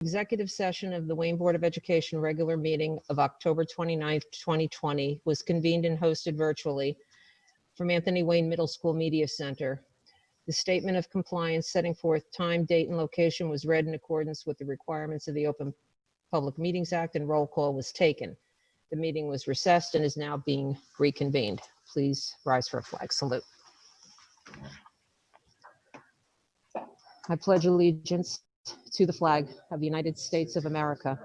Executive session of the Wayne Board of Education regular meeting of October 29th, 2020 was convened and hosted virtually from Anthony Wayne Middle School Media Center. The statement of compliance setting forth time, date, and location was read in accordance with the requirements of the Open Public Meetings Act, and roll call was taken. The meeting was recessed and is now being reconvened. Please rise for a flag salute. I pledge allegiance to the flag of the United States of America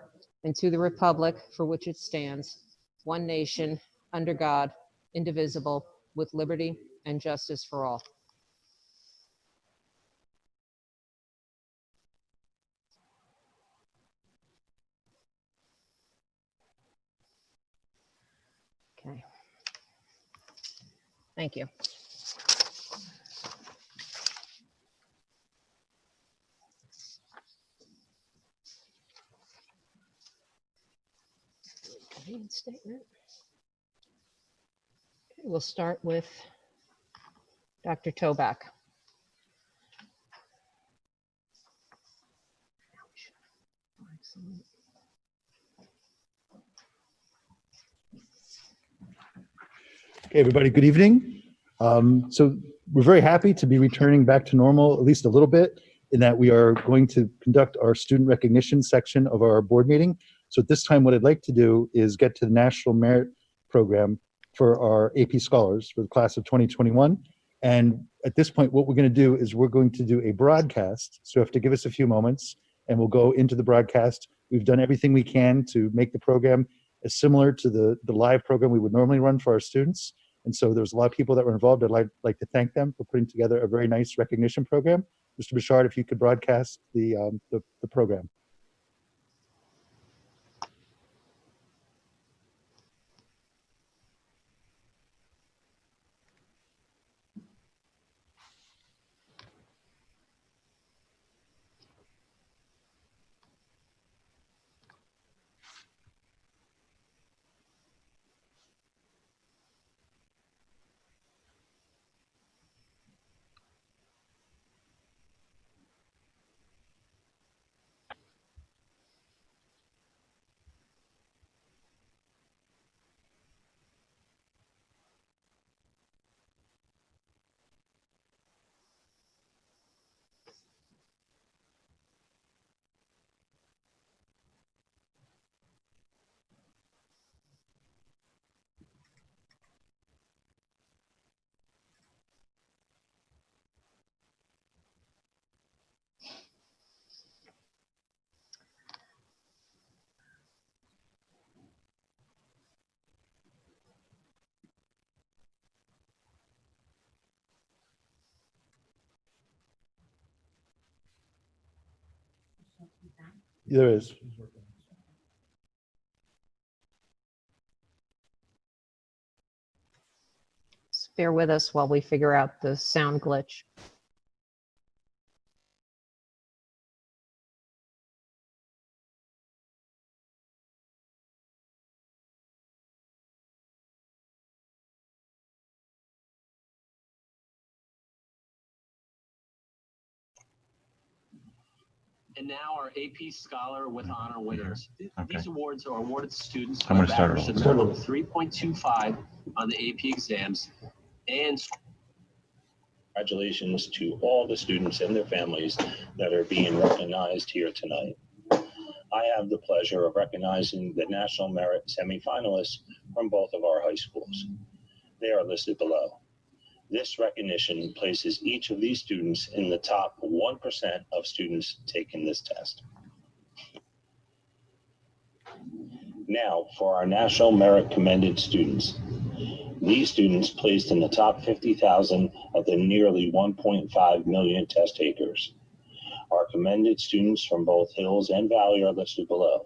and to the republic for which it stands, one nation, under God, indivisible, with liberty and justice for all. Okay. Thank you. Statement. Okay, we'll start with Dr. Toback. Excellent. Okay, everybody, good evening. So we're very happy to be returning back to normal, at least a little bit, in that we are going to conduct our student recognition section of our board meeting. So at this time, what I'd like to do is get to the National Merit Program for our AP Scholars for the class of 2021. And at this point, what we're going to do is we're going to do a broadcast. So you have to give us a few moments and we'll go into the broadcast. We've done everything we can to make the program as similar to the live program we would normally run for our students. And so there's a lot of people that were involved. I'd like to thank them for putting together a very nice recognition program. Mr. Bouchard, if you could broadcast the program. There is. Bear with us while we figure out the sound glitch. And now our AP Scholar with Honor winners. Okay. These awards are awarded to students I'm who gonna have start averaged a it minimum of 3.25 on the AP exams. And congratulations to all the students and their families that are being recognized here tonight. I have the pleasure of recognizing the National Merit semifinalists from both of our high schools. They are listed below. This recognition places each of these students in the top 1% of students taking this test. Now for our National Merit Commended students. These students placed in the top 50,000 of the nearly 1.5 million test takers. Our commended students from both Hills and Valley are listed below.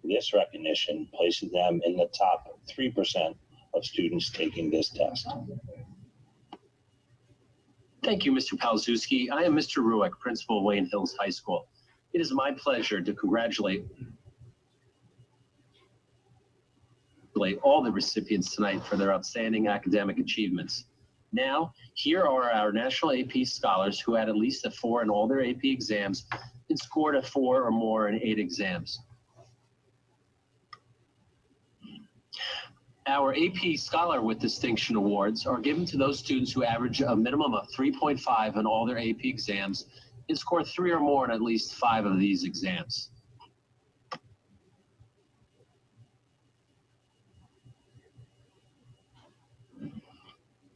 This recognition places them in the top 3% of students taking this test. thank you, Mr. Palzewski. I am Mr. Ruick, principal of Wayne Hills High School. It is my pleasure to congratulate all the recipients tonight for their outstanding academic achievements. Now, here are our National AP Scholars who had at least a 4 in all their AP exams and scored a 4 or more in 8 exams. Our AP Scholar with Distinction Awards are given to those students who average a minimum of 3.5 in all their AP exams and score 3 or more in at least 5 of these exams.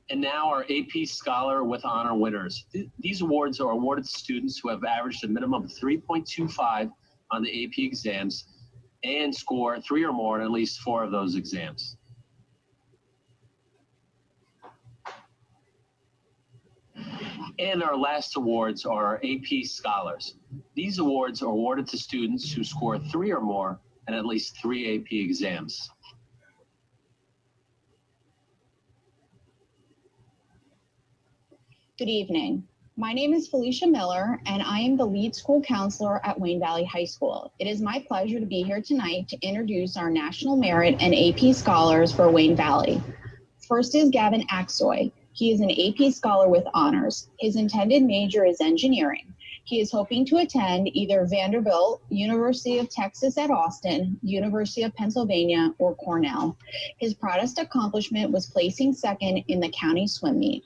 And now our AP Scholar with Honor winners. These awards are awarded to students who have averaged a minimum of 3.25 on the AP exams and score 3 or more in at least 4 of those exams. And our last awards are our AP Scholars. These awards are awarded to students who score 3 or more in at least 3 AP exams. Good evening. My name is Felicia Miller, and I am the lead school counselor at Wayne Valley High School. It is my pleasure to be here tonight to introduce our National Merit and AP Scholars for Wayne Valley. First is Gavin Axoy. He is an AP Scholar with honors. His intended major is engineering. He is hoping to attend either Vanderbilt, University of Texas at Austin, University of Pennsylvania, or Cornell. His proudest accomplishment was placing second in the county swim meet.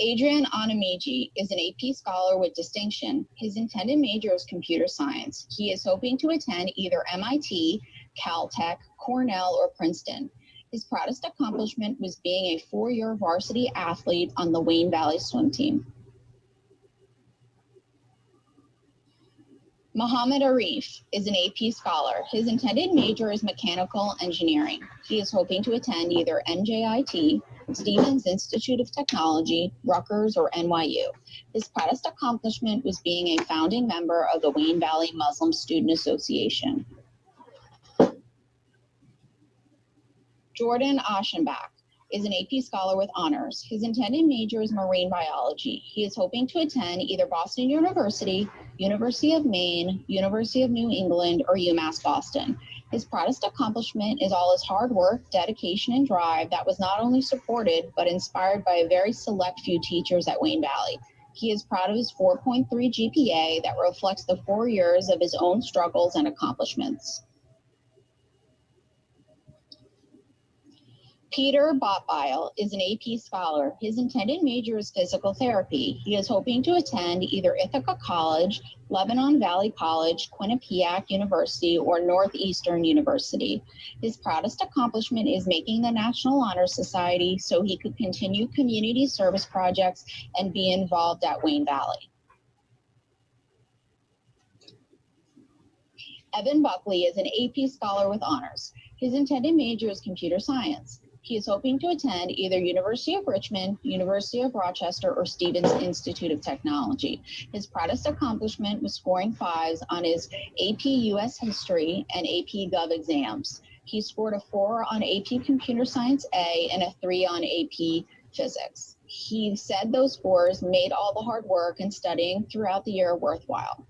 Adrian Onamiji is an AP Scholar with distinction. His intended major is computer science. He is hoping to attend either MIT, Caltech, Cornell, or Princeton. His proudest accomplishment was being a 4-year varsity athlete on the Wayne Valley swim team. Muhammad Arif is an AP Scholar. His intended major is mechanical engineering. He is hoping to attend either NJIT, Stevens Institute of Technology, Rutgers, or NYU. His proudest accomplishment was being a founding member of the Wayne Valley Muslim Student Association. Jordan Aschenbach is an AP Scholar with honors. His intended major is marine biology. He is hoping to attend either Boston University, University of Maine, University of New England, or UMass Boston. His proudest accomplishment is all his hard work, dedication, and drive that was not only supported, but inspired by a very select few teachers at Wayne Valley. He is proud of his 4.3 GPA that reflects the 4 years of his own struggles and accomplishments. Peter Botbile is an AP Scholar. His intended major is physical therapy. He is hoping to attend either Ithaca College, Lebanon Valley College, Quinnipiac University, or Northeastern University. His proudest accomplishment is making the National Honor Society so he could continue community service projects and be involved at Wayne Valley. Evan Buckley is an AP Scholar with honors. His intended major is computer science. He is hoping to attend either University of Richmond, University of Rochester, or Stevens Institute of Technology. His proudest accomplishment was scoring 5s on his AP US History and AP Gov exams. He scored a 4 on AP Computer Science A and a 3 on AP Physics. He said those scores made all the hard work and studying throughout the year worthwhile.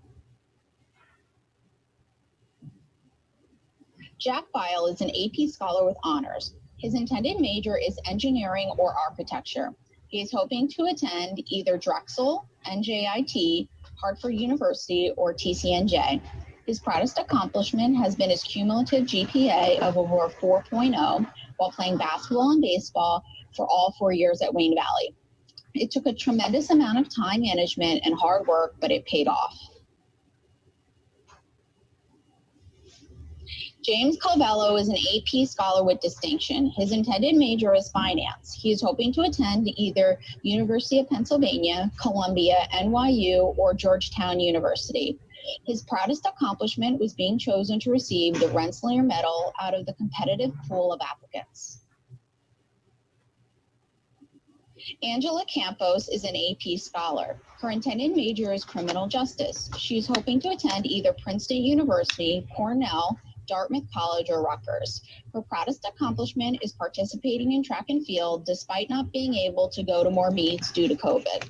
Jack Bile is an AP Scholar with honors. His intended major is engineering or architecture. He is hoping to attend either Drexel, NJIT, Hartford University, or TCNJ. His proudest accomplishment has been his cumulative GPA of over 4.0 while playing basketball and baseball for all 4 years at Wayne Valley. It took a tremendous amount of time management and hard work, but it paid off. James Calvello is an AP Scholar with distinction. His intended major is finance. He is hoping to attend either University of Pennsylvania, Columbia, NYU, or Georgetown University. His proudest accomplishment was being chosen to receive the Rensselaer Medal out of the competitive pool of applicants. Angela Campos is an AP Scholar. Her intended major is criminal justice. She is hoping to attend either Princeton University, Cornell, Dartmouth College, or Rutgers. Her proudest accomplishment is participating in track and field despite not being able to go to more meets due to COVID.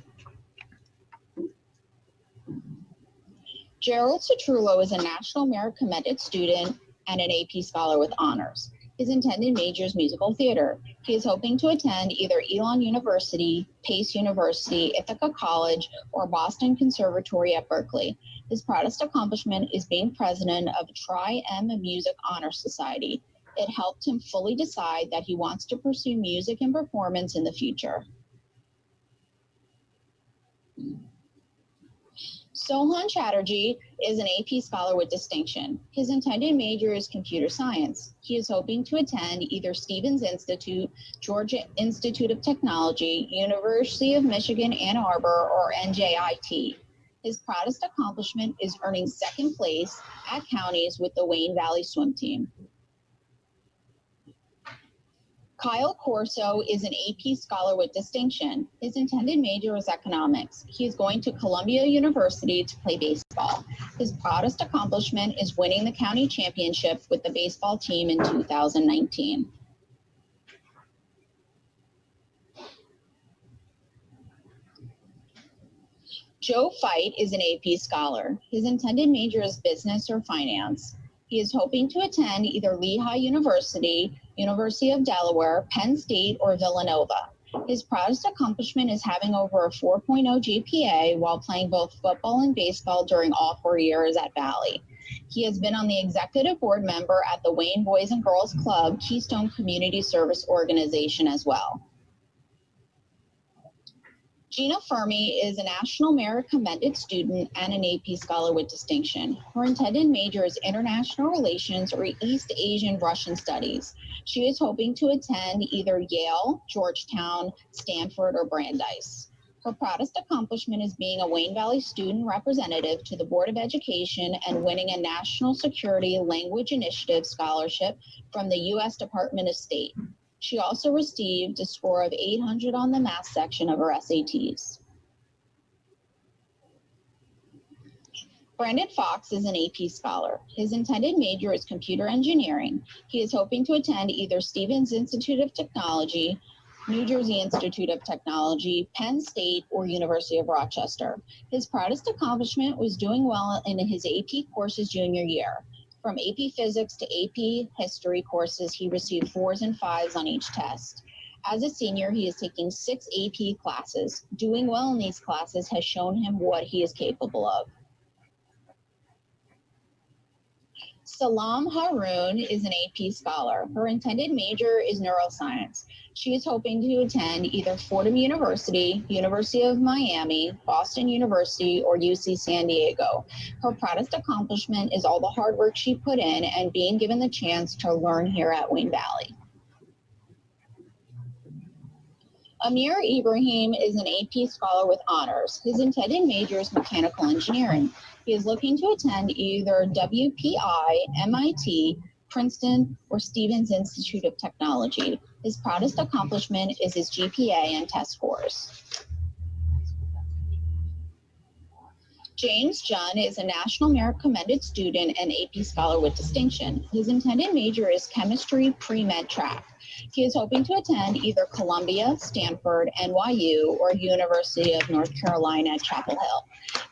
Gerald Citrullo is a National Merit Commended student and an AP Scholar with honors. His intended major is musical theater. He is hoping to attend either Elon University, Pace University, Ithaca College, or Boston Conservatory at Berkeley. His proudest accomplishment is being president of Tri-M Music Honor Society. It helped him fully decide that he wants to pursue music and performance in the future. Sohan Chatterjee is an AP Scholar with distinction. His intended major is computer science. He is hoping to attend either Stevens Institute, Georgia Institute of Technology, University of Michigan, Ann Arbor, or NJIT. His proudest accomplishment is earning second place at counties with the Wayne Valley swim team. Kyle Corso is an AP Scholar with distinction. His intended major is economics. He is going to Columbia University to play baseball. His proudest accomplishment is winning the county championship with the baseball team in 2019. Joe Fight is an AP Scholar. His intended major is business or finance. He is hoping to attend either Lehigh University, University of Delaware, Penn State, or Villanova. His proudest accomplishment is having over a 4.0 GPA while playing both football and baseball during all 4 years at Valley. He has been on the executive board member at the Wayne Boys and Girls Club Keystone Community Service Organization as well. Gina Fermi is a National Merit Commended Student and an AP Scholar with distinction. Her intended major is International Relations or East Asian Russian Studies. She is hoping to attend either Yale, Georgetown, Stanford, or Brandeis. Her proudest accomplishment is being a Wayne Valley student representative to the Board of Education and winning a National Security Language Initiative scholarship from the U.S. Department of State. She also received a score of 800 on the math section of her SATs. Brandon Fox is an AP Scholar. His intended major is computer engineering. He is hoping to attend either Stevens Institute of Technology, New Jersey Institute of Technology, Penn State, or University of Rochester. His proudest accomplishment was doing well in his AP courses junior year. From AP Physics to AP History courses, he received 4s and 5s on each test. As a senior, he is taking 6 AP classes. Doing well in these classes has shown him what he is capable of. Salam Haroon is an AP Scholar. Her intended major is neuroscience. She is hoping to attend either Fordham University, University of Miami, Boston University, or UC San Diego. Her proudest accomplishment is all the hard work she put in and being given the chance to learn here at Wayne Valley. Amir Ibrahim is an AP Scholar with honors. His intended major is mechanical engineering. He is looking to attend either WPI, MIT, Princeton, or Stevens Institute of Technology. His proudest accomplishment is his GPA and test scores. James Junn is a National Merit Commended Student and AP Scholar with distinction. His intended major is chemistry pre-med track. He is hoping to attend either Columbia, Stanford, NYU, or University of North Carolina at Chapel Hill.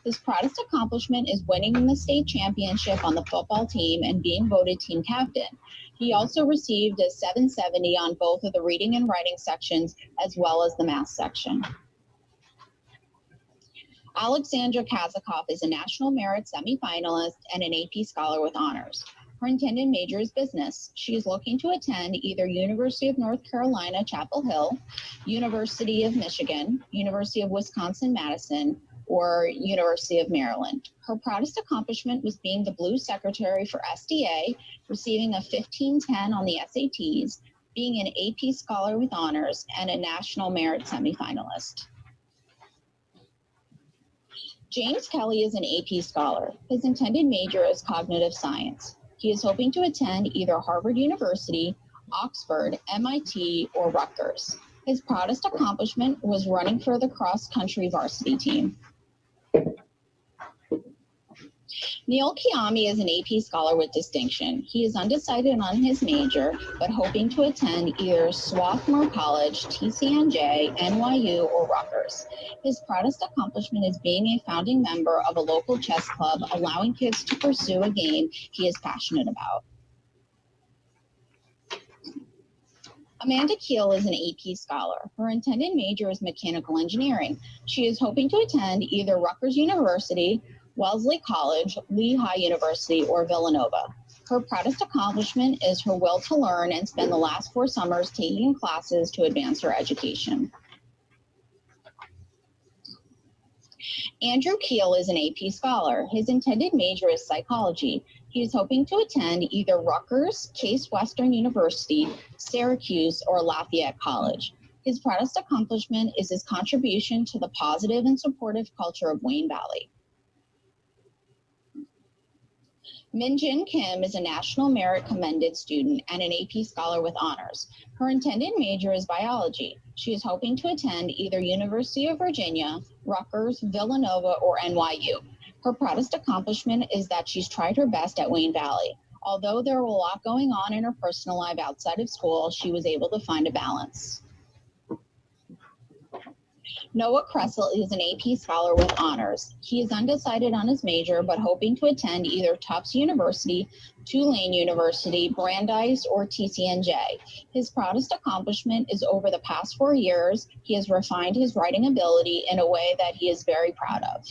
His proudest accomplishment is winning the state championship on the football team and being voted team captain. He also received a 770 on both of the reading and writing sections, as well as the math section. Alexandra Kazakov is a National Merit semifinalist and an AP Scholar with honors. Her intended major is business. She is looking to attend either University of North Carolina, Chapel Hill, University of Michigan, University of Wisconsin-Madison, or University of Maryland. Her proudest accomplishment was being the Blue Secretary for SDA, receiving a 1510 on the SATs, being an AP Scholar with honors, and a National Merit semifinalist. James Kelly is an AP Scholar. His intended major is cognitive science. He is hoping to attend either Harvard University, Oxford, MIT, or Rutgers. His proudest accomplishment was running for the cross-country varsity team. Neil Kiami is an AP Scholar with distinction. He is undecided on his major, but hoping to attend either Swarthmore College, TCNJ, NYU, or Rutgers. His proudest accomplishment is being a founding member of a local chess club, allowing kids to pursue a game he is passionate about. Amanda Keel is an AP scholar. Her intended major is mechanical engineering. She is hoping to attend either Rutgers University, Wellesley College, Lehigh University, or Villanova. Her proudest accomplishment is her will to learn and spend the last 4 summers taking classes to advance her education. Andrew Keel is an AP scholar. His intended major is psychology. He is hoping to attend either Rutgers, Case Western University, Syracuse, or Lafayette College. His proudest accomplishment is his contribution to the positive and supportive culture of Wayne Valley. Min Jin Kim is a National Merit Commended student and an AP scholar with honors. Her intended major is biology. She is hoping to attend either University of Virginia, Rutgers, Villanova, or NYU. Her proudest accomplishment is that she's tried her best at Wayne Valley. Although there were a lot going on in her personal life outside of school, she was able to find a balance. Noah Kressel is an AP scholar with honors. He is undecided on his major, but hoping to attend either Tufts University, Tulane University, Brandeis, or TCNJ. His proudest accomplishment is over the past 4 years, he has refined his writing ability in a way that he is very proud of.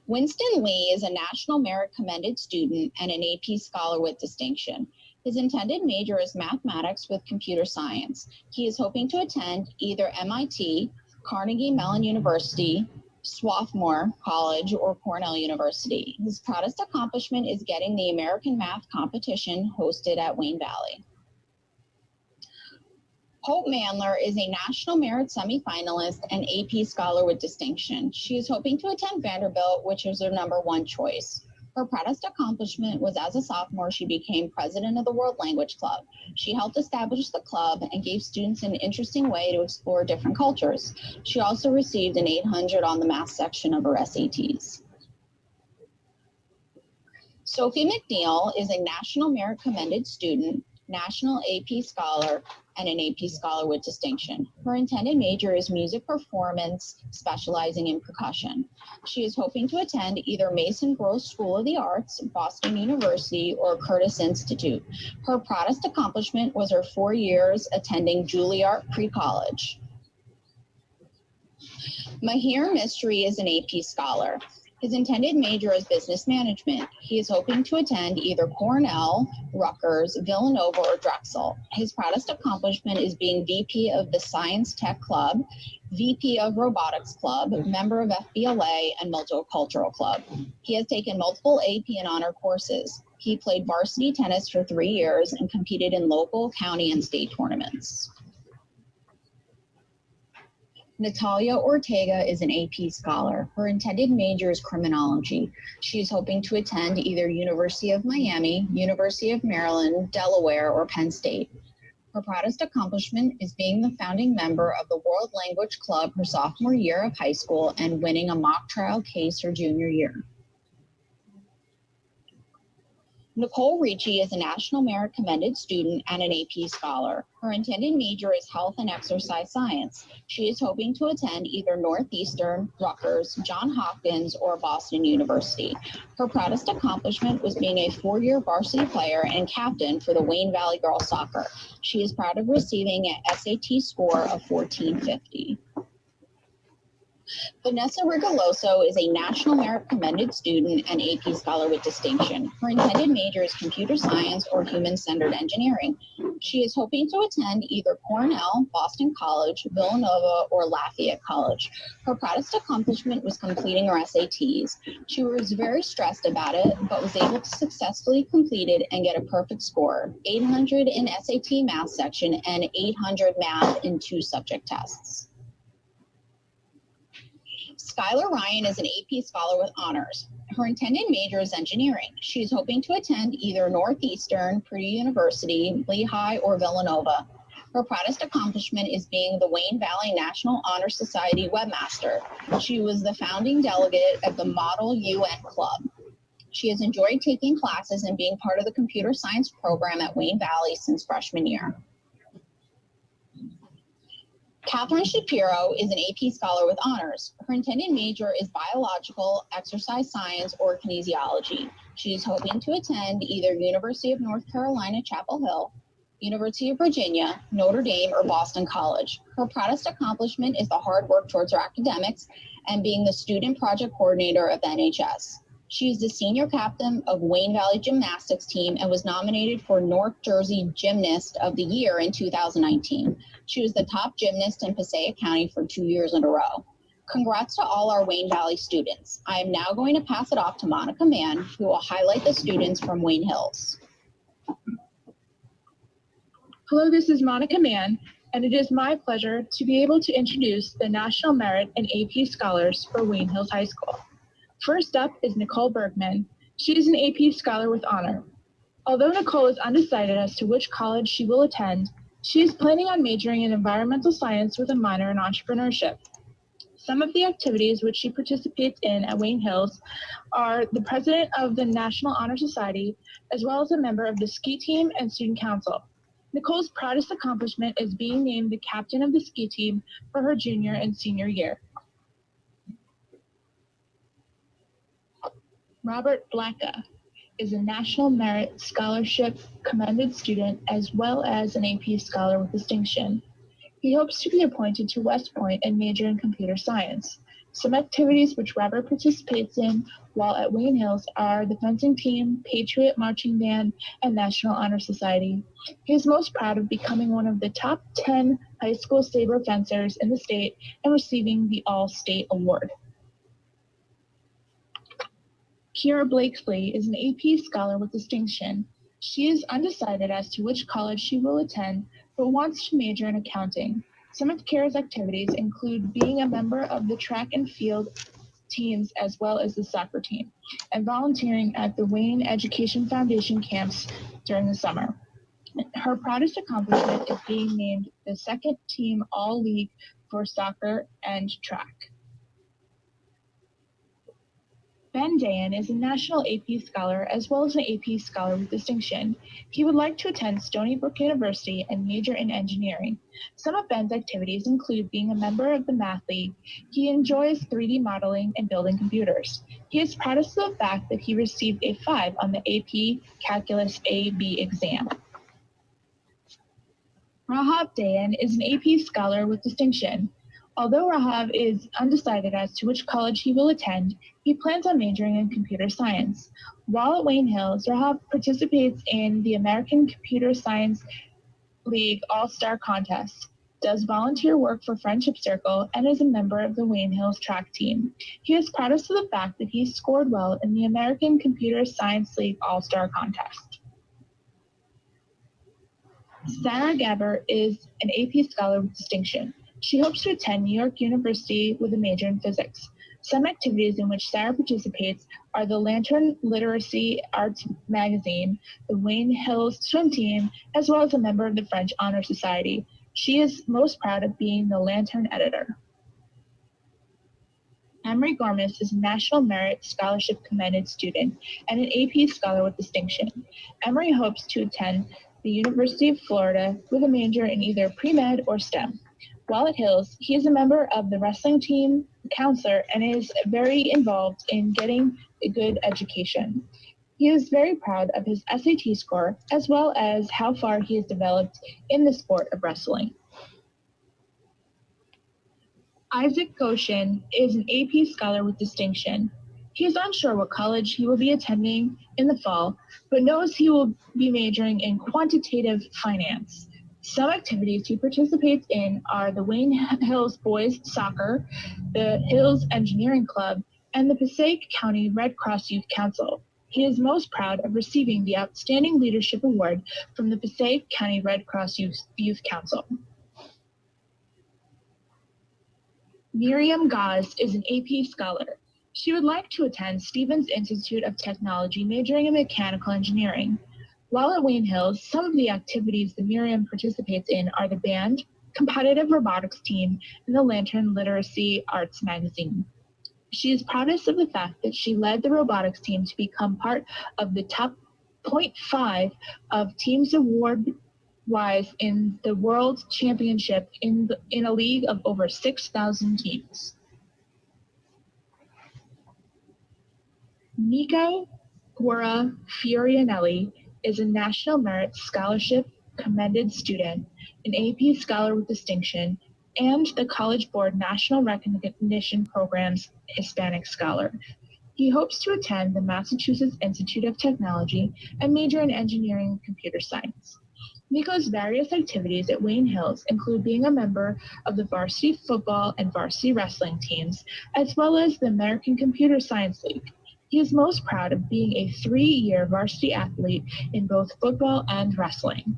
Winston Lee is a National Merit Commended student and an AP scholar with distinction. His intended major is mathematics with computer science. He is hoping to attend either MIT, Carnegie Mellon University, Swarthmore College, or Cornell University. His proudest accomplishment is getting the American Math Competition hosted at Wayne Valley. Hope Mandler is a National Merit semifinalist and AP scholar with distinction. She is hoping to attend Vanderbilt, which is her #1 choice. Her proudest accomplishment was as a sophomore, she became president of the World Language Club. She helped establish the club and gave students an interesting way to explore different cultures. She also received an 800 on the math section of her SATs. Sophie McNeil is a National Merit Commended student, National AP scholar, and an AP scholar with distinction. Her intended major is music performance, specializing in percussion. She is hoping to attend either Mason Gross School of the Arts, Boston University, or Curtis Institute. Her proudest accomplishment was her 4 years attending Juilliard Pre-College. Mahir Mystery is an AP scholar. His intended major is business management. He is hoping to attend either Cornell, Rutgers, Villanova, or Drexel. His proudest accomplishment is being VP of the Science Tech Club, VP of Robotics Club, member of FBLA, and Multicultural Club. He has taken multiple AP and honor courses. He played varsity tennis for 3 years and competed in local, county, and state tournaments. Natalia Ortega is an AP scholar. Her intended major is criminology. She is hoping to attend either University of Miami, University of Maryland, Delaware, or Penn State. Her proudest accomplishment is being the founding member of the World Language Club her sophomore year of high school and winning a mock trial case her junior year. Nicole Ricci is a National Merit Commended student and an AP scholar. Her intended major is health and exercise science. She is hoping to attend either Northeastern, Rutgers, Johns Hopkins, or Boston University. Her proudest accomplishment was being a 4-year varsity player and captain for the Wayne Valley Girls Soccer. She is proud of receiving an SAT score of 1450. Vanessa Rigoloso is a National Merit Commended student and AP scholar with distinction. Her intended major is computer science or human-centered engineering. She is hoping to attend either Cornell, Boston College, Villanova, or Lafayette College. Her proudest accomplishment was completing her SATs. She was very stressed about it, but was able to successfully complete it and get a perfect score, 800 in SAT math section and 800 math in 2 subject tests. Skylar Ryan is an AP scholar with honors. Her intended major is engineering. She is hoping to attend either Northeastern, Purdue University, Lehigh, or Villanova. Her proudest accomplishment is being the Wayne Valley National Honor Society webmaster. She was the founding delegate of the Model UN Club. She has enjoyed taking classes and being part of the computer science program at Wayne Valley since freshman year. Catherine Shapiro is an AP scholar with honors. Her intended major is biological, exercise science, or kinesiology. She is hoping to attend either University of North Carolina, Chapel Hill, University of Virginia, Notre Dame, or Boston College. Her proudest accomplishment is the hard work towards her academics and being the student project coordinator of NHS. She is the senior captain of Wayne Valley Gymnastics team and was nominated for North Jersey Gymnast of the Year in 2019. She was the top gymnast in Passaic County for 2 years in a row. Congrats to all our Wayne Valley students. I am now going to pass it off to Monica Mann, who will highlight the students from Wayne Hills. Hello, this is Monica Mann, and it is my pleasure to be able to introduce the National Merit and AP Scholars for Wayne Hills High School. First up is Nicole Bergman. She is an AP Scholar with honor. Although Nicole is undecided as to which college she will attend, she is planning on majoring in environmental science with a minor in entrepreneurship. Some of the activities which she participates in at Wayne Hills are the president of the National Honor Society, as well as a member of the ski team and student council. Nicole's proudest accomplishment is being named the captain of the ski team for her junior and senior year. Robert Blacka is a National Merit Scholarship commended student as well as an AP Scholar with distinction. He hopes to be appointed to West Point and major in computer science. Some activities which Robert participates in while at Wayne Hills are the fencing team, Patriot Marching Band, and National Honor Society. He is most proud of becoming one of the top 10 high school saber fencers in the state and receiving the All-State Award. Kira Blakesley is an AP Scholar with distinction. She is undecided as to which college she will attend, but wants to major in accounting. Some of Kira's activities include being a member of the track and field teams as well as the soccer team, and volunteering at the Wayne Education Foundation camps during the summer. Her proudest accomplishment is being named the second team All-League for soccer and track. Ben Dayan is a National AP Scholar as well as an AP Scholar with distinction. He would like to attend Stony Brook University and major in engineering. Some of Ben's activities include being a member of the Math League. He enjoys 3D modeling and building computers. He is proudest of the fact that he received a 5 on the AP Calculus A-B exam. Rahab Dayan is an AP Scholar with distinction. Although Rahab is undecided as to which college he will attend, he plans on majoring in computer science. While at Wayne Hills, Rahab participates in the American Computer Science League All-Star Contest, does volunteer work for Friendship Circle, and is a member of the Wayne Hills track team. He is proudest of the fact that he scored well in the American Computer Science League All-Star Contest. Sarah Gabbert is an AP Scholar with distinction. She hopes to attend New York University with a major in physics. Some activities in which Sarah participates are the Lantern Literacy Arts Magazine, the Wayne Hills swim team, as well as a member of the French Honor Society. She is most proud of being the Lantern editor. Emery Gormis is a National Merit Scholarship commended student and an AP Scholar with distinction. Emery hopes to attend the University of Florida with a major in either pre-med or STEM. While at Hills, he is a member of the wrestling team, counselor, and is very involved in getting a good education. He is very proud of his SAT score, as well as how far he has developed in the sport of wrestling. Isaac Goshen is an AP Scholar with distinction. He is unsure what college he will be attending in the fall, but knows he will be majoring in quantitative finance. Some activities he participates in are the Wayne Hills Boys Soccer, the Hills Engineering Club, and the Passaic County Red Cross Youth Council. He is most proud of receiving the Outstanding Leadership Award from the Passaic County Red Cross Youth Council. Miriam Gaz is an AP Scholar. She would like to attend Stevens Institute of Technology, majoring in mechanical engineering. While at Wayne Hills, some of the activities that Miriam participates in are the band, competitive robotics team, and the Lantern Literacy Arts Magazine. She is proudest of the fact that she led the robotics team to become part of the top 0.5 of teams award-wise in the World Championship in a league of over 6,000 teams. Nico Guerra Fiorianelli is a National Merit Scholarship Commended Student, an AP Scholar with Distinction, and the College Board National Recognition Program's Hispanic Scholar. He hopes to attend the Massachusetts Institute of Technology and major in engineering and computer science. Nico's various activities at Wayne Hills include being a member of the varsity football and varsity wrestling teams, as well as the American Computer Science League. He is most proud of being a 3-year varsity athlete in both football and wrestling.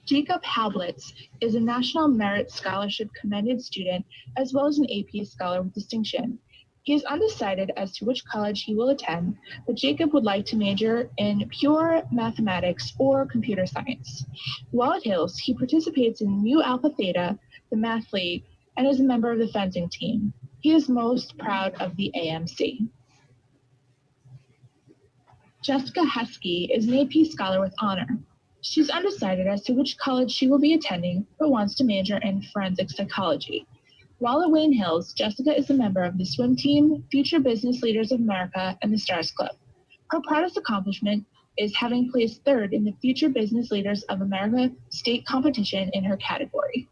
Jacob Halblitz is a National Merit Scholarship Commended Student as well as an AP Scholar with Distinction. He is undecided as to which college he will attend, but Jacob would like to major in pure mathematics or computer science. While at Hills, he participates in Mu Alpha Theta, the Math League, and is a member of the fencing team. He is most proud of the AMC. Jessica Heskey is an AP Scholar with honor. She's undecided as to which college she will be attending, but wants to major in forensic psychology. While at Wayne Hills, Jessica is a member of the swim team, Future Business Leaders of America, and the Stars Club. Her proudest accomplishment is having placed 3rd in the Future Business Leaders of America state competition in her category.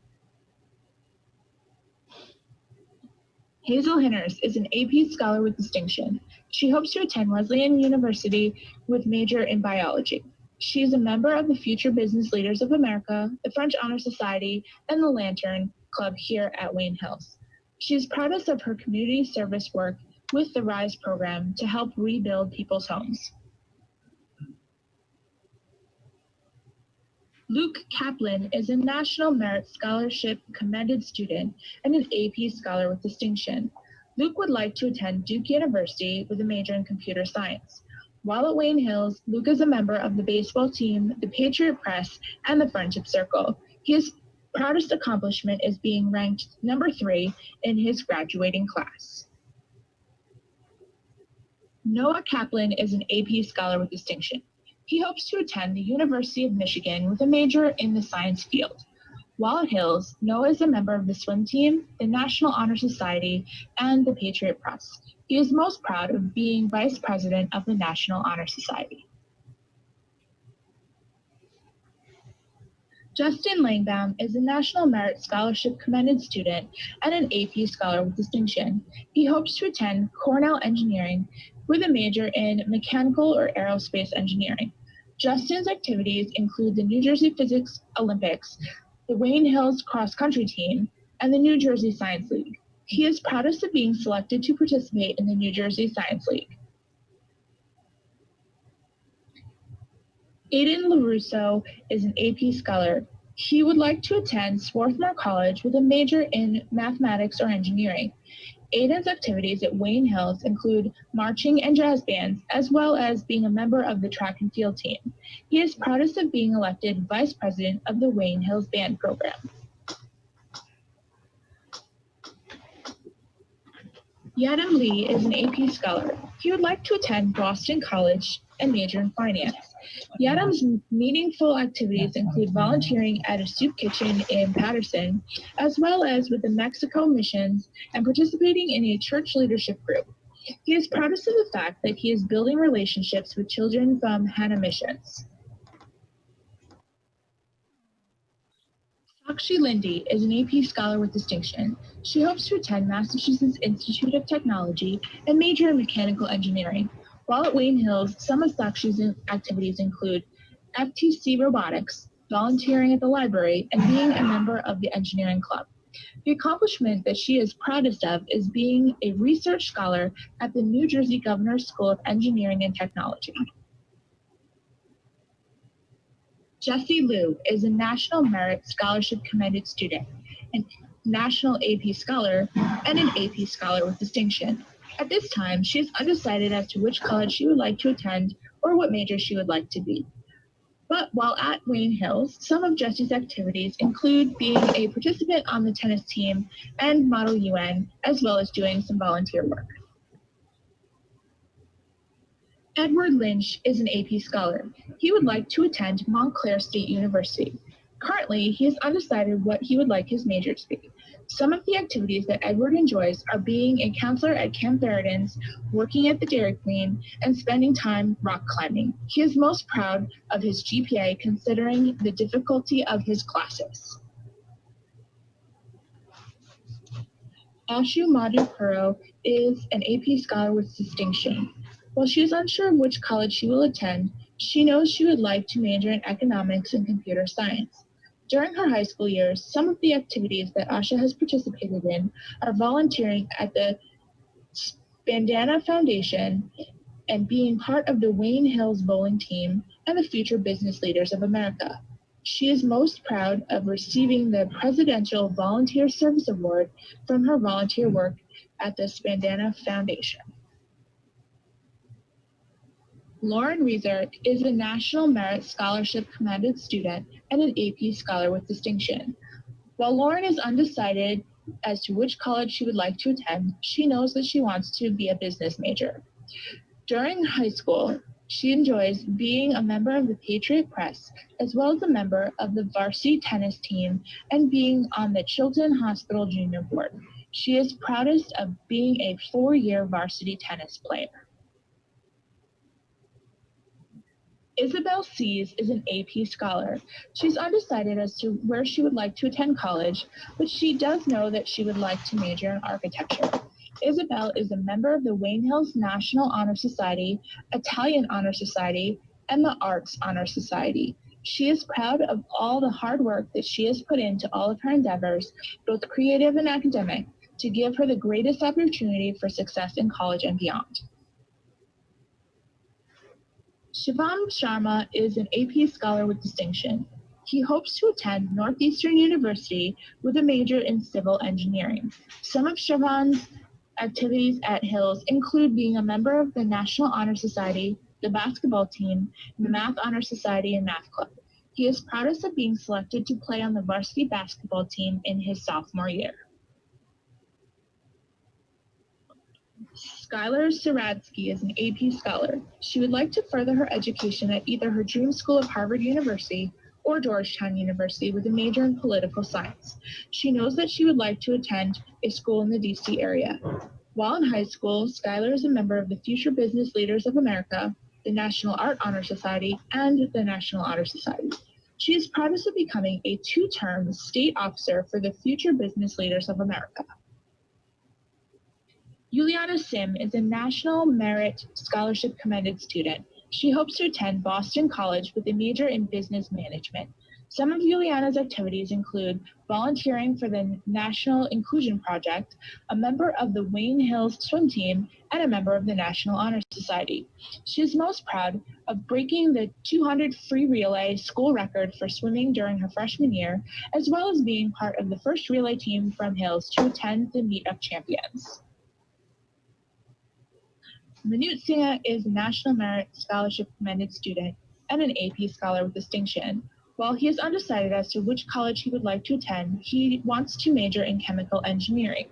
Hazel Hinners is an AP Scholar with Distinction. She hopes to attend Wesleyan University with major in biology. She is a member of the Future Business Leaders of America, the French Honor Society, and the Lantern Club here at Wayne Hills. She is proudest of her community service work with the RISE program to help rebuild people's homes. Luke Kaplan is a National Merit Scholarship Commended Student and an AP Scholar with Distinction. Luke would like to attend Duke University with a major in computer science. While at Wayne Hills, Luke is a member of the baseball team, the Patriot Press, and the Friendship Circle. His proudest accomplishment is being ranked number 3 in his graduating class. Noah Kaplan is an AP Scholar with Distinction. He hopes to attend the University of Michigan with a major in the science field. While at Hills, Noah is a member of the swim team, the National Honor Society, and the Patriot Press. He is most proud of being Vice President of the National Honor Society. Justin Langbaum is a National Merit Scholarship Commended Student and an AP Scholar with Distinction. He hopes to attend Cornell Engineering with a major in mechanical or aerospace engineering. Justin's activities include the New Jersey Physics Olympics, the Wayne Hills Cross Country Team, and the New Jersey Science League. He is proudest of being selected to participate in the New Jersey Science League. Aiden LaRusso is an AP Scholar. He would like to attend Swarthmore College with a major in mathematics or engineering. Aiden's activities at Wayne Hills include marching and jazz bands, as well as being a member of the track and field team. He is proudest of being elected Vice President of the Wayne Hills Band Program. Yadam Lee is an AP Scholar. He would like to attend Boston College and major in finance. Yadam's meaningful activities include volunteering at a soup kitchen in Patterson, as well as with the Mexico Missions and participating in a church leadership group. He is proudest of the fact that he is building relationships with children from Hannah Missions. Sakshi Lindy is an AP Scholar with Distinction. She hopes to attend Massachusetts Institute of Technology and major in mechanical engineering. While at Wayne Hills, some of Sakshi's activities include FTC Robotics, volunteering at the library, and being a member of the engineering club. The accomplishment that she is proudest of is being a research scholar at the New Jersey Governor's School of Engineering and Technology. Jessie Liu is a National Merit Scholarship Commended Student, a National AP Scholar, and an AP Scholar with Distinction. At this time, she is undecided as to which college she would like to attend or what major she would like to be. But while at Wayne Hills, some of Jessie's activities include being a participant on the tennis team and Model UN, as well as doing some volunteer work. Edward Lynch is an AP Scholar. He would like to attend Montclair State University. Currently, he is undecided what he would like his major to be. Some of the activities that Edward enjoys are being a counselor at Camp Veridan's, working at the Dairy Queen, and spending time rock climbing. He is most proud of his GPA considering the difficulty of his classes. Ashu Madhukaro is an AP scholar with distinction. While she is unsure of which college she will attend, she knows she would like to major in economics and computer science. During her high school years, some of the activities that Asha has participated in are volunteering at the Bandana Foundation and being part of the Wayne Hills bowling team and the Future Business Leaders of America. She is most proud of receiving the Presidential Volunteer Service Award from her volunteer work at the Spandana Foundation. Lauren Reeser is a National Merit Scholarship commended student and an AP Scholar with distinction. While Lauren is undecided as to which college she would like to attend, she knows that she wants to be a business major. During high school, she enjoys being a member of the Patriot Press, as well as a member of the varsity tennis team and being on the Chilton Hospital Junior Board. She is proudest of being a 4-year varsity tennis player. Isabel Sees is an AP scholar. She's undecided as to where she would like to attend college, but she does know that she would like to major in architecture. Isabel is a member of the Wayne Hills National Honor Society, Italian Honor Society, and the Arts Honor Society. She is proud of all the hard work that she has put into all of her endeavors, both creative and academic, to give her the greatest opportunity for success in college and beyond. Shivam Sharma is an AP scholar with distinction. He hopes to attend Northeastern University with a major in civil engineering. Some of Shivam's activities at Hills include being a member of the National Honor Society, the basketball team, the Math Honor Society, and Math Club. He is proudest of being selected to play on the varsity basketball team in his sophomore year. Skylar Saradsky is an AP scholar. She would like to further her education at either her dream school of Harvard University or Georgetown University with a major in political science. She knows that she would like to attend a school in the DC area. While in high school, Skylar is a member of the Future Business Leaders of America, the National Art Honor Society, and the National Honor Society. She is proudest of becoming a 2-term state officer for the Future Business Leaders of America. Juliana Sim is a National Merit Scholarship commended student. She hopes to attend Boston College with a major in business management. Some of Juliana's activities include volunteering for the National Inclusion Project, a member of the Wayne Hills swim team, and a member of the National Honor Society. She is most proud of breaking the 200 free relay school record for swimming during her freshman year, as well as being part of the first relay team from Hills to attend the Meet of Champions. Manut Singh is a National Merit Scholarship commended student and an AP scholar with distinction. While he is undecided as to which college he would like to attend, he wants to major in chemical engineering.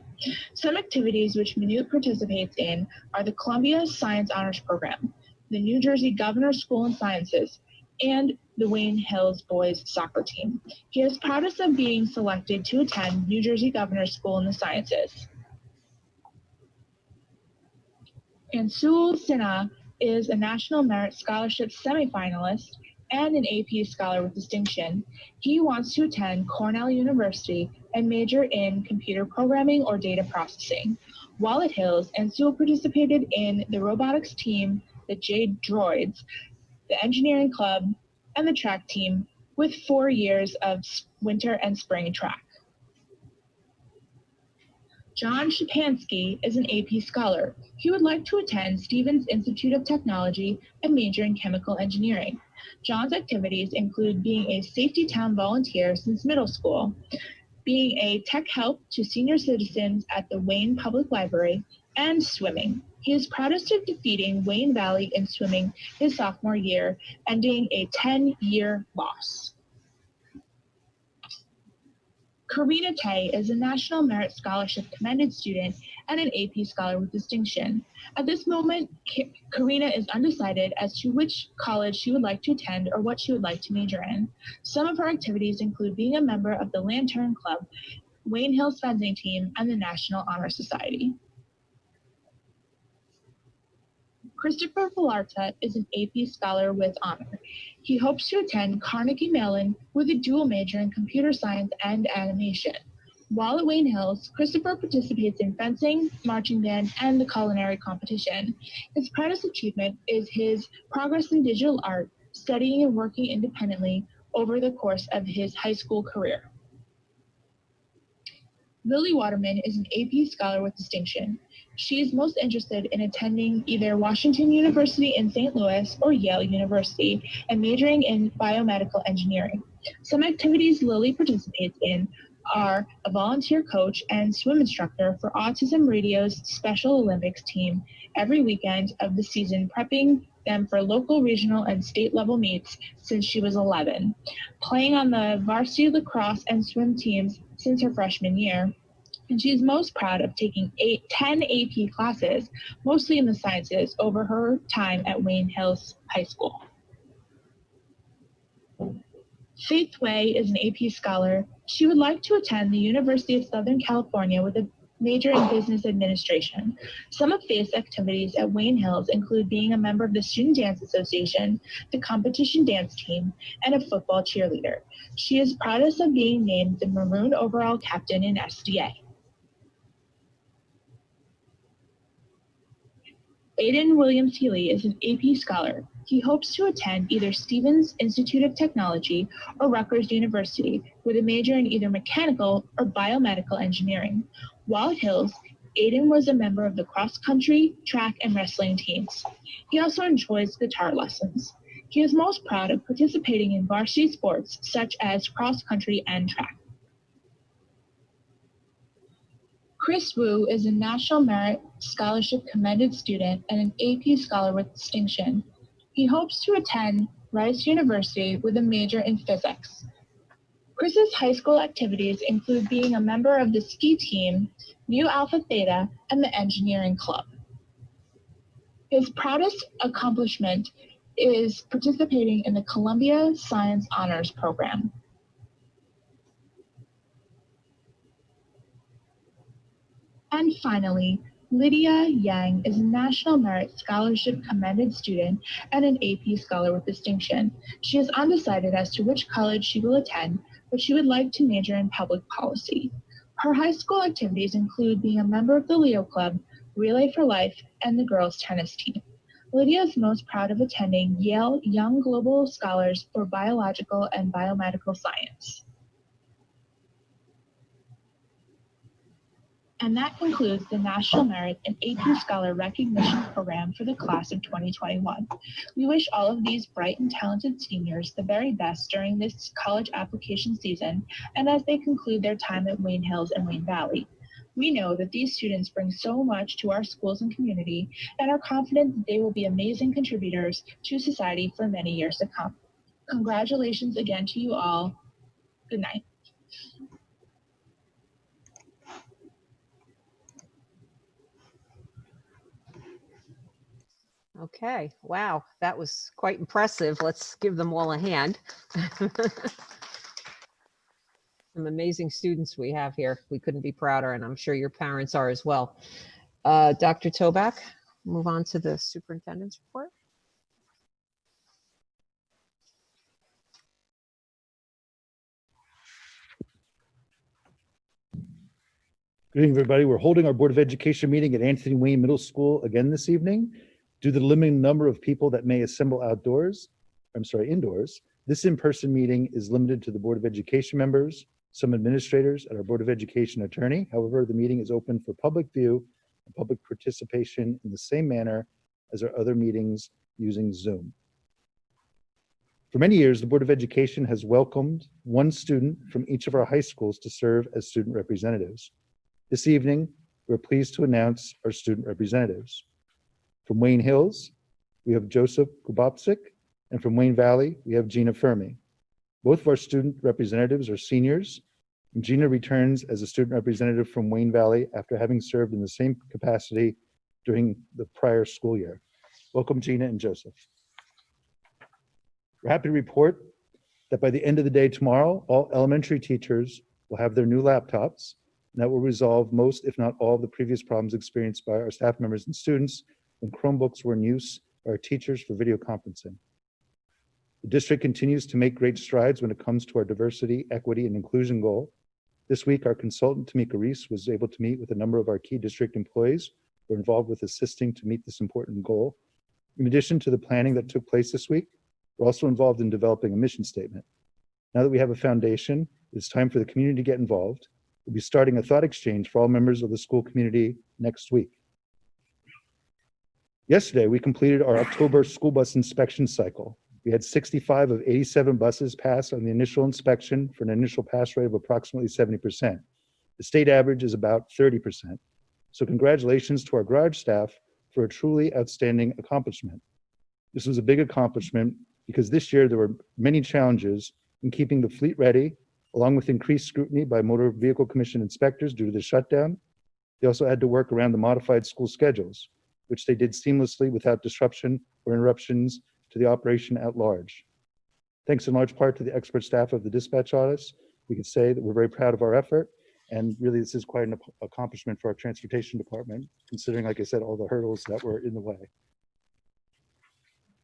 Some activities which Manut participates in are the Columbia Science Honors Program, the New Jersey Governor's School in Sciences, and the Wayne Hills boys soccer team. He is proudest of being selected to attend New Jersey Governor's School in the Sciences. Ansul Sinha is a National Merit Scholarship semifinalist and an AP scholar with distinction. He wants to attend Cornell University and major in computer programming or data processing. While at Hills, Ansul participated in the robotics team, the Jade Droids, the engineering club, and the track team with 4 years of winter and spring track. John Shapansky is an AP scholar. He would like to attend Stevens Institute of Technology and major in chemical engineering. John's activities include being a Safety Town volunteer since middle school, being a tech help to senior citizens at the Wayne Public Library, and swimming. He is proudest of defeating Wayne Valley in swimming his sophomore year, ending a 10-year loss. Karina Tay is a National Merit Scholarship Commended Student and an AP Scholar with Distinction. At this moment, Karina is undecided as to which college she would like to attend or what she would like to major in. Some of her activities include being a member of the Lantern Club, Wayne Hills fencing team, and the National Honor Society. Christopher Villarta is an AP Scholar with Honor. He hopes to attend Carnegie Mellon with a dual major in computer science and animation. While at Wayne Hills, Christopher participates in fencing, marching band, and the culinary competition. His proudest achievement is his progress in digital art, studying and working independently over the course of his high school career. Lily Waterman is an AP Scholar with Distinction. She is most interested in attending either Washington University in St. Louis or Yale University and majoring in biomedical engineering. Some activities Lily participates in are a volunteer coach and swim instructor for Autism Radio's Special Olympics team every weekend of the season, prepping them for local, regional, and state level meets since she was 11, playing on the varsity lacrosse and swim teams since her freshman year. And she is most proud of taking 10 AP classes, mostly in the sciences, over her time at Wayne Hills High School. Faith Way is an AP Scholar. She would like to attend the University of Southern California with a major in business administration. Some of Faith's activities at Wayne Hills include being a member of the Student Dance Association, the competition dance team, and a football cheerleader. She is proudest of being named the Maroon Overall Captain in SDA. Aiden Williams Healy is an AP Scholar. He hopes to attend either Stevens Institute of Technology or Rutgers University with a major in either mechanical or biomedical engineering. While at Hills, Aiden was a member of the cross-country, track, and wrestling teams. He also enjoys guitar lessons. He is most proud of participating in varsity sports such as cross-country and track. Chris Wu is a National Merit Scholarship Commended Student and an AP Scholar with Distinction. He hopes to attend Rice University with a major in physics. Chris's high school activities include being a member of the ski team, Nu Alpha Theta, and the engineering club. His proudest accomplishment is participating in the Columbia Science Honors Program. And finally, Lydia Yang is a National Merit Scholarship Commended Student and an AP Scholar with Distinction. She is undecided as to which college she will attend, but she would like to major in public policy. Her high school activities include being a member of the Leo Club, Relay for Life, and the girls' tennis team. Lydia is most proud of attending Yale Young Global Scholars for Biological and Biomedical Science. And that concludes the National Merit and AP Scholar Recognition Program for the class of 2021. We wish all of these bright and talented seniors the very best during this college application season and as they conclude their time at Wayne Hills and Wayne Valley. We know that these students bring so much to our schools and community and are confident that they will be amazing contributors to society for many years to come. Congratulations again to you all. Good night. Okay, wow, that was quite impressive. Let's give them all a hand. Some amazing students we have here. We couldn't be prouder, and I'm sure your parents are as well. Dr. Toback, move on to the superintendent's report. Good evening, everybody. We're holding our Board of Education meeting at Anthony Wayne Middle School again this evening. Due to the limited number of people that may assemble indoors, this in-person meeting is limited to the Board of Education members, some administrators, and our Board of Education attorney. However, the meeting is open for public view and public participation in the same manner as our other meetings using Zoom. For many years, the Board of Education has welcomed one student from each of our high schools to serve as student representatives. This evening, we're pleased to announce our student representatives. From Wayne Hills, we have Joseph Kubopsik, and from Wayne Valley, we have Gina Fermi. Both of our student representatives are seniors. And Gina returns as a student representative from Wayne Valley after having served in the same capacity during the prior school year. Welcome, Gina and Joseph. We're happy to report that by the end of the day tomorrow, all elementary teachers will have their new laptops, and that will resolve most, if not all, of the previous problems experienced by our staff members and students when Chromebooks were in use by our teachers for video conferencing. The district continues to make great strides when it comes to our diversity, equity, and inclusion goal. This week, our consultant, Tamika Reese, was able to meet with a number of our key district employees who are involved with assisting to meet this important goal. In addition to the planning that took place this week, we're also involved in developing a mission statement. Now that we have a foundation, it's time for the community to get involved. We'll be starting a thought exchange for all members of the school community next week. Yesterday, we completed our October school bus inspection cycle. We had 65 of 87 buses pass on the initial inspection for an initial pass rate of approximately 70%. The state average is about 30%. So congratulations to our garage staff for a truly outstanding accomplishment. This was a big accomplishment because this year there were many challenges in keeping the fleet ready, along with increased scrutiny by Motor Vehicle Commission inspectors due to the shutdown. They also had to work around the modified school schedules, which they did seamlessly without disruption or interruptions to the operation at large. Thanks in large part to the expert staff of the dispatch office, we can say that we're very proud of our effort, and really this is quite an accomplishment for our transportation department, considering, like I said, all the hurdles that were in the way.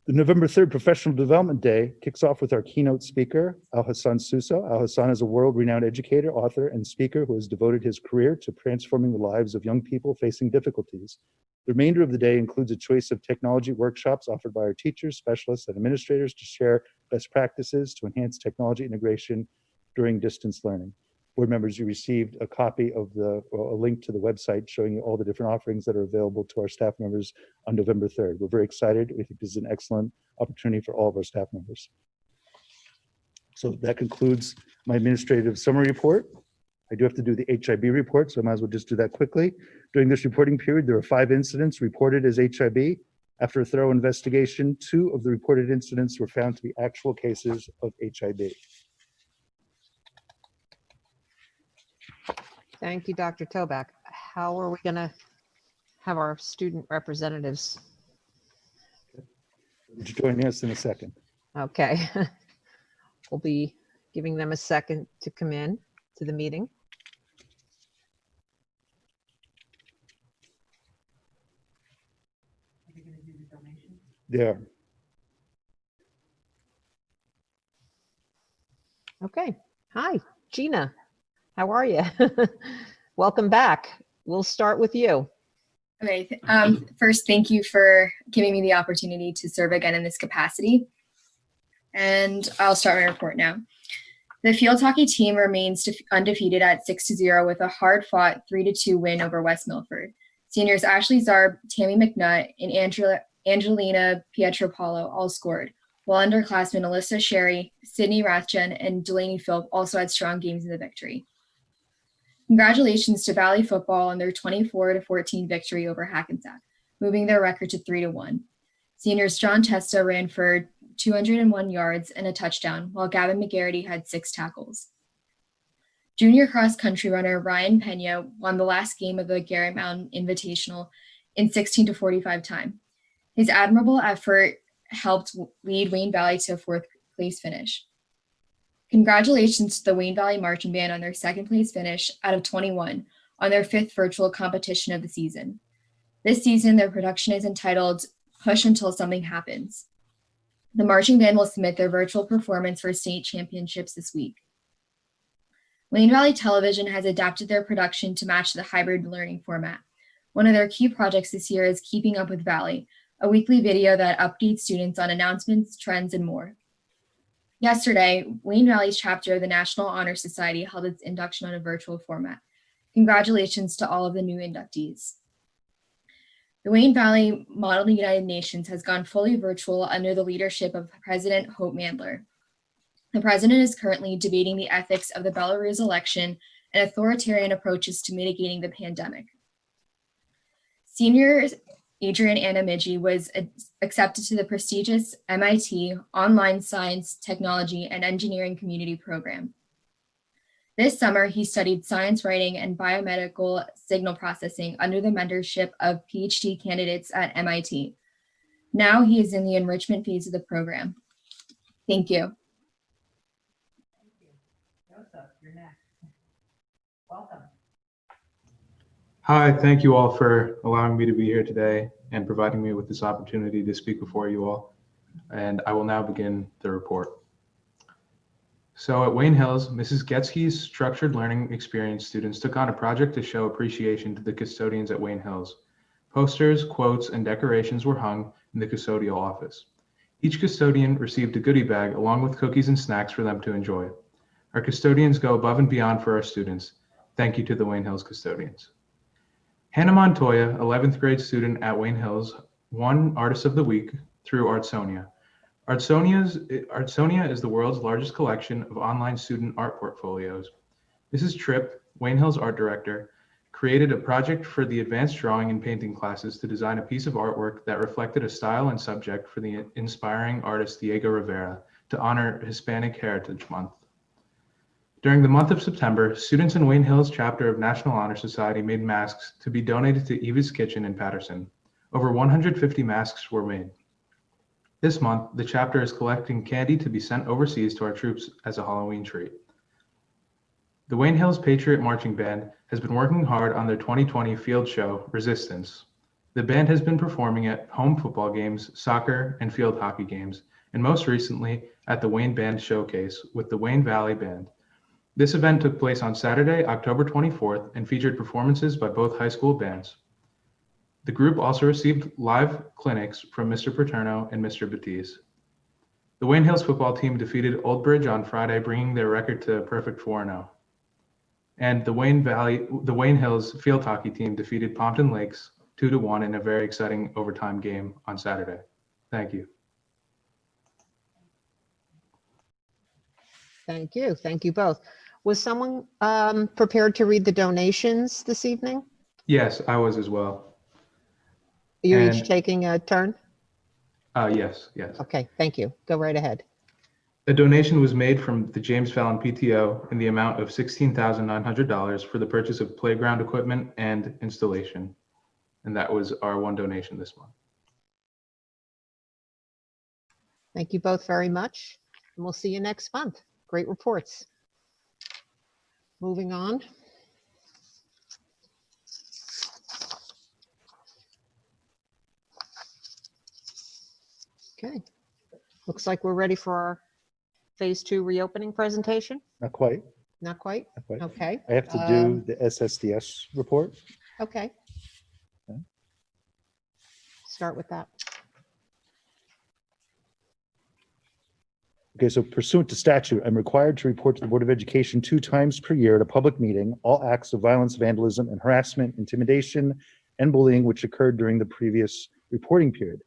The November 3rd Professional Development Day kicks off with our keynote speaker, Alhassan Suso. Alhassan is a world-renowned educator, author, and speaker who has devoted his career to transforming the lives of young people facing difficulties. The remainder of the day includes a choice of technology workshops offered by our teachers, specialists, and administrators to share best practices to enhance technology integration during distance learning. Board members, you received a copy of a link to the website showing you all the different offerings that are available to our staff members on November 3rd. We're very excited. We think this is an excellent opportunity for all of our staff members. So that concludes my administrative summary report. I do have to do the HIB report, so I might as well just do that quickly. During this reporting period, there were 5 incidents reported as HIB. After a thorough investigation, 2 of the reported incidents were found to be actual cases of HIB. Thank you, Dr. Toback. How are we going to have our student representatives? Would you join us in a second? Okay. We'll be giving them a second to come in to the meeting. There. Okay. Hi, Gina. How are you? Welcome back. We'll start with you. Okay. First, thank you for giving me the opportunity to serve again in this capacity. And I'll start my report now. The field hockey team remains undefeated at 6-0 with a hard-fought 3-2 win over West Milford. Seniors Ashley Zarb, Tammy McNutt, and Angelina Pietropalo all scored, while underclassmen Alyssa Sherry, Sydney Rathjen, and Delaney Philp also had strong games in the victory. Congratulations to Valley football on their 24-14 victory over Hackensack, moving their record to 3-1. Seniors John Testa ran for 201 yards and a touchdown, while Gavin McGarity had 6 tackles. Junior cross-country runner Ryan Pena won the last game of the Garrett Mountain Invitational in 16:45 time. His admirable effort helped lead Wayne Valley to a 4th place finish. Congratulations to the Wayne Valley Marching Band on their 2nd place finish out of 21 on their 5th virtual competition of the season. This season, their production is entitled Push Until Something Happens. The marching band will submit their virtual performance for state championships this week. Wayne Valley Television has adapted their production to match the hybrid learning format. One of their key projects this year is Keeping Up with Valley, a weekly video that updates students on announcements, trends, and more. Yesterday, Wayne Valley's chapter of the National Honor Society held its induction on a virtual format. Congratulations to all of the new inductees. The Wayne Valley Model United Nations has gone fully virtual under the leadership of President Hope Mandler. The president is currently debating the ethics of the Belarus election and authoritarian approaches to mitigating the pandemic. Senior Adrian Anamidji was accepted to the prestigious MIT Online Science, Technology, and Engineering Community Program. This summer, he studied science writing and biomedical signal processing under the mentorship of PhD candidates at MIT. Now he is in the enrichment phase of the program. Thank you. Joseph, you're next. Welcome. Hi, thank you all for allowing me to be here today and providing me with this opportunity to speak before you all. And I will now begin the report. So at Wayne Hills, Mrs. Getsky's structured learning experience students took on a project to show appreciation to the custodians at Wayne Hills. Posters, quotes, and decorations were hung in the custodial office. Each custodian received a goodie bag along with cookies and snacks for them to enjoy. Our custodians go above and beyond for our students. Thank you to the Wayne Hills custodians. Hannah Montoya, 11th grade student at Wayne Hills, won Artist of the Week through Artsonia. Artsonia is the world's largest collection of online student art portfolios. Mrs. Tripp, Wayne Hills art director, created a project for the advanced drawing and painting classes to design a piece of artwork that reflected a style and subject for the inspiring artist Diego Rivera to honor Hispanic Heritage Month. During the month of September, students in Wayne Hills chapter of National Honor Society made masks to be donated to Eva's Kitchen in Patterson. Over 150 masks were made. This month, the chapter is collecting candy to be sent overseas to our troops as a Halloween treat. The Wayne Hills Patriot Marching Band has been working hard on their 2020 field show, Resistance. The band has been performing at home football games, soccer, and field hockey games, and most recently at the Wayne Band Showcase with the Wayne Valley Band. This event took place on Saturday, October 24th, and featured performances by both high school bands. The group also received live clinics from Mr. Paterno and Mr. Batiste. The Wayne Hills football team defeated Old Bridge on Friday, bringing their record to a perfect 4-0. And the Wayne Hills field hockey team defeated Pompton Lakes 2-1 in a very exciting overtime game on Saturday. Thank you. Thank you. Thank you both. Was someone prepared to read the donations this evening? Yes, I was as well. You're And- each taking a turn? Yes. Okay, thank you. Go right ahead. A donation was made from the James Fallon PTO in the amount of $16,900 for the purchase of playground equipment and installation. And that was our one donation this month. Thank you both very much, and we'll see you next month. Great reports. Moving on. Okay, looks like we're ready for our Phase 2 reopening presentation. Not quite. Not quite? Not quite. Okay. I have to do the SSDS report. Okay. Okay. Start with that. Okay, so pursuant to statute, I'm required to report to the Board of Education 2 times per year at a public meeting, all acts of violence, vandalism, and harassment, intimidation, and bullying which occurred during the previous reporting period.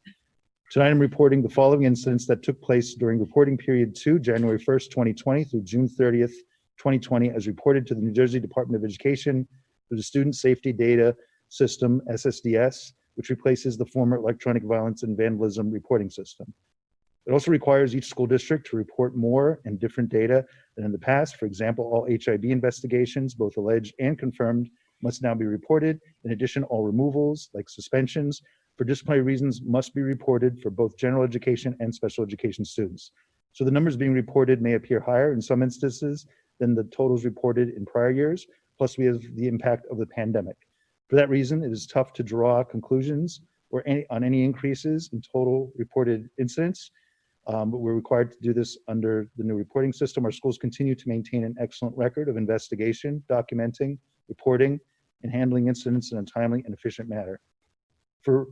Tonight, I'm reporting the following incidents that took place during reporting period 2, January 1st, 2020 through June 30th, 2020, as reported to the New Jersey Department of Education through the Student Safety Data System, SSDS, which replaces the former Electronic Violence and Vandalism Reporting System. It also requires each school district to report more and different data than in the past. For example, all HIB investigations, both alleged and confirmed, must now be reported. In addition, all removals, like suspensions, for disciplinary reasons must be reported for both general education and special education students. So the numbers being reported may appear higher in some instances than the totals reported in prior years. Plus, we have the impact of the pandemic. For that reason, it is tough to draw conclusions on any increases in total reported incidents. But we're required to do this under the new reporting system. Our schools continue to maintain an excellent record of investigation, documenting, reporting, and handling incidents in a timely and efficient manner. For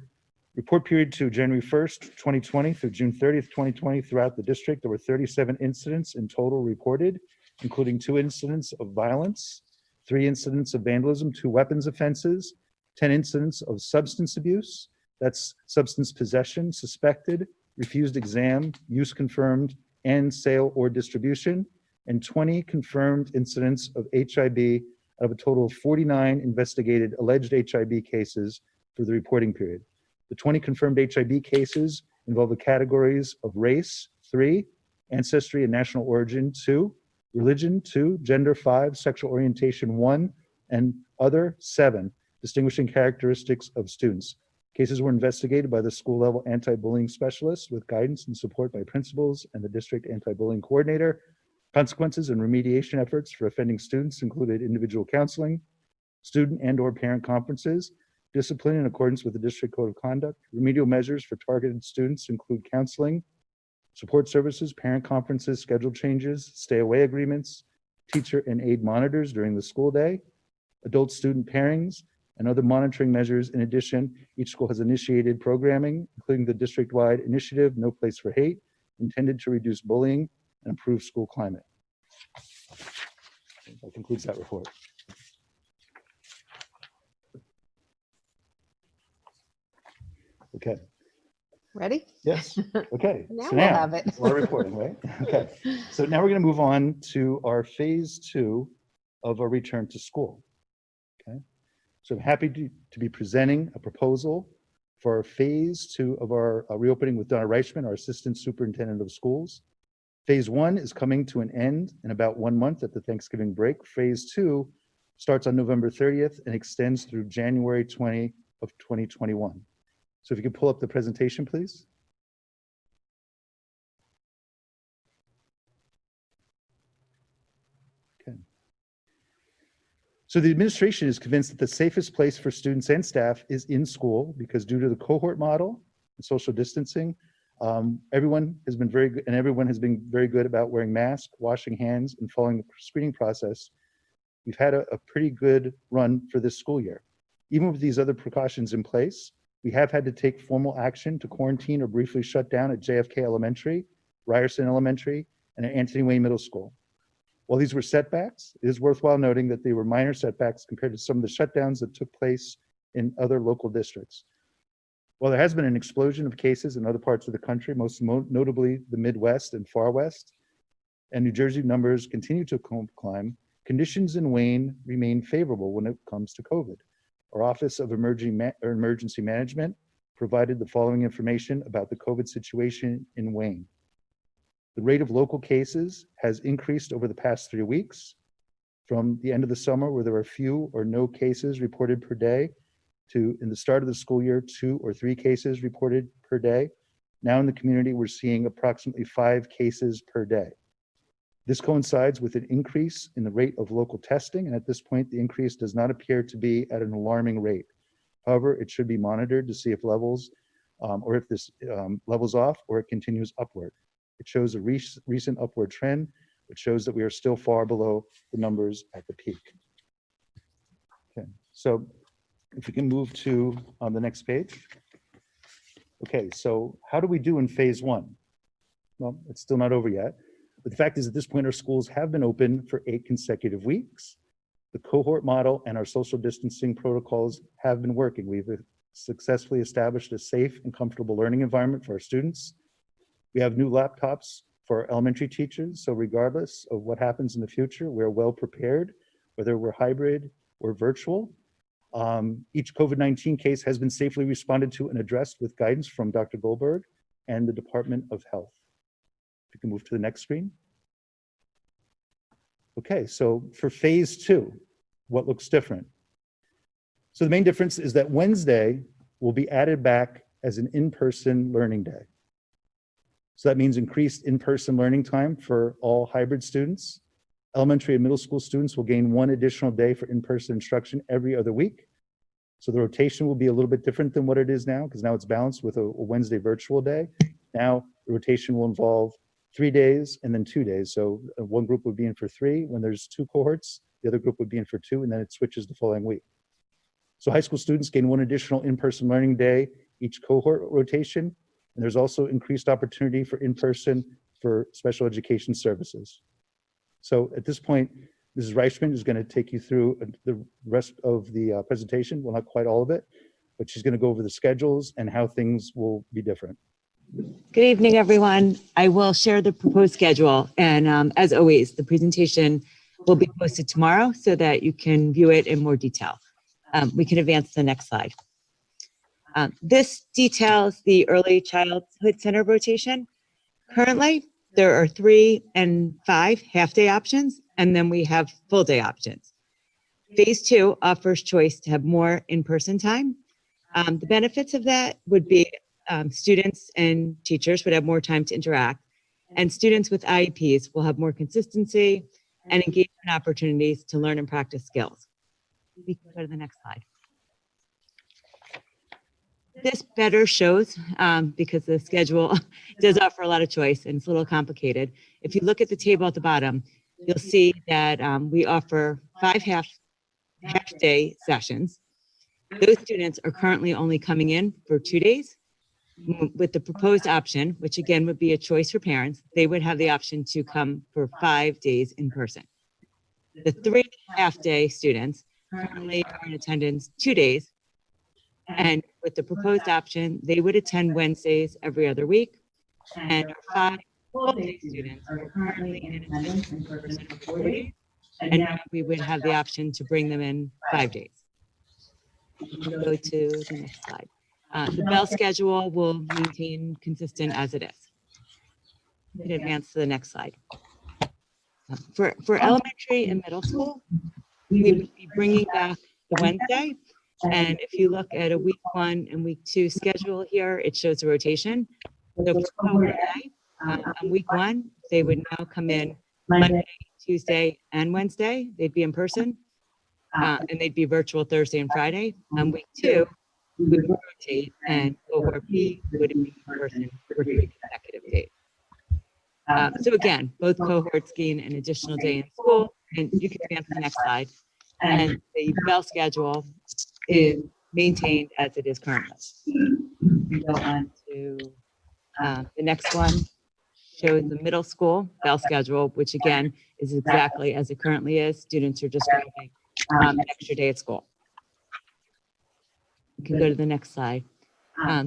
report period to January 1st, 2020 through June 30th, 2020, throughout the district, there were 37 incidents in total reported, including 2 incidents of violence, 3 incidents of vandalism, 2 weapons offenses, 10 incidents of substance abuse, that's substance possession, suspected, refused exam, use confirmed, and sale or distribution, and 20 confirmed incidents of HIB out of a total of 49 investigated alleged HIB cases for the reporting period. The 20 confirmed HIB cases involve the categories of race, 3, ancestry and national origin, 2, religion 2, gender 5, sexual orientation 1, and other 7, distinguishing characteristics of students. Cases were investigated by the school level anti-bullying specialist with guidance and support by principals and the district anti-bullying coordinator. Consequences and remediation efforts for offending students included individual counseling, student and/or parent conferences, discipline in accordance with the district code of conduct. Remedial measures for targeted students include counseling, support services, parent conferences, schedule changes, stay away agreements, teacher and aide monitors during the school day, adult student pairings, and other monitoring measures. In addition, each school has initiated programming, including the district-wide initiative, No Place for Hate, intended to reduce bullying and improve school climate. That concludes that report. Okay. Ready? Yes. Okay. Now So we'll have it. a lot of reporting, right? Okay. So now we're going to move on to our phase 2 of our return to school. Okay. So I'm happy to be presenting a proposal for our phase 2 of our reopening with Donna Reichman, our Assistant Superintendent of Schools. Phase 1 is coming to an end in about 1 month at the Thanksgiving break. Phase 2 starts on November 30th and extends through January 20 of 2021. So if you could pull up the presentation, please. Okay. So the administration is convinced that the safest place for students and staff is in school because due to the cohort model and social distancing, everyone has been very good, and everyone has been very good about wearing masks, washing hands, and following the screening process. We've had a pretty good run for this school year. Even with these other precautions in place, we have had to take formal action to quarantine or briefly shut down at JFK Elementary, Ryerson Elementary, and at Anthony Wayne Middle School. While these were setbacks, it is worthwhile noting that they were minor setbacks compared to some of the shutdowns that took place in other local districts. While there has been an explosion of cases in other parts of the country, most notably the Midwest and Far West, and New Jersey numbers continue to climb, conditions in Wayne remain favorable when it comes to COVID. Our Office of Emergency Management provided the following information about the COVID situation in Wayne. The rate of local cases has increased over the past 3 weeks. From the end of the summer, where there were few or no cases reported per day, to in the start of the school year, 2 or 3 cases reported per day. Now in the community, we're seeing approximately 5 cases per day. This coincides with an increase in the rate of local testing, and at this point, the increase does not appear to be at an alarming rate. However, it should be monitored to see if levels, or if this levels off or it continues upward. It shows a recent upward trend, which shows that we are still far below the numbers at the peak. Okay, so if we can move to on the next page. Okay, so how do we do in phase 1? Well, it's still not over yet. But the fact is, at this point, our schools have been open for 8 consecutive weeks. The cohort model and our social distancing protocols have been working. We've successfully established a safe and comfortable learning environment for our students. We have new laptops for our elementary teachers. So regardless of what happens in the future, we're well prepared, whether we're hybrid or virtual. Each COVID-19 case has been safely responded to and addressed with guidance from Dr. Goldberg and the Department of Health. If you can move to the next screen. Okay, so for phase 2, what looks different? So the main difference is that Wednesday will be added back as an in-person learning day. So that means increased in-person learning time for all hybrid students. Elementary and middle school students will gain 1 additional day for in-person instruction every other week. So the rotation will be a little bit different than what it is now, because now it's balanced with a Wednesday virtual day. Now the rotation will involve 3 days and then 2 days. So one group would be in for 3 when there's 2 cohorts, the other group would be in for 2, and then it switches the following week. So high school students gain 1 additional in-person learning day each cohort rotation, and there's also increased opportunity for in-person for special education services. So at this point, Mrs. Reichman is going to take you through the rest of the presentation. Well, not quite all of it, but she's going to go over the schedules and how things will be different. Good evening, everyone. I will share the proposed schedule. And as always, the presentation will be posted tomorrow so that you can view it in more detail. We can advance to the next slide. This details the Early Childhood Center rotation. Currently, There are 3 and 5 half-day options, and then we have full-day options. Phase 2 offers choice to have more in-person time. The benefits of that would be students and teachers would have more time to interact, and students with IEPs will have more consistency and engagement opportunities to learn and practice skills. We can go to the next slide. This better shows, because the schedule does offer a lot of choice and it's a little complicated. If you look at the table at the bottom, you'll see that we offer 5 half-day sessions. Those students are currently only coming in for 2 days. With the proposed option, which again would be a choice for parents, they would have the option to come for 5 days in person. The 3 half-day students currently are in attendance 2 days. And with the proposed option, they would attend Wednesdays every other week. And our 5 full-day students are currently in attendance in person for 4 days. And now we would have the option to bring them in 5 days. Go to the next slide. The bell schedule will maintain consistent as it is. You can advance to the next slide. For elementary and middle school, we would be bringing back the Wednesday. And if you look at a week 1 and week 2 schedule here, it shows a rotation. So for cohort A, on week 1, they would now come in Monday, Tuesday, and Wednesday. They'd be in person, and they'd be virtual Thursday and Friday. On week 2, we would rotate, and cohort B would be in person for 3 consecutive days. So again, both cohorts gain an additional day in school, and you can advance to the next slide. And the bell schedule is maintained as it is currently. We go on to the next one, shows the middle school bell schedule, which again is exactly as it currently is. Students are just getting an extra day at school. You can go to the next slide.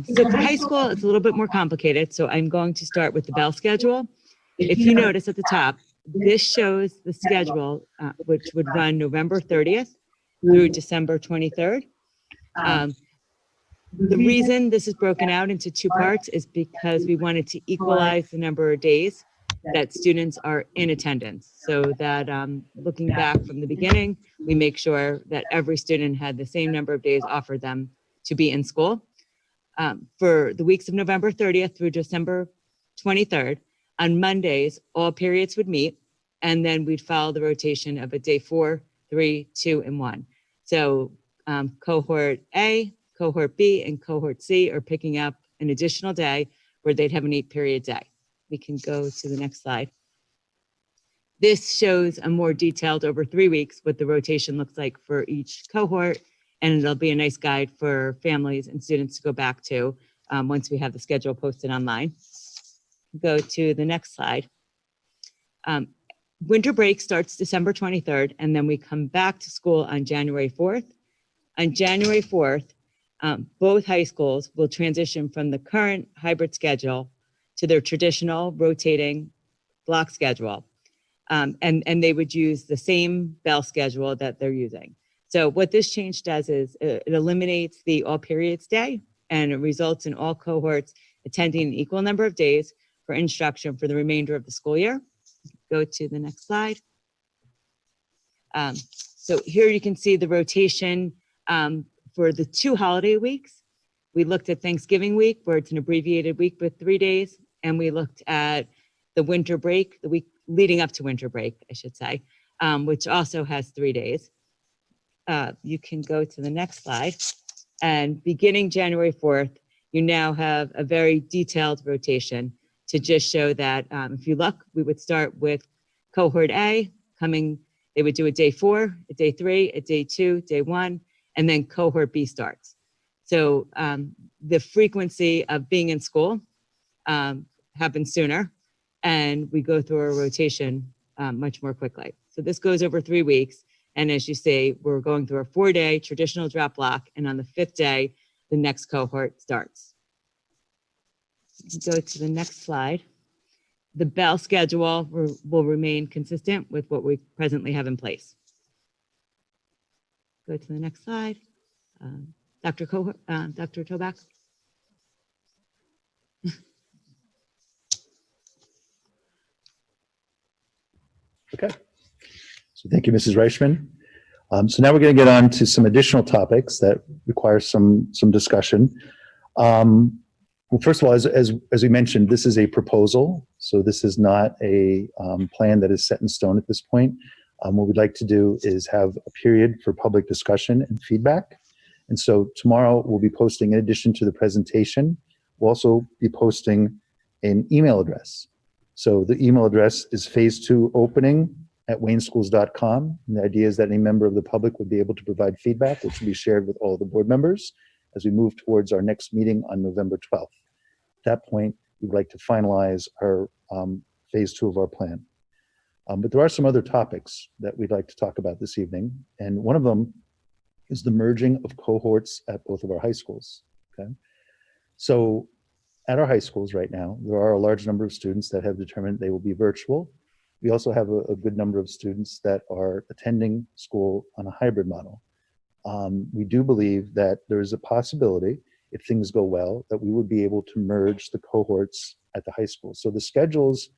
So for high school, it's a little bit more complicated. So I'm going to start with the bell schedule. If you notice at the top, this shows the schedule, which would run November 30th through December 23rd. The reason this is broken out into 2 parts is because we wanted to equalize the number of days that students are in attendance. So that looking back from the beginning, we make sure that every student had the same number of days offered them to be in school. For the weeks of November 30th through December 23rd, on Mondays, all periods would meet, and then we'd follow the rotation of a day 4, 3, 2, and 1. So cohort A, cohort B, and cohort C are picking up an additional day where they'd have an 8-period day. We can go to the next slide. This shows a more detailed over 3 weeks what the rotation looks like for each cohort, and it'll be a nice guide for families and students to go back to once we have the schedule posted online. Go to the next slide. Winter break starts December 23rd, and then we come back to school on January 4th. On January 4th, both high schools will transition from the current hybrid schedule to their traditional rotating block schedule. And they would use the same bell schedule that they're using. So what this change does is it eliminates the all periods day, and it results in all cohorts attending an equal number of days for instruction for the remainder of the school year. Go to the next slide. So here you can see the rotation for the 2 holiday weeks. We looked at Thanksgiving week, where it's an abbreviated week with 3 days, and we looked at the winter break, the week leading up to winter break, I should say, which also has 3 days. You can go to the next slide. And beginning January 4th, you now have a very detailed rotation to just show that if you look, we would start with cohort A coming, they would do a day 4, a day 3, a day 2, day 1, and then cohort B starts. So the frequency of being in school happens sooner, and we go through a rotation much more quickly. So this goes over 3 weeks. And as you say, we're going through a 4-day traditional drop block, and on the 5th day, the next cohort starts. Go to the next slide. The bell schedule will remain consistent with what we presently have in place. Go to the next slide. Dr. Toback. Okay. So thank you, Mrs. Reichman. So now we're going to get on to some additional topics that require some discussion. Well, first of all, as we mentioned, this is a proposal. So this is not a plan that is set in stone at this point. What we'd like to do is have a period for public discussion and feedback. And so tomorrow we'll be posting, in addition to the presentation, we'll also be posting an email address. So the email address is phase2opening@wayneschools.com. And the idea is that any member of the public would be able to provide feedback, which will be shared with all the board members as we move towards our next meeting on November 12th. At that point, we'd like to finalize our phase 2 of our plan. But there are some other topics that we'd like to talk about this evening. And one of them is the merging of cohorts at both of our high schools. Okay. So at our high schools right now, there are a large number of students that have determined they will be virtual. We also have a good number of students that are attending school on a hybrid model. We do believe that there is a possibility, if things go well, that we would be able to merge the cohorts at the high school. So the schedules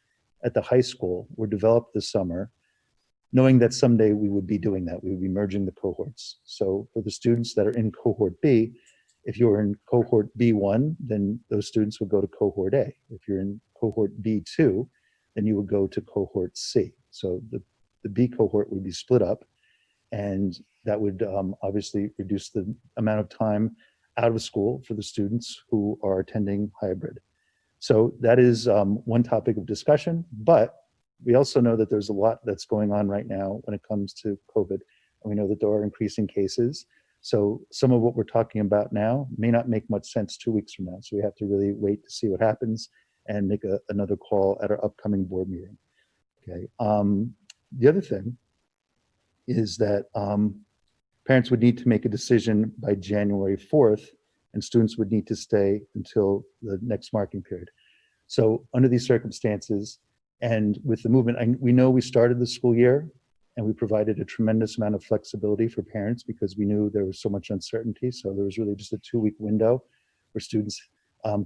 at the high school were developed this summer, knowing that someday we would be doing that. We would be merging the cohorts. So for the students that are in cohort B, if you're in cohort B1, then those students would go to cohort A. If you're in cohort B2, then you would go to cohort C. So the B cohort would be split up, and that would obviously reduce the amount of time out of school for the students who are attending hybrid. So that is one topic of discussion, but we also know that there's a lot that's going on right now when it comes to COVID. And we know that there are increasing cases. So some of what we're talking about now may not make much sense 2 weeks from now. So we have to really wait to see what happens and make another call at our upcoming board meeting. Okay. The other thing is that parents would need to make a decision by January 4th, and students would need to stay until the next marking period. So under these circumstances, and with the movement, we know we started the school year and we provided a tremendous amount of flexibility for parents because we knew there was so much uncertainty. So there was really just a 2-week window where students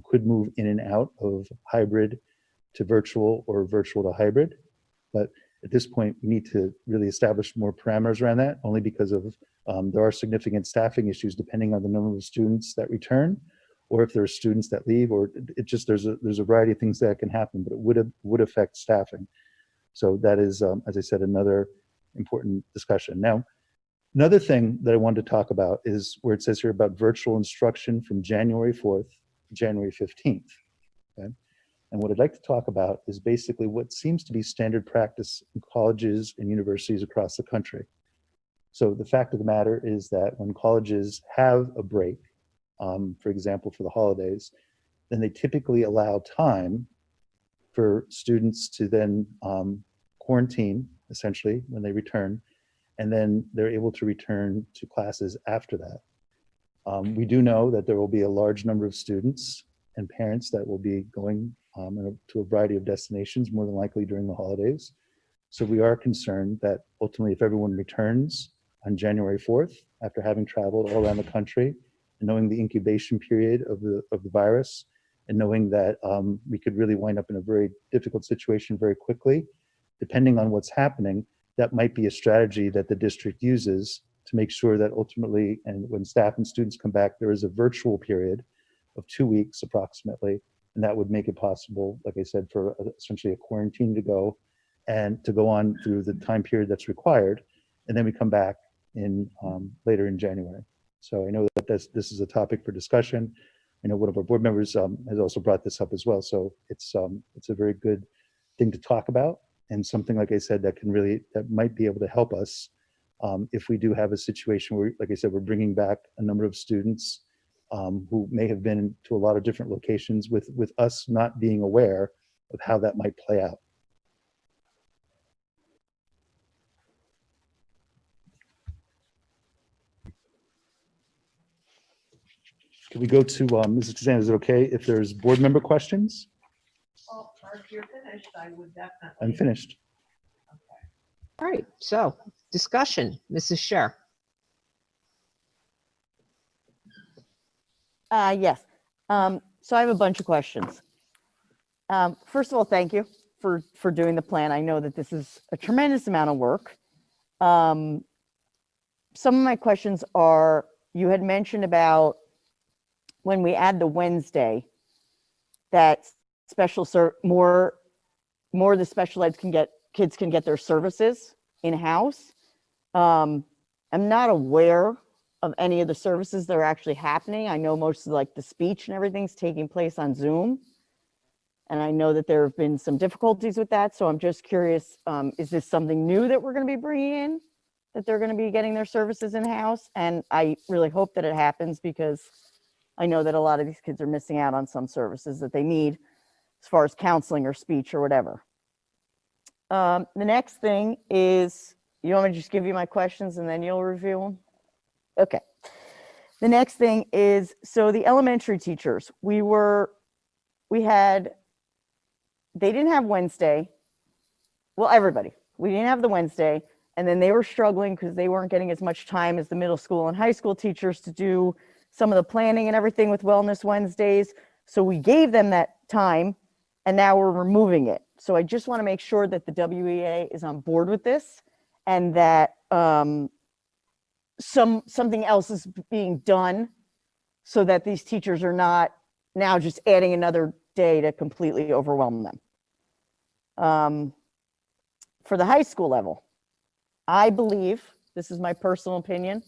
could move in and out of hybrid to virtual or virtual to hybrid. But at this point, we need to really establish more parameters around that, only because of there are significant staffing issues depending on the number of students that return, or if there are students that leave, or it just there's a variety of things that can happen, but it would affect staffing. So that is, as I said, another important discussion. Now, another thing that I wanted to talk about is where it says here about virtual instruction from January 4th to January 15th. Okay? And what I'd like to talk about is basically what seems to be standard practice in colleges and universities across the country. So the fact of the matter is that when colleges have a break, for example, for the holidays, then they typically allow time for students to then quarantine, essentially, when they return, and then they're able to return to classes after that. We do know that there will be a large number of students and parents that will be going to a variety of destinations, more than likely during the holidays. So we are concerned that ultimately if everyone returns on January 4th, after having traveled all around the country, and knowing the incubation period of the virus, and knowing that we could really wind up in a very difficult situation very quickly, depending on what's happening, that might be a strategy that the district uses to make sure that ultimately, and when staff and students come back, there is a virtual period of 2 weeks approximately, and that would make it possible, like I said, for essentially a quarantine to go and to go on through the time period that's required, and then we come back in later in January. So I know that this is a topic for discussion. I know one of our board members has also brought this up as well. So it's a very good thing to talk about, and something, like I said, that might be able to help us if we do have a situation where, like I said, we're bringing back a number of students who may have been to a lot of different locations with us not being aware of how that might play out. Can we go to Mrs. Kazan? Is it okay if there's board member questions? Well, if you're finished, I would definitely. I'm finished. Okay. All right, so discussion, Mrs. Scher. Yes. So I have a bunch of questions. First of all, thank you for doing the plan. I know that this is a tremendous amount of work. Some of my questions are, you had mentioned about when we add the Wednesday, that more of the special eds kids can get their services in-house. I'm not aware of any of the services that are actually happening. I know most of like the speech and everything's taking place on Zoom. And I know that there have been some difficulties with that. So I'm just curious, is this something new that we're going to be bringing in, that they're going to be getting their services in-house? And I really hope that it happens, because I know that a lot of these kids are missing out on some services that they need as far as counseling or speech or whatever. The next thing is, you want me to just give you my questions and then you'll review them? Okay. The next thing is, so the elementary teachers, they didn't have Wednesday. Well, everybody, we didn't have the Wednesday, and then they were struggling because they weren't getting as much time as the middle school and high school teachers to do some of the planning and everything with Wellness Wednesdays. So we gave them that time, and now we're removing it. So I just want to make sure that the WEA is on board with this, and that something else is being done so that these teachers are not now just adding another day to completely overwhelm them. For the high school level, I believe, this is my personal opinion,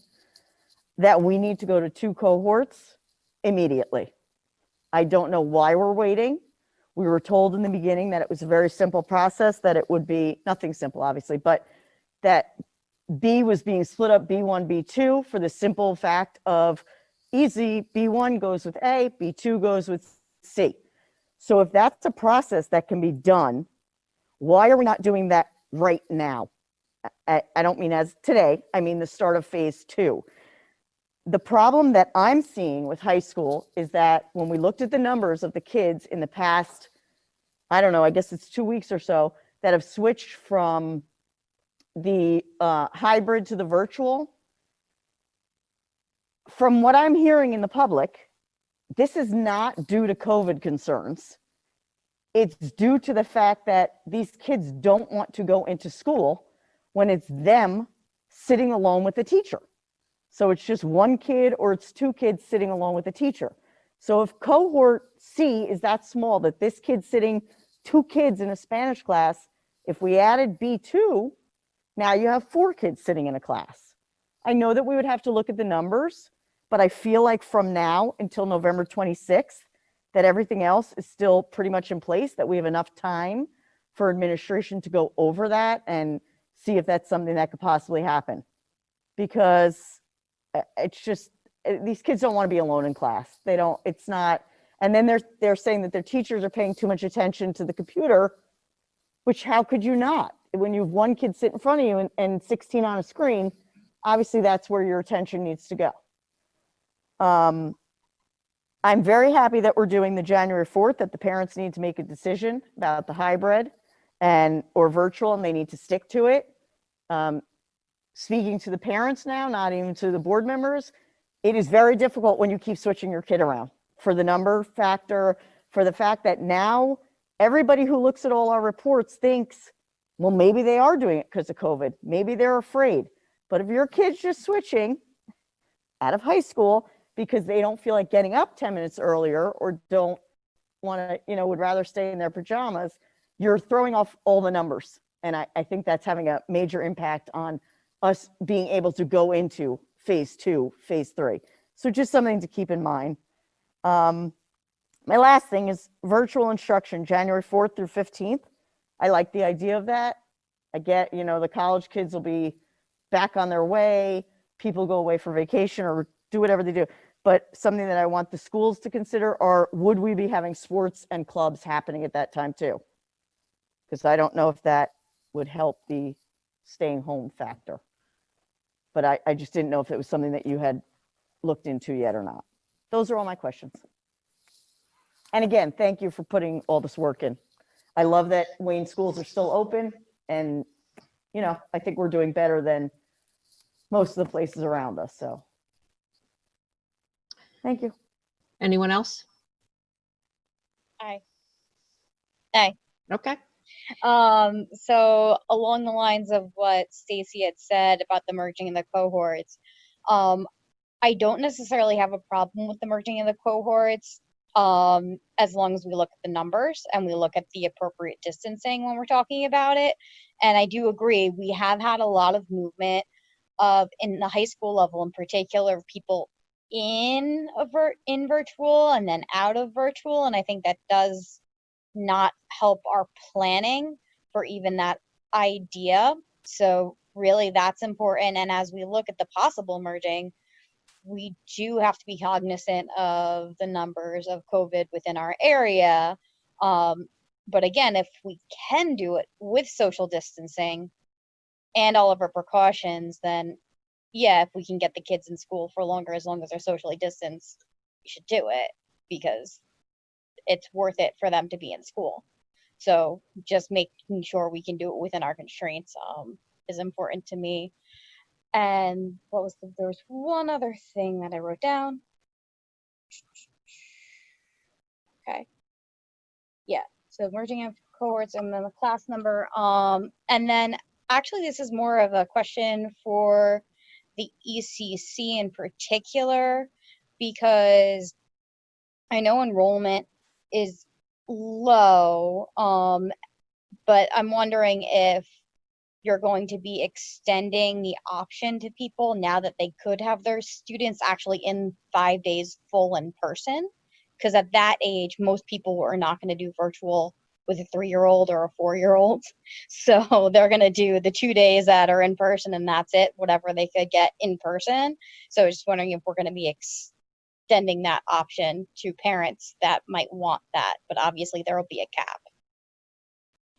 that we need to go to 2 cohorts immediately. I don't know why we're waiting. We were told in the beginning that it was a very simple process, that it would be nothing simple, obviously, but that B was being split up, B1, B2, for the simple fact of easy, B1 goes with A, B2 goes with C. So if that's a process that can be done, why are we not doing that right now? I don't mean as today, I mean the start of phase 2. The problem that I'm seeing with high school is that when we looked at the numbers of the kids in the past, I don't know, I guess it's 2 weeks or so, that have switched from the hybrid to the virtual. From what I'm hearing in the public, this is not due to COVID concerns. It's due to the fact that these kids don't want to go into school when it's them sitting alone with the teacher. So it's just one kid or it's 2 kids sitting alone with the teacher. So if cohort C is that small, that this kid's sitting 2 kids in a Spanish class, if we added B2, now you have 4 kids sitting in a class. I know that we would have to look at the numbers, but I feel like from now until November 26th, that everything else is still pretty much in place, that we have enough time for administration to go over that and see if that's something that could possibly happen. Because it's just, these kids don't want to be alone in class. They don't, it's not, and then they're saying that their teachers are paying too much attention to the computer, which how could you not? When you have 1 kid sit in front of you and 16 on a screen, obviously that's where your attention needs to go. I'm very happy that we're doing the January 4th, that the parents need to make a decision about the hybrid or virtual, and they need to stick to it. Speaking to the parents now, not even to the board members, it is very difficult when you keep switching your kid around for the number factor, for the fact that now everybody who looks at all our reports thinks, well, maybe they are doing it because of COVID. Maybe they're afraid. But if your kid's just switching out of high school because they don't feel like getting up 10 minutes earlier or don't want to, would rather stay in their pajamas, you're throwing off all the numbers. And I think that's having a major impact on us being able to go into phase 2, phase 3. So just something to keep in mind. My last thing is virtual instruction, January 4th through 15th. I like the idea of that. I get, the college kids will be back on their way. People go away for vacation or do whatever they do. But something that I want the schools to consider are, would we be having sports and clubs happening at that time too? Because I don't know if that would help the staying home factor. But I just didn't know if it was something that you had looked into yet or not. Those are all my questions. And again, thank you for putting all this work in. I love that Wayne schools are still open, and I think we're doing better than most of the places around us. So thank you. Anyone else? Aye. Aye. Okay. So along the lines of what Stacy had said about the merging of the cohorts, I don't necessarily have a problem with the merging of the cohorts, as long as we look at the numbers and we look at the appropriate distancing when we're talking about it. And I do agree, we have had a lot of movement in the high school level in particular, of people in virtual and then out of virtual, and I think that does not help our planning for even that idea. So really that's important. And as we look at the possible merging, we do have to be cognizant of the numbers of COVID within our area. But again, if we can do it with social distancing and all of our precautions, then yeah, if we can get the kids in school for longer, as long as they're socially distanced, we should do it, because it's worth it for them to be in school. So just making sure we can do it within our constraints is important to me. And there was one other thing that I wrote down. Okay. Yeah, so merging of cohorts and then the class number. And then actually this is more of a question for the ECC in particular, because I know enrollment is low, but I'm wondering if you're going to be extending the option to people now that they could have their students actually in 5 days full in person, because at that age most people are not going to do virtual with a 3-year-old or a 4-year-old, so they're going to do the 2 days that are in person and that's it, whatever they could get in person. So I was just wondering if we're going to be extending that option to parents that might want that, but obviously there will be a cap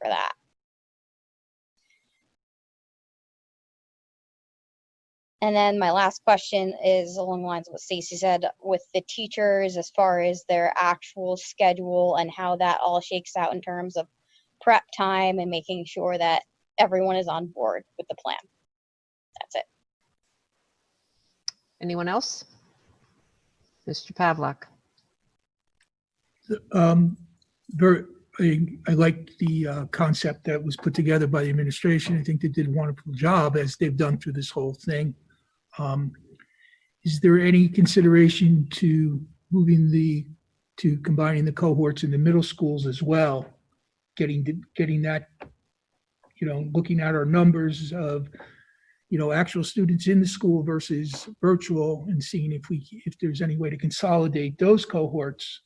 for that. And then my last question is along the lines of what Stacy said with the teachers, as far as their actual schedule and how that all shakes out in terms of prep time and making sure that everyone is on board with the plan. That's it. Anyone else? Mr. Pavlik. I like the concept that was put together by the administration. I think they did a wonderful job, as they've done through this whole thing. Is there any consideration to combining the cohorts in the middle schools as well? Getting that, looking at our numbers of, actual students in the school versus virtual, and seeing if there's any way to consolidate those cohorts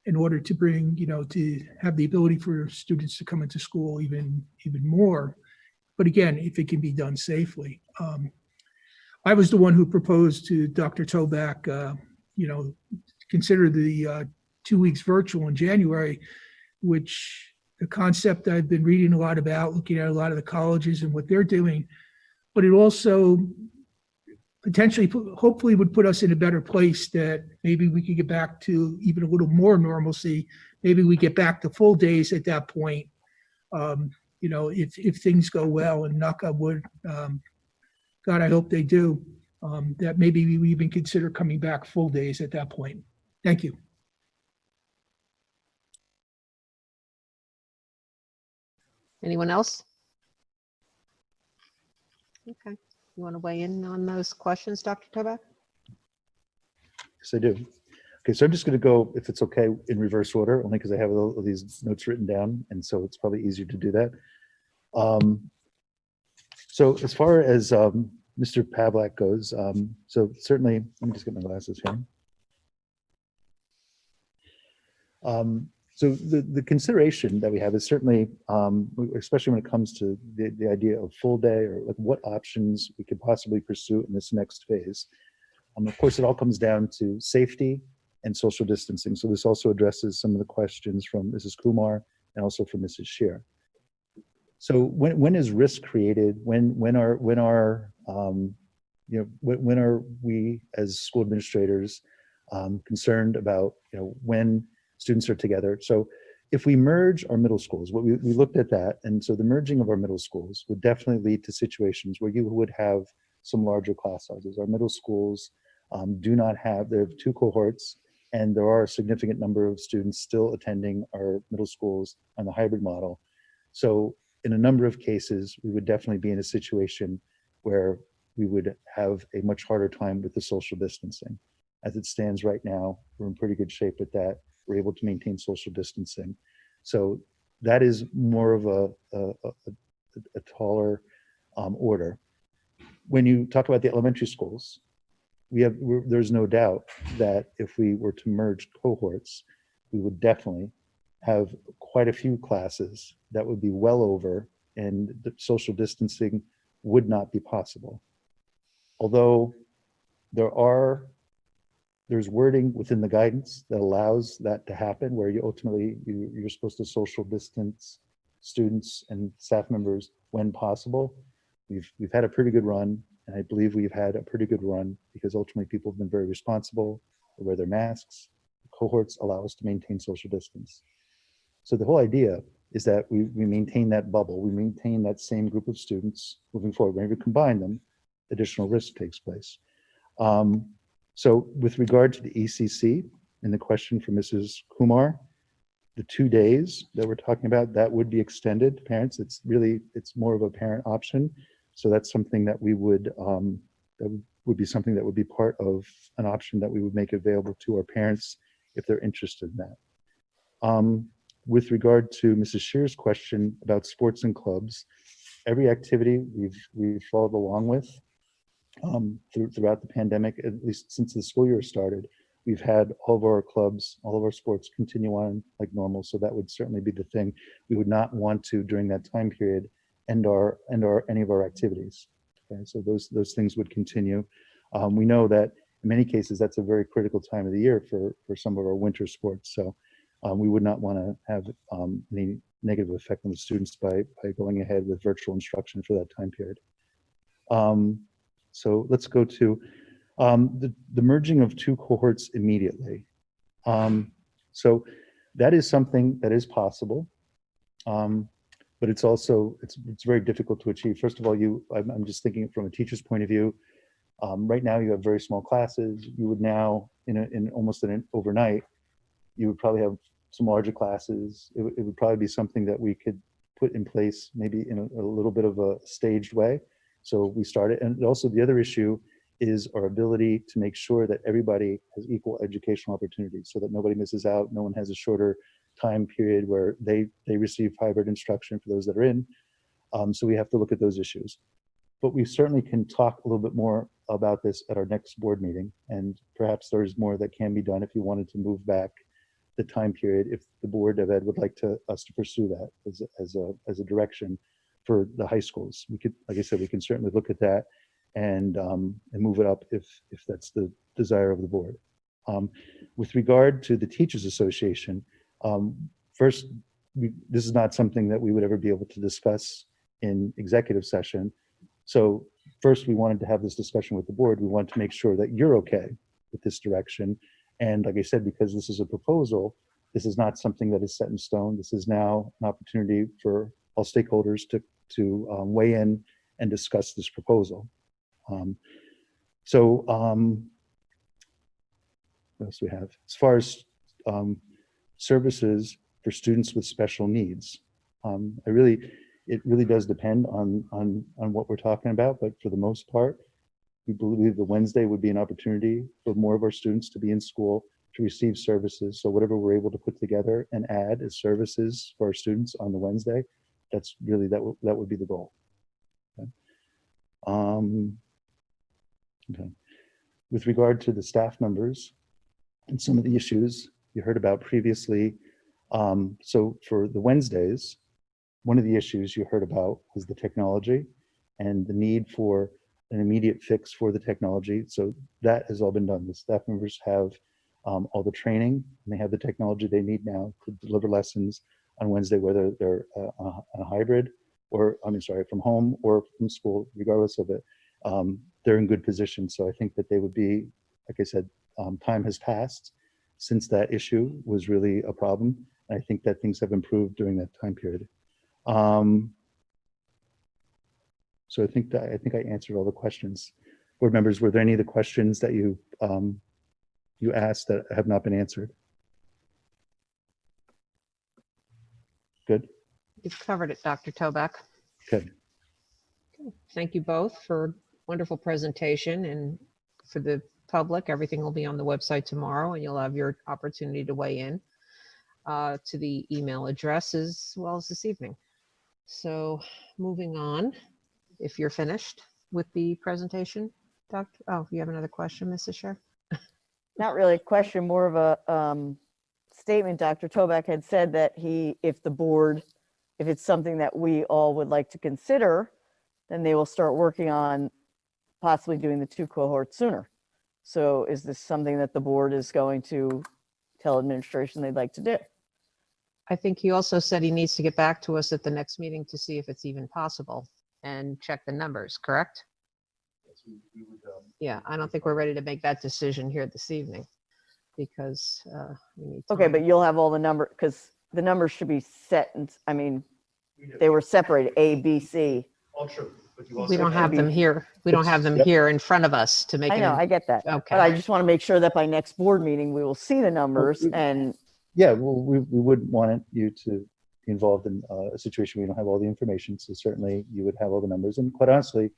in order to bring, to have the ability for students to come into school even more. But again, if it can be done safely. I was the one who proposed to Dr. Toback, consider the 2 weeks virtual in January, which the concept I've been reading a lot about, looking at a lot of the colleges and what they're doing, but it also potentially, hopefully would put us in a better place, that maybe we could get back to even a little more normalcy. Maybe we get back to full days at that point, if things go well, and knock on wood, God, I hope they do, that maybe we even consider coming back full days at that point. Thank you. Anyone else? Okay. You want to weigh in on those questions, Dr. Toback? Yes, I do. Okay, so I'm just going to go, if it's okay, in reverse order, only because I have all of these notes written down, and so it's probably easier to do that. So as far as Mr. Pavlik goes, so certainly, let me just get my glasses here. So the consideration that we have is certainly, especially when it comes to the idea of full day, or like what options we could possibly pursue in this next phase. Of course, it all comes down to safety and social distancing. So this also addresses some of the questions from Mrs. Kumar and also from Mrs. Shear. So when is risk created? When are we as school administrators concerned about when students are together? So if we merge our middle schools, we looked at that, and so the merging of our middle schools would definitely lead to situations where you would have some larger class sizes. Our middle schools they have 2 cohorts, and there are a significant number of students still attending our middle schools on the hybrid model. So in a number of cases, we would definitely be in a situation where we would have a much harder time with the social distancing. As it stands right now, we're in pretty good shape with that. We're able to maintain social distancing. So that is more of a taller order. When you talk about the elementary schools, there's no doubt that if we were to merge cohorts, we would definitely have quite a few classes that would be well over, and the social distancing would not be possible. Although there's wording within the guidance that allows that to happen, where you're supposed to social distance students and staff members when possible. We've had a pretty good run, and I believe we've had a pretty good run because ultimately people have been very responsible. They wear their masks. The cohorts allow us to maintain social distance. So the whole idea is that we maintain that bubble. We maintain that same group of students moving forward. Whenever we combine them, additional risk takes place. So with regard to the ECC and the question from Mrs. Kumar, the 2 days that we're talking about, that would be extended to parents. It's more of a parent option. So that's something that would be something that would be part of an option that we would make available to our parents if they're interested in that. With regard to Mrs. Shear's question about sports and clubs, every activity we've followed along with throughout the pandemic, at least since the school year started, we've had all of our clubs, all of our sports continue on like normal. So that would certainly be the thing. We would not want to, during that time period, end any of our activities. Okay, so those things would continue. We know that in many cases that's a very critical time of the year for some of our winter sports. So we would not want to have any negative effect on the students by going ahead with virtual instruction for that time period. So let's go to the merging of two cohorts immediately. So that is something that is possible, but it's also, it's very difficult to achieve. First of all, I'm just thinking from a teacher's point of view. Right now you have very small classes. You would now, in almost an overnight, you would probably have some larger classes. It would probably be something that we could put in place maybe in a little bit of a staged way. So we started, and also the other issue is our ability to make sure that everybody has equal educational opportunities so that nobody misses out. No one has a shorter time period where they receive hybrid instruction for those that are in. So we have to look at those issues. But we certainly can talk a little bit more about this at our next board meeting. And perhaps there's more that can be done if you wanted to move back the time period, if the Board of Ed would like us to pursue that as a direction for the high schools. We could, like I said, we can certainly look at that and move it up if that's the desire of the board. With regard to the Teachers Association, first, this is not something that we would ever be able to discuss in executive session. So first, we wanted to have this discussion with the board. We wanted to make sure that you're okay with this direction. And like I said, because this is a proposal, this is not something that is set in stone. This is now an opportunity for all stakeholders to weigh in and discuss this proposal. What else do we have? As far as services for students with special needs, it really does depend on what we're talking about, but for the most part, we believe the Wednesday would be an opportunity for more of our students to be in school to receive services. So whatever we're able to put together and add as services for our students on the Wednesday, that's really, that would be the goal. Okay. Okay. With regard to the staff members and some of the issues you heard about previously, so for the Wednesdays, one of the issues you heard about was the technology and the need for an immediate fix for the technology. So that has all been done. The staff members have all the training, and they have the technology they need now to deliver lessons on Wednesday, whether they're on a hybrid or, from home or from school, regardless of it. They're in good position. So I think that they would be, like I said, time has passed since that issue was really a problem. And I think that things have improved during that time period. So I think I answered all the questions. Board members, were there any of the questions that you asked that have not been answered? Good. you've covered it, Dr. Toback. Okay. Thank you both for wonderful presentation, and for the public, everything will be on the website tomorrow, and you'll have your opportunity to weigh in to the email address as well as this evening. So moving on, if you're finished with the presentation, Dr. Oh, you have another question, Mrs. Scher? Not really a question, more of a statement. Dr. Toback had said that if the board, if it's something that we all would like to consider, then they will start working on possibly doing the 2 cohorts sooner. So is this something that the board is going to tell administration they'd like to do? I think he also said he needs to get back to us at the next meeting to see if it's even possible and check the numbers, correct? Yeah, I don't think we're ready to make that decision here this evening because we need Okay, time. but you'll have all the number, because the numbers should be set, and I mean, they were separated, A, B, C. All true. But you We don't have them here. We don't have them Yep. here in front of us to make I know, an- I get that. But Okay. I just want to make sure that by next board meeting, we will see the numbers we- and, Yeah, well, we wouldn't want you to be involved in a situation where you don't have all the information. So certainly you would have all the numbers. And quite honestly,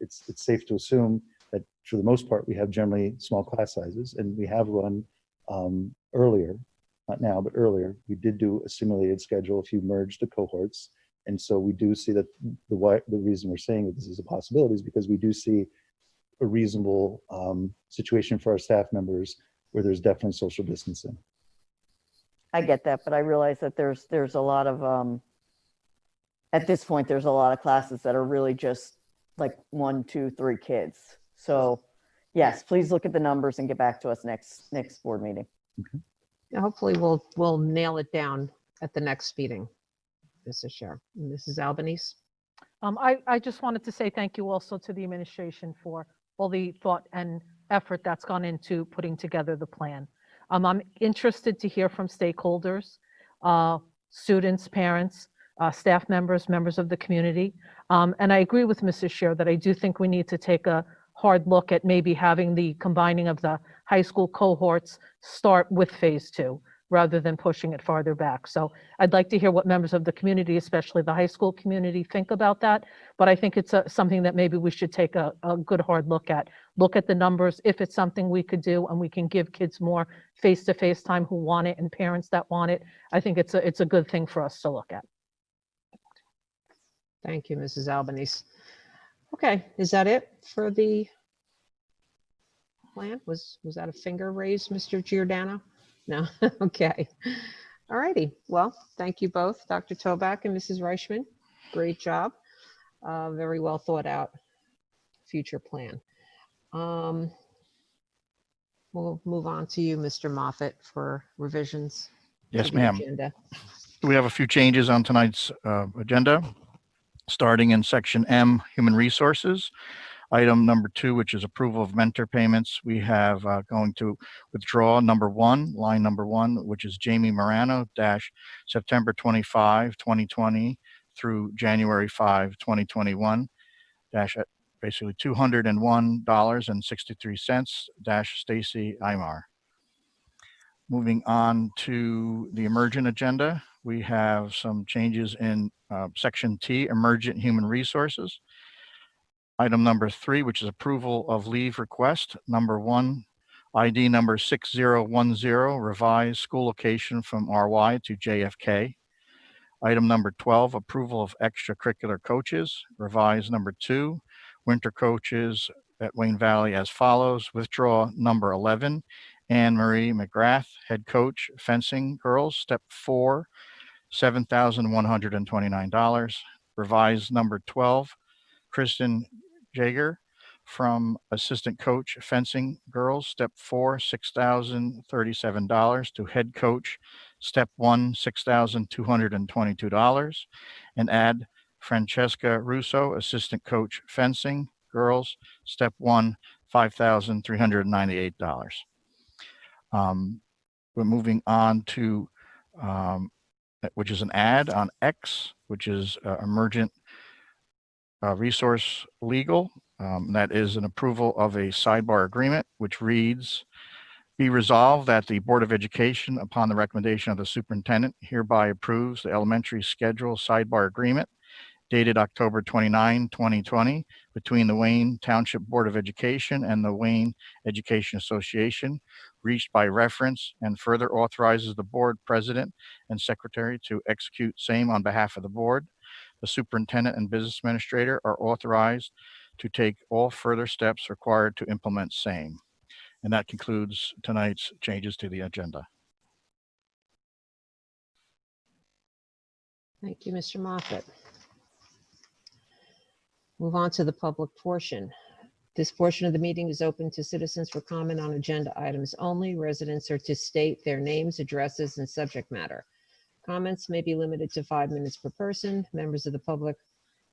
it's safe to assume that for the most part, we have generally small class sizes, and we have run earlier, not now, but earlier, we did do a simulated schedule if you merge the cohorts. And so we do see that the reason we're saying that this is a possibility is because we do see a reasonable situation for our staff members where there's definitely social distancing. I get that, but I realize that there's a lot of, at this point, there's a lot of classes that are really just like 1, 2, 3 kids. So yes, please look at the numbers and get back to us next board meeting. Yeah, hopefully we'll nail it down at the next meeting, Mrs. Scher. Mrs. Albanese? I just wanted to say thank you also to the administration for all the thought and effort that's gone into putting together the plan. I'm interested to hear from stakeholders, students, parents, staff members, members of the community. And I agree with Mrs. Scher that I do think we need to take a hard look at maybe having the combining of the high school cohorts start with phase 2 rather than pushing it farther back. So I'd like to hear what members of the community, especially the high school community, think about that. But I think it's something that maybe we should take a good hard look at. Look at the numbers, if it's something we could do and we can give kids more face-to-face time who want it and parents that want it. I think it's a good thing for us to look at. Thank you, Mrs. Albanese. Okay, is that it for the plan? Was that a finger raised, Mr. Giordano? No, okay. All righty, well, thank you both, Dr. Toback and Mrs. Reichman. Great job. Very well thought out future plan. We'll move on to you, Mr. Moffett, for revisions. to Yes, the ma'am. agenda. We have a few changes on tonight's agenda, starting in section M, Human Resources. Item number 2, which is approval of mentor payments. We have going to withdraw number 1, line number 1, which is Jamie Morano dash September 25, 2020 through January 5, 2021 dash basically $201.63 dash Stacy Imar. Moving on to the emergent agenda, we have some changes in section T, emergent human resources. Item number 3, which is approval of leave request. Number 1, ID number 6010, revised school location from RY to JFK. Item number 12, approval of extracurricular coaches. Revised number 2, winter coaches at Wayne Valley as follows. Withdraw number 11, Anne Marie McGrath, head coach, fencing girls, step 4, $7,129. Revised number 12, Kristen Jager from assistant coach, fencing girls, step 4, $6,037 to head coach, step 1, $6,222, and add Francesca Russo, assistant coach, fencing girls, step 1, $5,398. We're moving on to, which is an add on X, which is emergent resource legal. That is an approval of a sidebar agreement, which reads, Be resolved that the Board of Education, upon the recommendation of the superintendent, hereby approves the elementary schedule sidebar agreement dated October 29, 2020, between the Wayne Township Board of Education and the Wayne Education Association, reached by reference, and further authorizes the board president and secretary to execute same on behalf of the board. The superintendent and business administrator are authorized to take all further steps required to implement same. And that concludes tonight's changes to the agenda. Thank you, Mr. Moffett. Move on to the public portion. This portion of the meeting is open to citizens for comment on agenda items only. Residents are to state their names, addresses, and subject matter. Comments may be limited to 5 minutes per person. Members of the public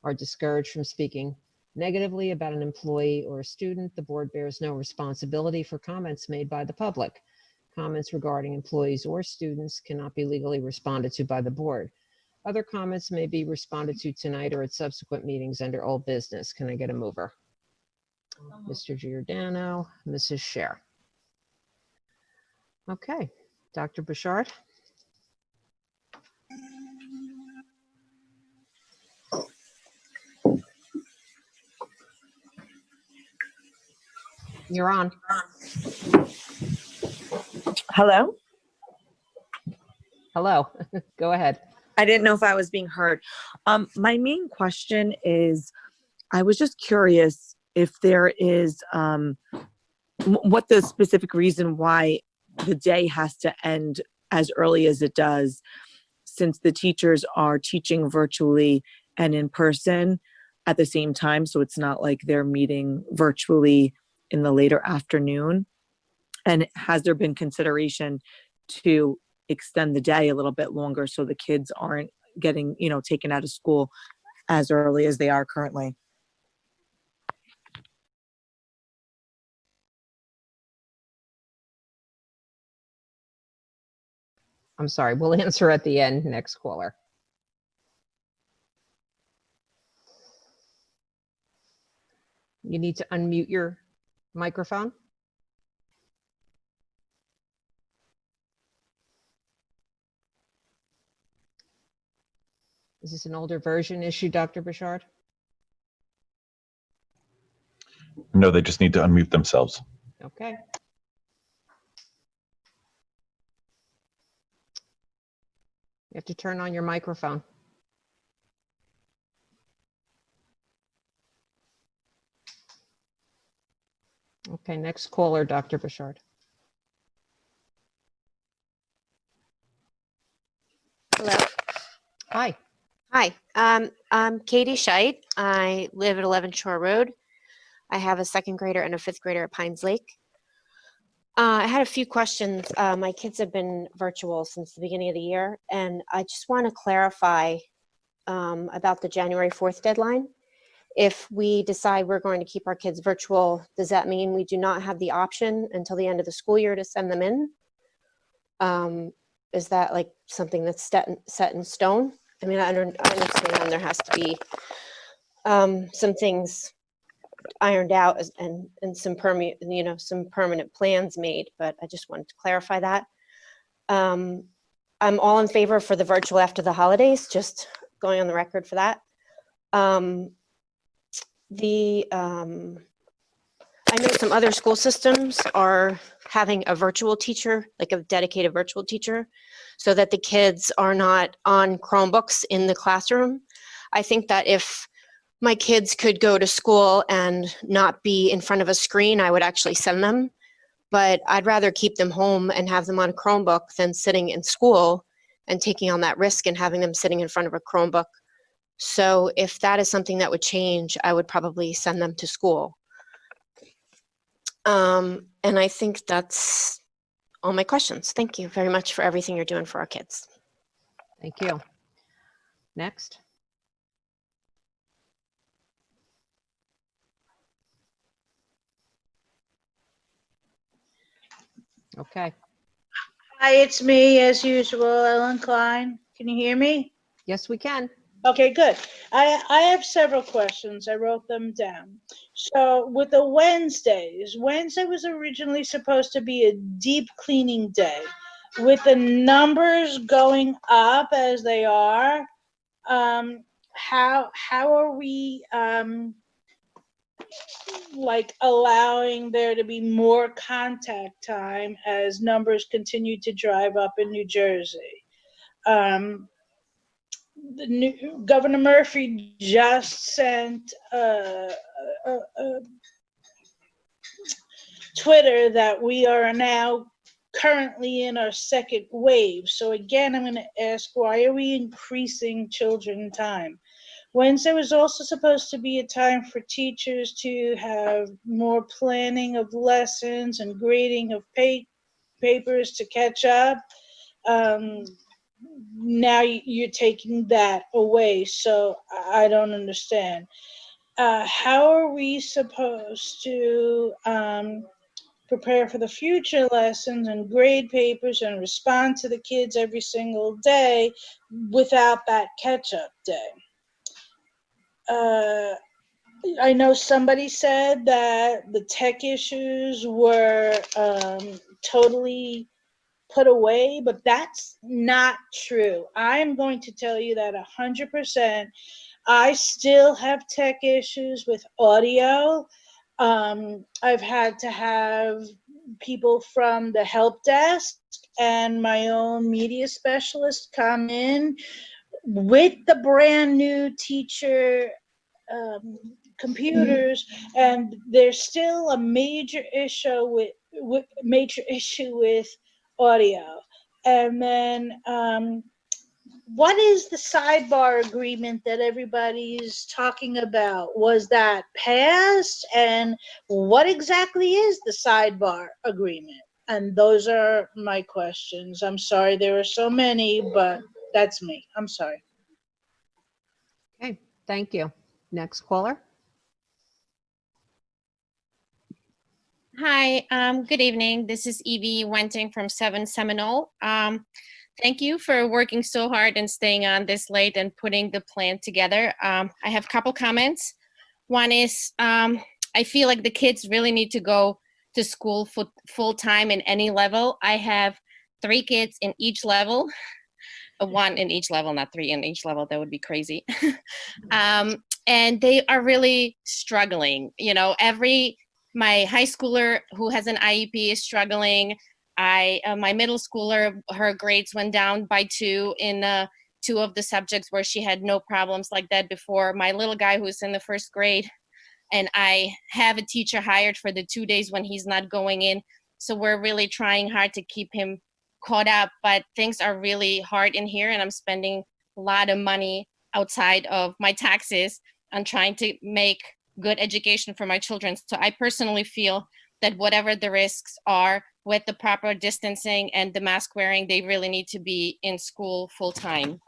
are discouraged from speaking negatively about an employee or a student. The board bears no responsibility for comments made by the public. Comments regarding employees or students cannot be legally responded to by the board. Other comments may be responded to tonight or at subsequent meetings under old business. Can I get a mover? Mr. Giordano, Mrs. Scher. Okay, Dr. Bouchard. You're on. Hello? Hello, go ahead. I didn't know if I was being heard. My main question is, I was just curious if there is, what the specific reason why the day has to end as early as it does, since the teachers are teaching virtually and in person at the same time. So it's not like they're meeting virtually in the later afternoon. And has there been consideration to extend the day a little bit longer so the kids aren't getting, taken out of school as early as they are currently? I'm sorry, we'll answer at the end. Next caller. You need to unmute your microphone. Is this an older version issue, Dr. Bouchard? No, they just need to unmute themselves. Okay. You have to turn on your microphone. Okay, next caller, Dr. Bouchard. Hello. Hi. Hi. I'm Katie Scheit. I live at 11 Shore Road. I have a second grader and a fifth grader at Pines Lake. I had a few questions. My kids have been virtual since the beginning of the year, and I just want to clarify about the January 4th deadline. If we decide we're going to keep our kids virtual, does that mean we do not have the option until the end of the school year to send them in? Is that like something that's set in stone? I mean, I understand there has to be some things ironed out and some permanent plans made, but I just wanted to clarify that. I'm all in favor for the virtual after the holidays, just going on the record for that. I know some other school systems are having a virtual teacher, like a dedicated virtual teacher, so that the kids are not on Chromebooks in the classroom. I think that if my kids could go to school and not be in front of a screen, I would actually send them. But I'd rather keep them home and have them on a Chromebook than sitting in school and taking on that risk and having them sitting in front of a Chromebook. So if that is something that would change, I would probably send them to school. And I think that's all my questions. Thank you very much for everything you're doing for our kids. Thank you. Next. Okay. Hi, it's me as usual, Ellen Klein. Can you hear me? Yes, we can. Okay, good. I have several questions. I wrote them down. So with the Wednesdays, Wednesday was originally supposed to be a deep cleaning day. With the numbers going up as they are, how are we like allowing there to be more contact time as numbers continue to drive up in New Jersey? The new Governor Murphy just sent a Twitter that we are now currently in our second wave. So again, I'm going to ask, why are we increasing children time? Wednesday was also supposed to be a time for teachers to have more planning of lessons and grading of papers to catch up. Now you're taking that away, so I don't understand. How are we supposed to prepare for the future lessons and grade papers and respond to the kids every single day without that catch-up day? I know somebody said that the tech issues were totally put away, but that's not true. I'm going to tell you that 100%. I still have tech issues with audio. I've had to have people from the help desk and my own media specialist come in with the brand new teacher computers, and there's still a major issue with audio. And then what is the sidebar agreement that everybody's talking about? Was that passed? And what exactly is the sidebar agreement? And those are my questions. I'm sorry there are so many, but that's me. I'm sorry. Okay, thank you. Next caller. Hi, good evening. This is Evie Wenting from 7 Seminole. Thank you for working so hard and staying on this late and putting the plan together. I have a couple comments. One is I feel like the kids really need to go to school full time in any level. I have 3 kids in each level. 1 in each level, not 3 in each level. That would be crazy. And they are really struggling. You know, my high schooler who has an IEP is struggling. My middle schooler, her grades went down by 2 in 2 of the subjects where she had no problems like that before. My little guy who's in the 1st grade, and I have a teacher hired for the 2 days when he's not going in. So we're really trying hard to keep him caught up, but things are really hard in here, and I'm spending a lot of money outside of my taxes on trying to make good education for my children. So I personally feel that whatever the risks are with the proper distancing and the mask wearing, they really need to be in school full time.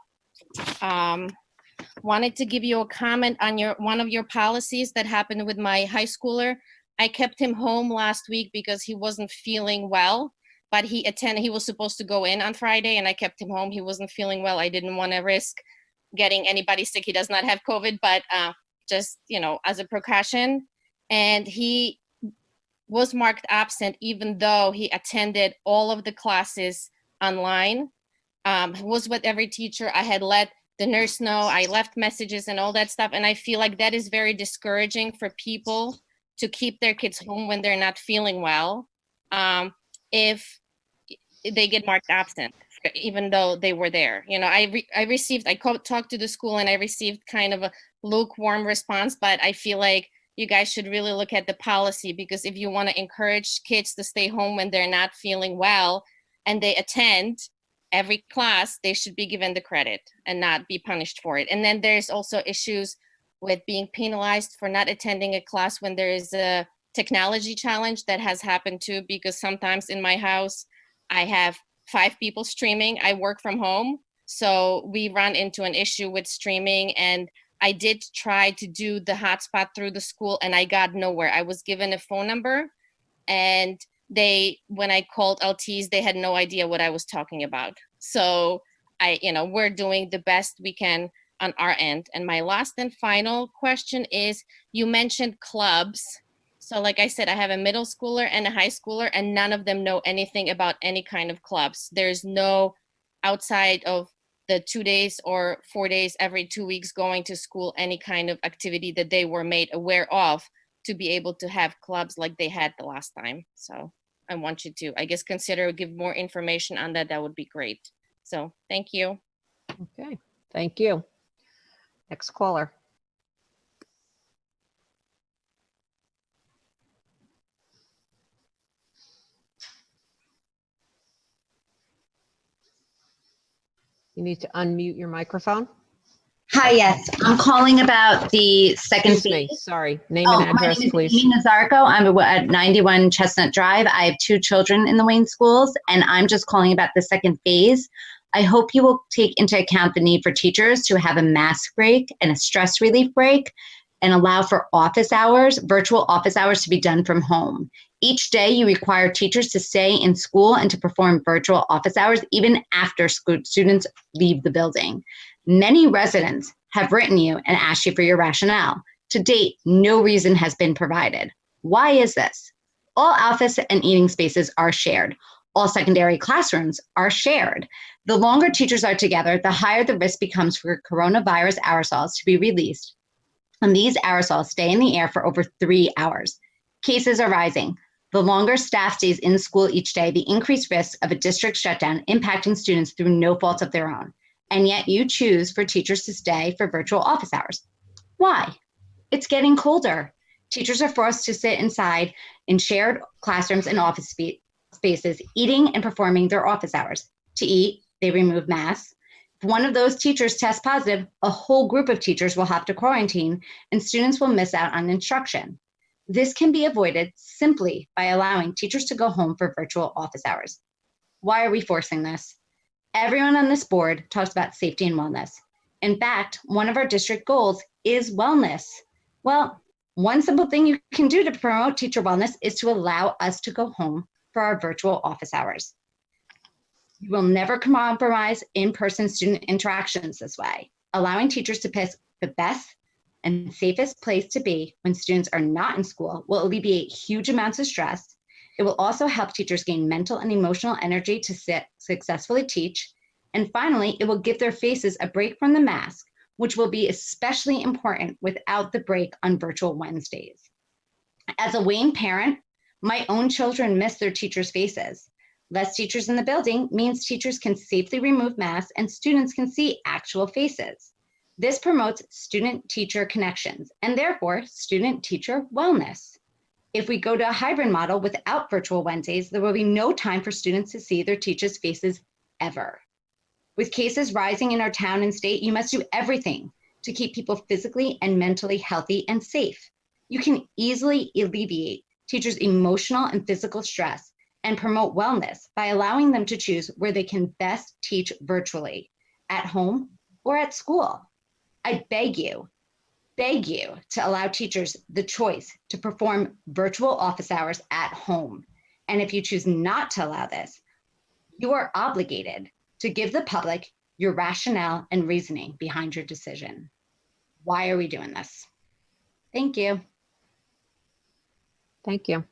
Wanted to give you a comment on one of your policies that happened with my high schooler. I kept him home last week because he wasn't feeling well, but he was supposed to go in on Friday, and I kept him home. He wasn't feeling well. I didn't want to risk getting anybody sick. He does not have COVID, but just, you know, as a precaution. And he was marked absent even though he attended all of the classes online. Was with every teacher. I had let the nurse know. I left messages and all that stuff. And I feel like that is very discouraging for people to keep their kids home when they're not feeling well. If they get marked absent, even though they were there. You know, I talked to the school and I received kind of a lukewarm response, but I feel like you guys should really look at the policy, because if you want to encourage kids to stay home when they're not feeling well and they attend every class, they should be given the credit and not be punished for it. And then there's also issues with being penalized for not attending a class when there is a technology challenge. That has happened too, because sometimes in my house, I have 5 people streaming. I work from home, so we run into an issue with streaming, and I did try to do the hotspot through the school and I got nowhere. I was given a phone number, and when I called LTs, they had no idea what I was talking about. So we're doing the best we can on our end. And my last and final question is, you mentioned clubs. So like I said, I have a middle schooler and a high schooler, and none of them know anything about any kind of clubs. There's no, outside of the 2 days or 4 days every 2 weeks going to school, any kind of activity that they were made aware of to be able to have clubs like they had the last time. So I want you to, I guess, consider, give more information on that. That would be great. So thank you. Okay, thank you. Next caller. You need to unmute your microphone. Hi, yes, I'm calling about the second Excuse me, phase. sorry. Name and address, My name please. is Amy Nazarko. I'm at 91 Chestnut Drive. I have 2 children in the Wayne schools, and I'm just calling about the second phase. I hope you will take into account the need for teachers to have a mask break and a stress relief break, and allow for office hours, virtual office hours, to be done from home. Each day, you require teachers to stay in school and to perform virtual office hours even after students leave the building. Many residents have written you and asked you for your rationale. To date, no reason has been provided. Why is this? All office and eating spaces are shared. All secondary classrooms are shared. The longer teachers are together, the higher the risk becomes for coronavirus aerosols to be released. And these aerosols stay in the air for over 3 hours. Cases are rising. The longer staff stays in school each day, the increased risk of a district shutdown impacting students through no fault of their own. And yet you choose for teachers to stay for virtual office hours. Why? It's getting colder. Teachers are forced to sit inside in shared classrooms and office spaces, eating and performing their office hours. To eat, they remove masks. If one of those teachers tests positive, a whole group of teachers will have to quarantine, and students will miss out on instruction. This can be avoided simply by allowing teachers to go home for virtual office hours. Why are we forcing this? Everyone on this board talks about safety and wellness. In fact, one of our district goals is wellness. Well, one simple thing you can do to promote teacher wellness is to allow us to go home for our virtual office hours. You will never compromise in-person student interactions this way. Allowing teachers to pick the best and safest place to be when students are not in school will alleviate huge amounts of stress. It will also help teachers gain mental and emotional energy to successfully teach. And finally, it will give their faces a break from the mask, which will be especially important without the break on virtual Wednesdays. As a Wayne parent, my own children miss their teachers' faces. Less teachers in the building means teachers can safely remove masks and students can see actual faces. This promotes student-teacher connections and therefore student-teacher wellness. If we go to a hybrid model without virtual Wednesdays, there will be no time for students to see their teachers' faces ever. With cases rising in our town and state, you must do everything to keep people physically and mentally healthy and safe. You can easily alleviate teachers' emotional and physical stress and promote wellness by allowing them to choose where they can best teach virtually, at home or at school. I beg you to allow teachers the choice to perform virtual office hours at home. And if you choose not to allow this, you are obligated to give the public your rationale and reasoning behind your decision. Why are we doing this? Thank you. Thank you.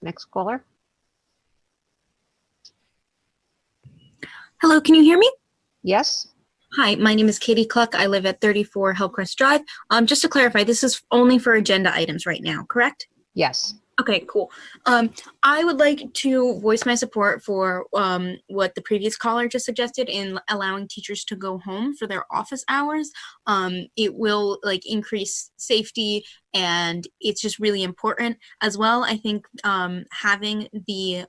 Next caller. Hello, can you hear me? Yes. Hi, my name is Katie Cluck. I live at 34 Hillcrest Drive. Just to clarify, this is only for agenda items right now, correct? Yes. Okay, cool. I would like to voice my support for what the previous caller just suggested in allowing teachers to go home for their office hours. It will increase safety, and it's just really important as well. I think having the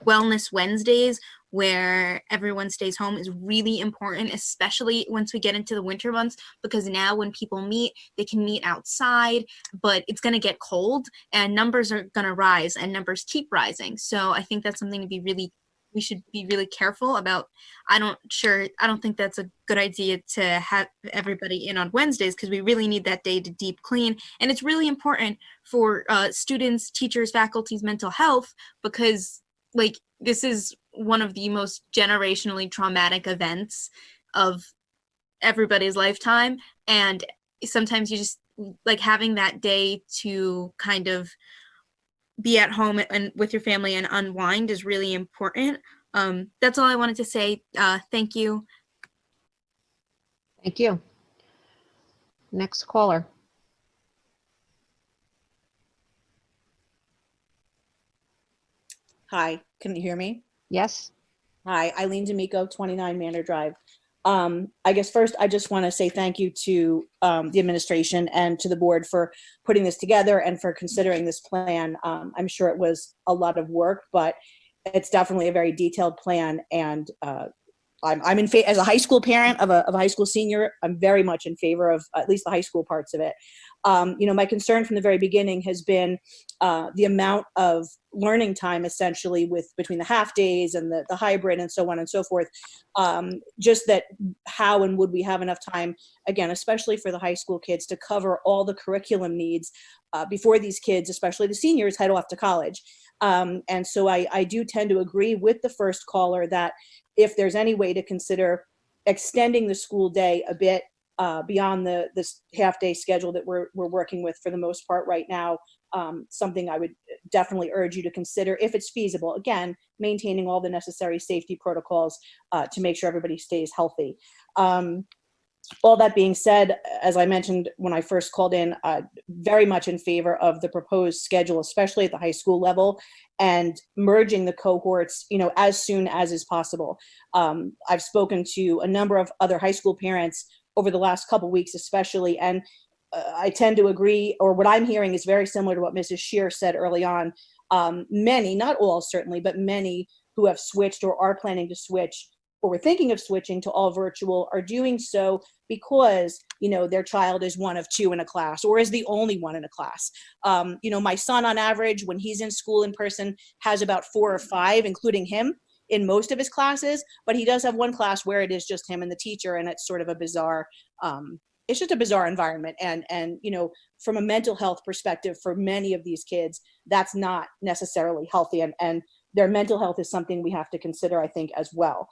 Wellness Wednesdays where everyone stays home is really important, especially once we get into the winter months, because now when people meet, they can meet outside, but it's going to get cold and numbers are going to rise, and numbers keep rising. So I think that's something to we should be really careful about. I don't think that's a good idea to have everybody in on Wednesdays, because we really need that day to deep clean. And it's really important for students, teachers, faculty's mental health, because this is one of the most generationally traumatic events of everybody's lifetime, and sometimes you just like having that day to kind of be at home and with your family and unwind is really important. That's all I wanted to say. Thank you. Thank you. Next caller. Hi, can you hear me? Yes. Hi, Eileen D'Amico, 29 Manor Drive. I guess first I just want to say thank you to the administration and to the board for putting this together and for considering this plan. I'm sure it was a lot of work, but it's definitely a very detailed plan. And I'm in favor, as a high school parent of a high school senior, I'm very much in favor of at least the high school parts of it. My concern from the very beginning has been the amount of learning time essentially between the half days and the hybrid and so on and so forth. Just that how and would we have enough time, again, especially for the high school kids, to cover all the curriculum needs before these kids, especially the seniors, head off to college. And so I do tend to agree with the first caller that if there's any way to consider extending the school day a bit beyond this half-day schedule that we're working with for the most part right now, something I would definitely urge you to consider if it's feasible. Again, maintaining all the necessary safety protocols to make sure everybody stays healthy. All that being said, as I mentioned when I first called in, very much in favor of the proposed schedule, especially at the high school level, and merging the cohorts, as soon as is possible. I've spoken to a number of other high school parents over the last couple weeks, especially, and I tend to agree, or what I'm hearing is very similar to what Mrs. Shear said early on. Many, not all certainly, but many who have switched or are planning to switch or were thinking of switching to all virtual are doing so because, their child is one of two in a class or is the only one in a class. My son on average, when he's in school in person, has about 4 or 5, including him, in most of his classes, but he does have one class where it is just him and the teacher, and it's sort of a bizarre, it's just a bizarre environment. And from a mental health perspective, for many of these kids, that's not necessarily healthy, and their mental health is something we have to consider, I think, as well.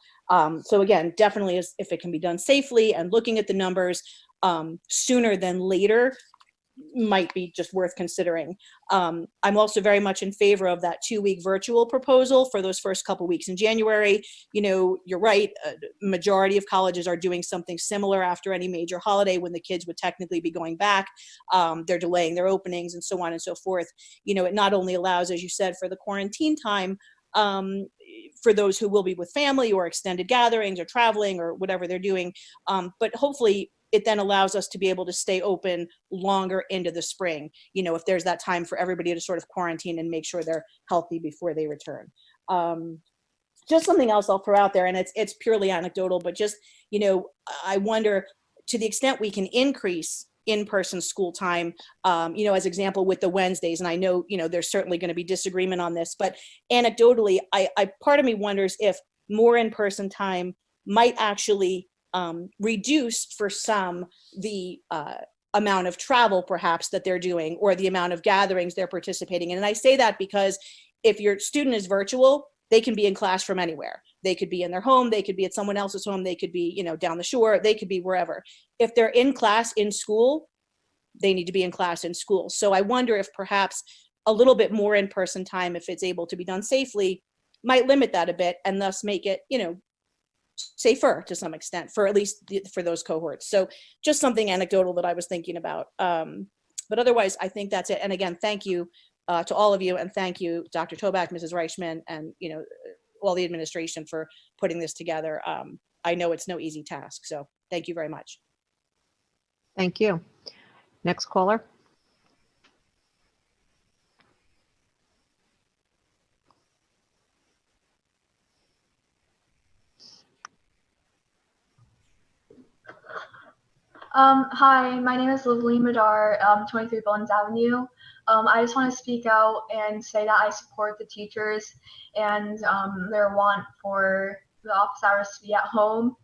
So again, definitely if it can be done safely and looking at the numbers sooner than later might be just worth considering. I'm also very much in favor of that 2-week virtual proposal for those first couple weeks in January. You're right, majority of colleges are doing something similar after any major holiday when the kids would technically be going back. They're delaying their openings and so on and so forth. It not only allows, as you said, for the quarantine time, for those who will be with family or extended gatherings or traveling or whatever they're doing, but hopefully it then allows us to be able to stay open longer into the spring, if there's that time for everybody to sort of quarantine and make sure they're healthy before they return. Just something else I'll throw out there, and it's purely anecdotal, but just, I wonder, to the extent we can increase in-person school time, as example with the Wednesdays, and I know, there's certainly going to be disagreement on this, but anecdotally, I part of me wonders if more in-person time might actually reduce for some the amount of travel perhaps that they're doing or the amount of gatherings they're participating in. And I say that because if your student is virtual, they can be in class from anywhere. They could be in their home, they could be at someone else's home, they could be, down the shore, they could be wherever. If they're in class in school, they need to be in class in school. So I wonder if perhaps a little bit more in-person time, if it's able to be done safely, might limit that a bit and thus make it, safer to some extent for at least for those cohorts. So just something anecdotal that I was thinking about. But otherwise, I think that's it. And again, thank you to all of you, and thank you, Dr. Toback, Mrs. Reichman, and all the administration for putting this together. I know it's no easy task, so thank you very much. Thank you. Next caller. Hi, my name is Lily Madar, 23 Bowens Avenue. I just want to speak out and say that I support the teachers and their want for the office hours to be at home.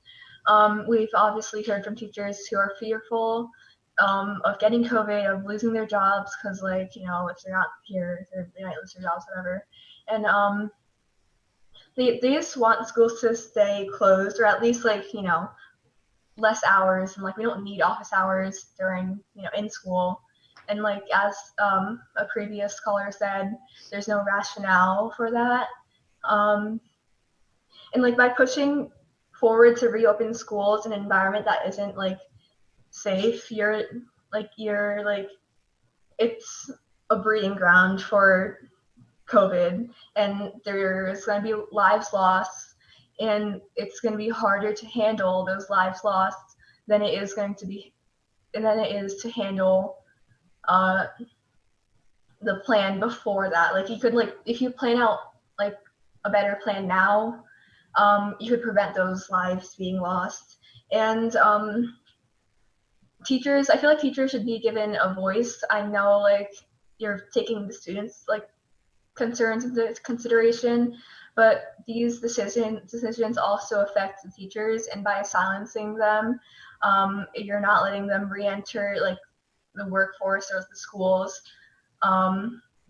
We've obviously heard from teachers who are fearful of getting COVID, of losing their jobs, because if they're not here, they might lose their jobs, whatever. And they just want schools to stay closed, or at least less hours, and like we don't need office hours during, you know, in school. And like as a previous caller said, there's no rationale for that. And like by pushing forward to reopen schools in an environment that isn't like safe, you're like it's a breeding ground for COVID, and there's going to be lives lost, and it's going to be harder to handle those lives lost than it is going to be, and than it is to handle the plan before that. Like you could, like if you plan out like a better plan now, you could prevent those lives being lost. And teachers, I feel like teachers should be given a voice. I know like you're taking the students like concerns into consideration, but these decisions also affect the teachers, and by silencing them, you're not letting them re-enter like the workforce or the schools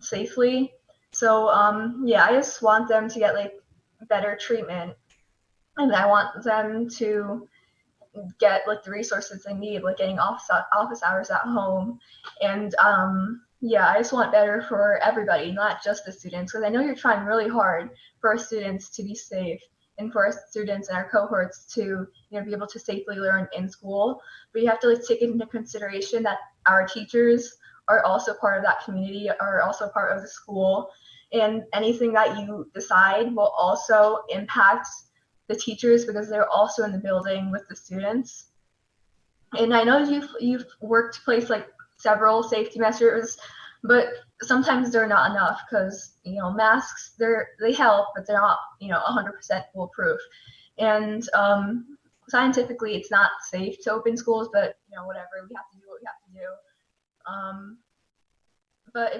safely. So yeah, I just want them to get like better treatment, and I want them to get like the resources they need, like getting office hours at home. And yeah, I just want better for everybody, not just the students, because I know you're trying really hard for our students to be safe and for our students and our cohorts to, you know, be able to safely learn in school. But you have to like take into consideration that our teachers are also part of that community, are also part of the school, and anything that you decide will also impact the teachers because they're also in the building with the students. And I know you've worked to place like several safety measures, but sometimes they're not enough because, you know, masks, they help, but they're not, you know, 100% foolproof. And scientifically, it's not safe to open schools, but you know, whatever, we have to do what we have to do. But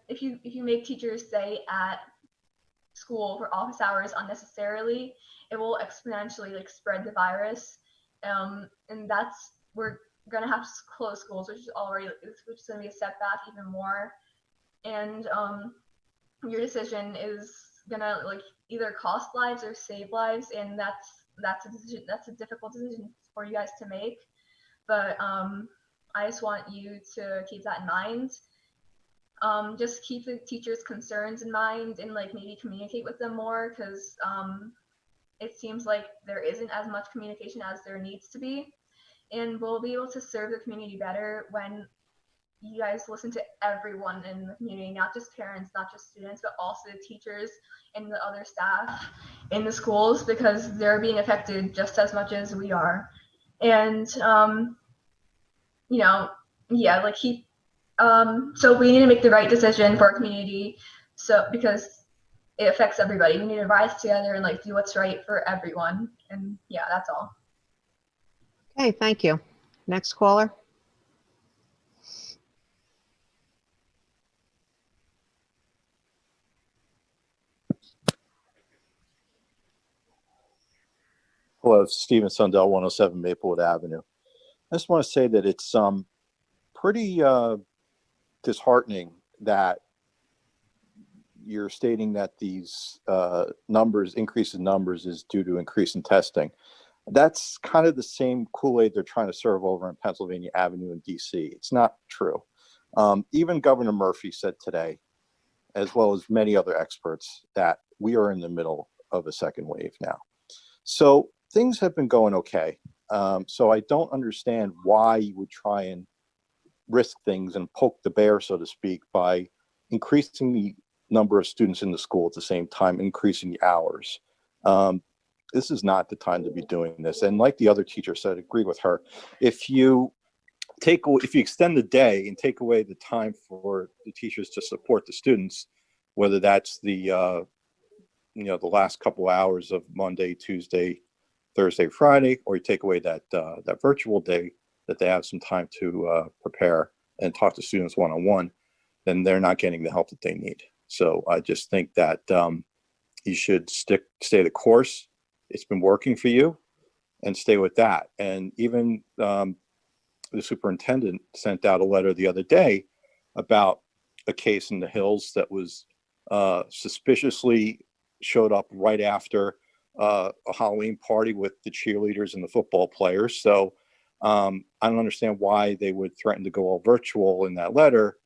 if you make teachers stay at school for office hours unnecessarily, it will exponentially like spread the virus, and we're gonna have to close schools, which is gonna be a setback even more. And your decision is gonna like either cost lives or save lives, and that's a difficult decision for you guys to make. But I just want you to keep that in mind. Just keep the teachers' concerns in mind and like maybe communicate with them more, because it seems like there isn't as much communication as there needs to be. And we'll be able to serve the community better when you guys listen to everyone in the community, not just parents, not just students, but also the teachers and the other staff in the schools, because they're being affected just as much as we are. And you know, yeah, like so we need to make the right decision for our community, so because it affects everybody. We need to rise together and like do what's right for everyone. And yeah, that's all. Okay, thank you. Next caller. Hello, Stephen Sundell, 107 Maplewood Avenue. I just want to say that it's pretty disheartening that you're stating that these increase in numbers is due to increase in testing. That's kind of the same Kool-Aid they're trying to serve over in Pennsylvania Avenue in DC. It's not true. Even Governor Murphy said today, as well as many other experts, that we are in the middle of a second wave now. So things have been going okay. So I don't understand why you would try and risk things and poke the bear, so to speak, by increasing the number of students in the school at the same time, increasing the hours. This is not the time to be doing this. And like the other teacher said, I agree with her. If you extend the day and take away the time for the teachers to support the students, whether that's the the last couple hours of Monday, Tuesday, Thursday, Friday, or you take away that virtual day that they have some time to prepare and talk to students one-on-one, then they're not getting the help that they need. So I just think that you should stay the course. It's been working for you, and stay with that. And even the superintendent sent out a letter the other day about a case in the Hills that was suspiciously showed up right after a Halloween party with the cheerleaders and the football players. So I don't understand why they would threaten to go all virtual in that letter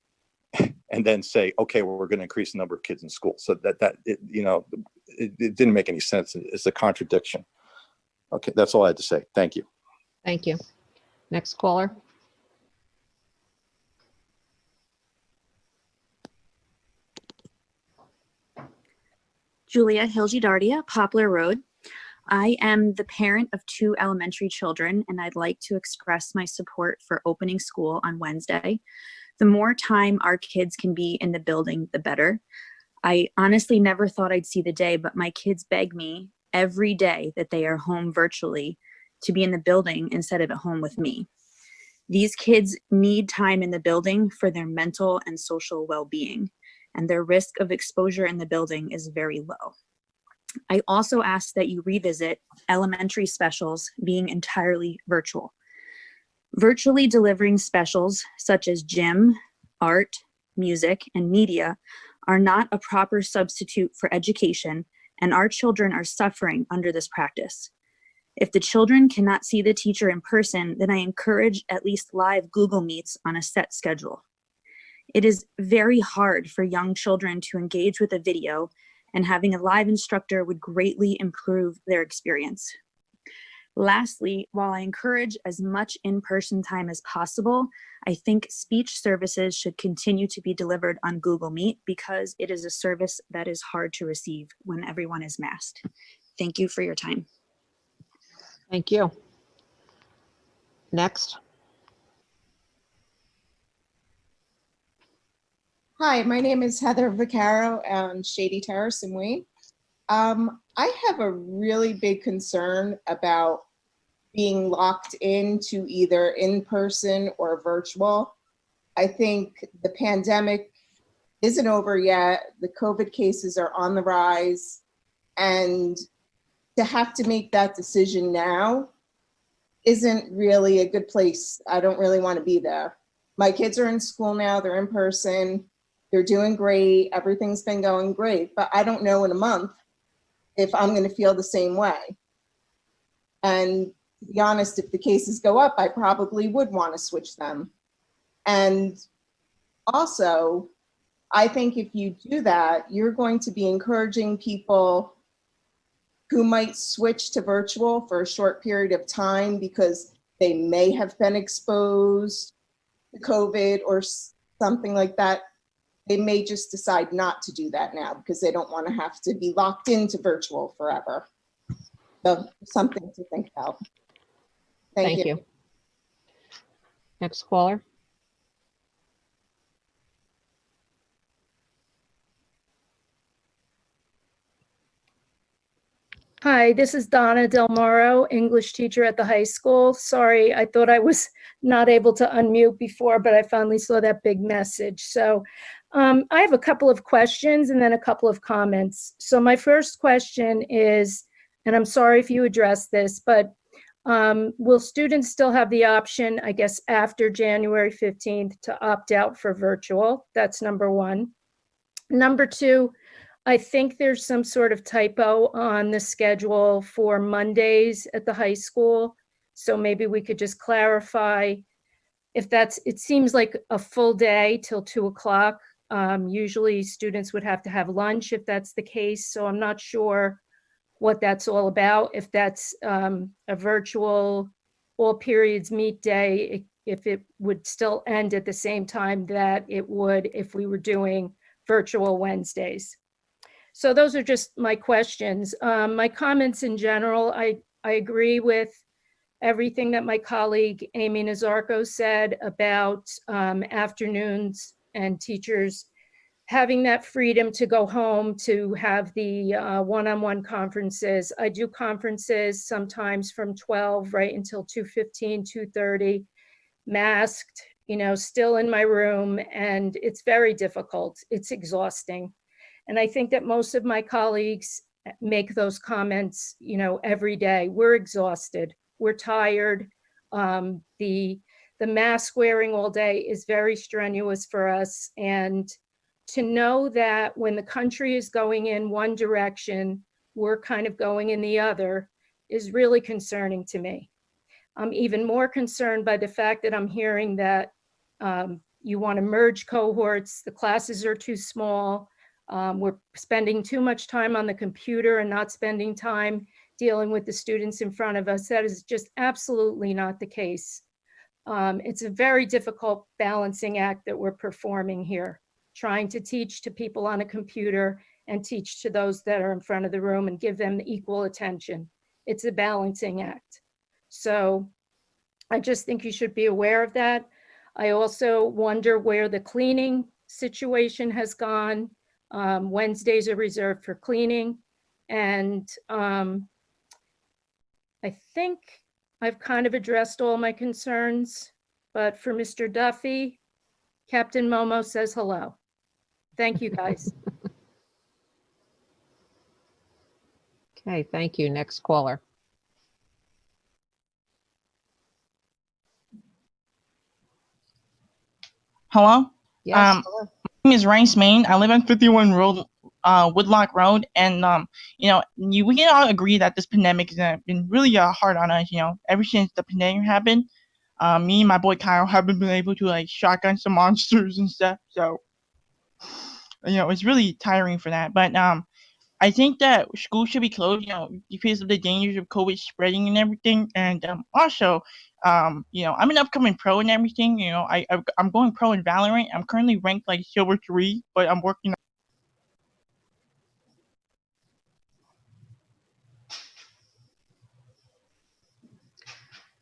and then say, okay, well, we're going to increase the number of kids in school. So it didn't make any sense. It's a contradiction. Okay, that's all I had to say. Thank you. Thank you. Next caller. Julia Hilgidardia, Poplar Road. I am the parent of 2 elementary children, and I'd like to express my support for opening school on Wednesday. The more time our kids can be in the building, the better. I honestly never thought I'd see the day, but my kids beg me every day that they are home virtually to be in the building instead of at home with me. These kids need time in the building for their mental and social well-being, and their risk of exposure in the building is very low. I also ask that you revisit elementary specials being entirely virtual. Virtually delivering specials such as gym, art, music, and media are not a proper substitute for education, and our children are suffering under this practice. If the children cannot see the teacher in person, then I encourage at least live Google Meets on a set schedule. It is very hard for young children to engage with a video, and having a live instructor would greatly improve their experience. Lastly, while I encourage as much in-person time as possible, I think speech services should continue to be delivered on Google Meet because it is a service that is hard to receive when everyone is masked. Thank you for your time. Thank you. Next. Hi, my name is Heather Vaccaro on Shady Terrace in Wayne. I have a really big concern about being locked into either in-person or virtual. I think the pandemic isn't over yet. The COVID cases are on the rise. And to have to make that decision now isn't really a good place. I don't really want to be there. My kids are in school now, they're in person, they're doing great, everything's been going great, but I don't know in a month if I'm going to feel the same way. And to be honest, if the cases go up, I probably would want to switch them. And also, I think if you do that, you're going to be encouraging people who might switch to virtual for a short period of time because they may have been exposed to COVID or something like that. They may just decide not to do that now because they don't want to have to be locked into virtual forever. So something to think about. Thank you. Next caller. Hi, this is Donna Del Moro, English teacher at the high school. Sorry, I thought I was not able to unmute before, but I finally saw that big message. So I have a couple of questions and then a couple of comments. So my first question is, and I'm sorry if you addressed this, but will students still have the option, I guess, after January 15th to opt out for virtual? That's number one. Number two, I think there's some sort of typo on the schedule for Mondays at the high school. So maybe we could just clarify if that's, it seems like a full day till 2 o'clock. Usually students would have to have lunch if that's the case. So I'm not sure what that's all about. If that's a virtual all periods meet day, if it would still end at the same time that it would if we were doing virtual Wednesdays. So those are just my questions. My comments in general, I agree with everything that my colleague Amy Nazarko said about afternoons and teachers having that freedom to go home to have the one-on-one conferences. I do conferences sometimes from 12 right until 2:15, 2:30, masked, still in my room, and it's very difficult. It's exhausting. And I think that most of my colleagues make those comments, every day. We're exhausted, we're tired. The mask wearing all day is very strenuous for us. And to know that when the country is going in one direction, we're kind of going in the other is really concerning to me. I'm even more concerned by the fact that I'm hearing that you want to merge cohorts, the classes are too small, we're spending too much time on the computer and not spending time dealing with the students in front of us. That is just absolutely not the case. It's a very difficult balancing act that we're performing here, trying to teach to people on a computer and teach to those that are in front of the room and give them equal attention. It's a balancing act. So I just think you should be aware of that. I also wonder where the cleaning situation has gone. Wednesdays are reserved for cleaning. And I think I've kind of addressed all my concerns, but for Mr. Duffy, Captain Momo says hello. Thank you, guys. Okay, thank you. Next caller. Hello? Yes, My name is Rice Main. I live on 51 Road, Woodlock Road. And, we can all agree that this pandemic has been really hard on us, ever since the pandemic happened. Me and my boy Kyle haven't been able to, like, shotgun some monsters and stuff. So, it's really tiring for that. But I think that school should be closed, because of the dangers of COVID spreading and everything. And also, I'm an upcoming pro and everything. I'm going pro in Valorant. I'm currently ranked like silver 3, but I'm working.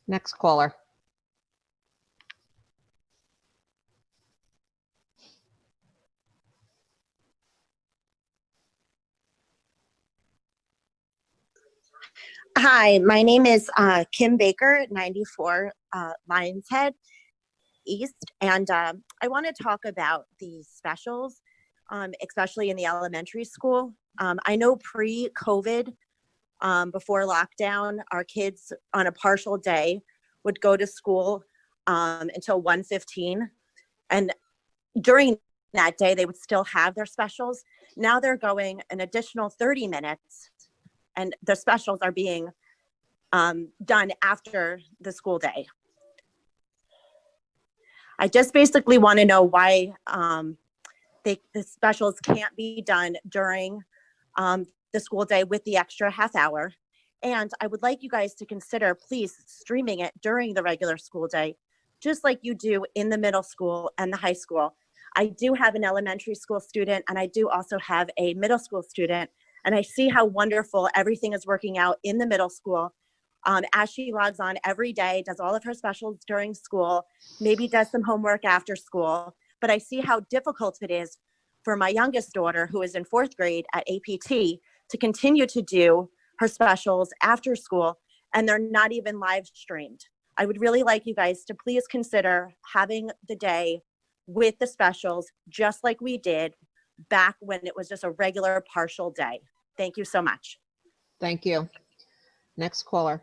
next caller. Hi, my name is Kim Baker, 94 Lions Head East, and I want to talk about the specials, especially in the elementary school. I know pre-COVID, before lockdown, our kids on a partial day would go to school until 1:15, and during that day, they would still have their specials. Now they're going an additional 30 minutes, and the specials are being done after the school day. I just basically want to know why the specials can't be done during the school day with the extra half hour. And I would like you guys to consider, please, streaming it during the regular school day, just like you do in the middle school and the high school. I do have an elementary school student, and I do also have a middle school student. And I see how wonderful everything is working out in the middle school. As she logs on every day, does all of her specials during school, maybe does some homework after school. But I see how difficult it is for my youngest daughter, who is in 4th grade at APT, to continue to do her specials after school, and they're not even live streamed. I would really like you guys to please consider having the day with the specials, just like we did back when it was just a regular partial day. Thank you so much. Thank you. Next caller.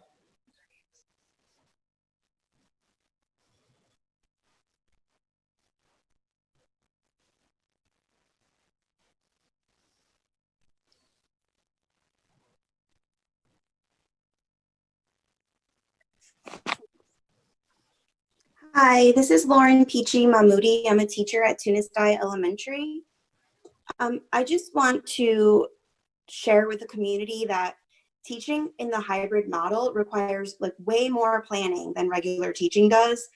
Hi, this is Lauren Peachy Mahmoudi. I'm a teacher at Tunistai Elementary. I just want to share with the community that teaching in the hybrid model requires like way more planning than regular teaching does.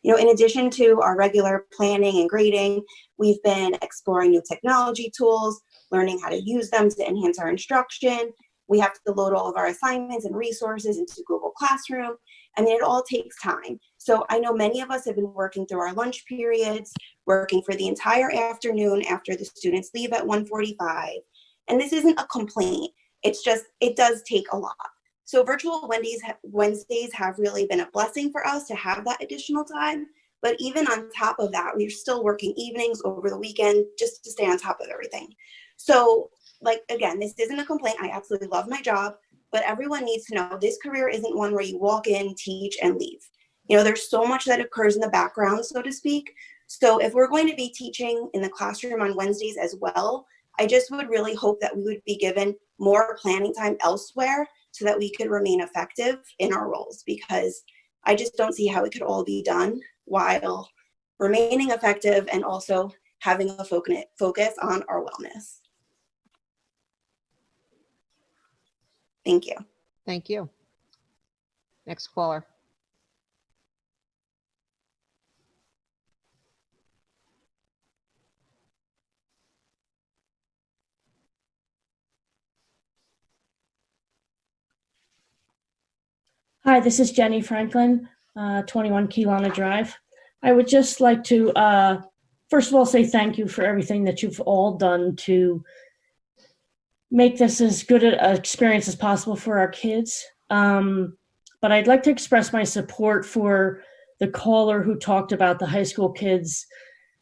In addition to our regular planning and grading, we've been exploring new technology tools, learning how to use them to enhance our instruction. We have to load all of our assignments and resources into Google Classroom. I mean, it all takes time. So I know many of us have been working through our lunch periods, working for the entire afternoon after the students leave at 1:45. And this isn't a complaint. It's just, it does take a lot. So virtual Wednesdays have really been a blessing for us to have that additional time. But even on top of that, we're still working evenings over the weekend just to stay on top of everything. So like, again, this isn't a complaint. I absolutely love my job, but everyone needs to know this career isn't one where you walk in, teach, and leave. There's so much that occurs in the background, so to speak. So if we're going to be teaching in the classroom on Wednesdays as well, I just would really hope that we would be given more planning time elsewhere so that we could remain effective in our roles, because I just don't see how it could all be done while remaining effective and also having a focus on our wellness. Thank you. Thank you. Next caller. Hi, this is Jenny Franklin, 21 Keelana Drive. I would just like to, first of all, say thank you for everything that you've all done to make this as good an experience as possible for our kids. But I'd like to express my support for the caller who talked about the high school kids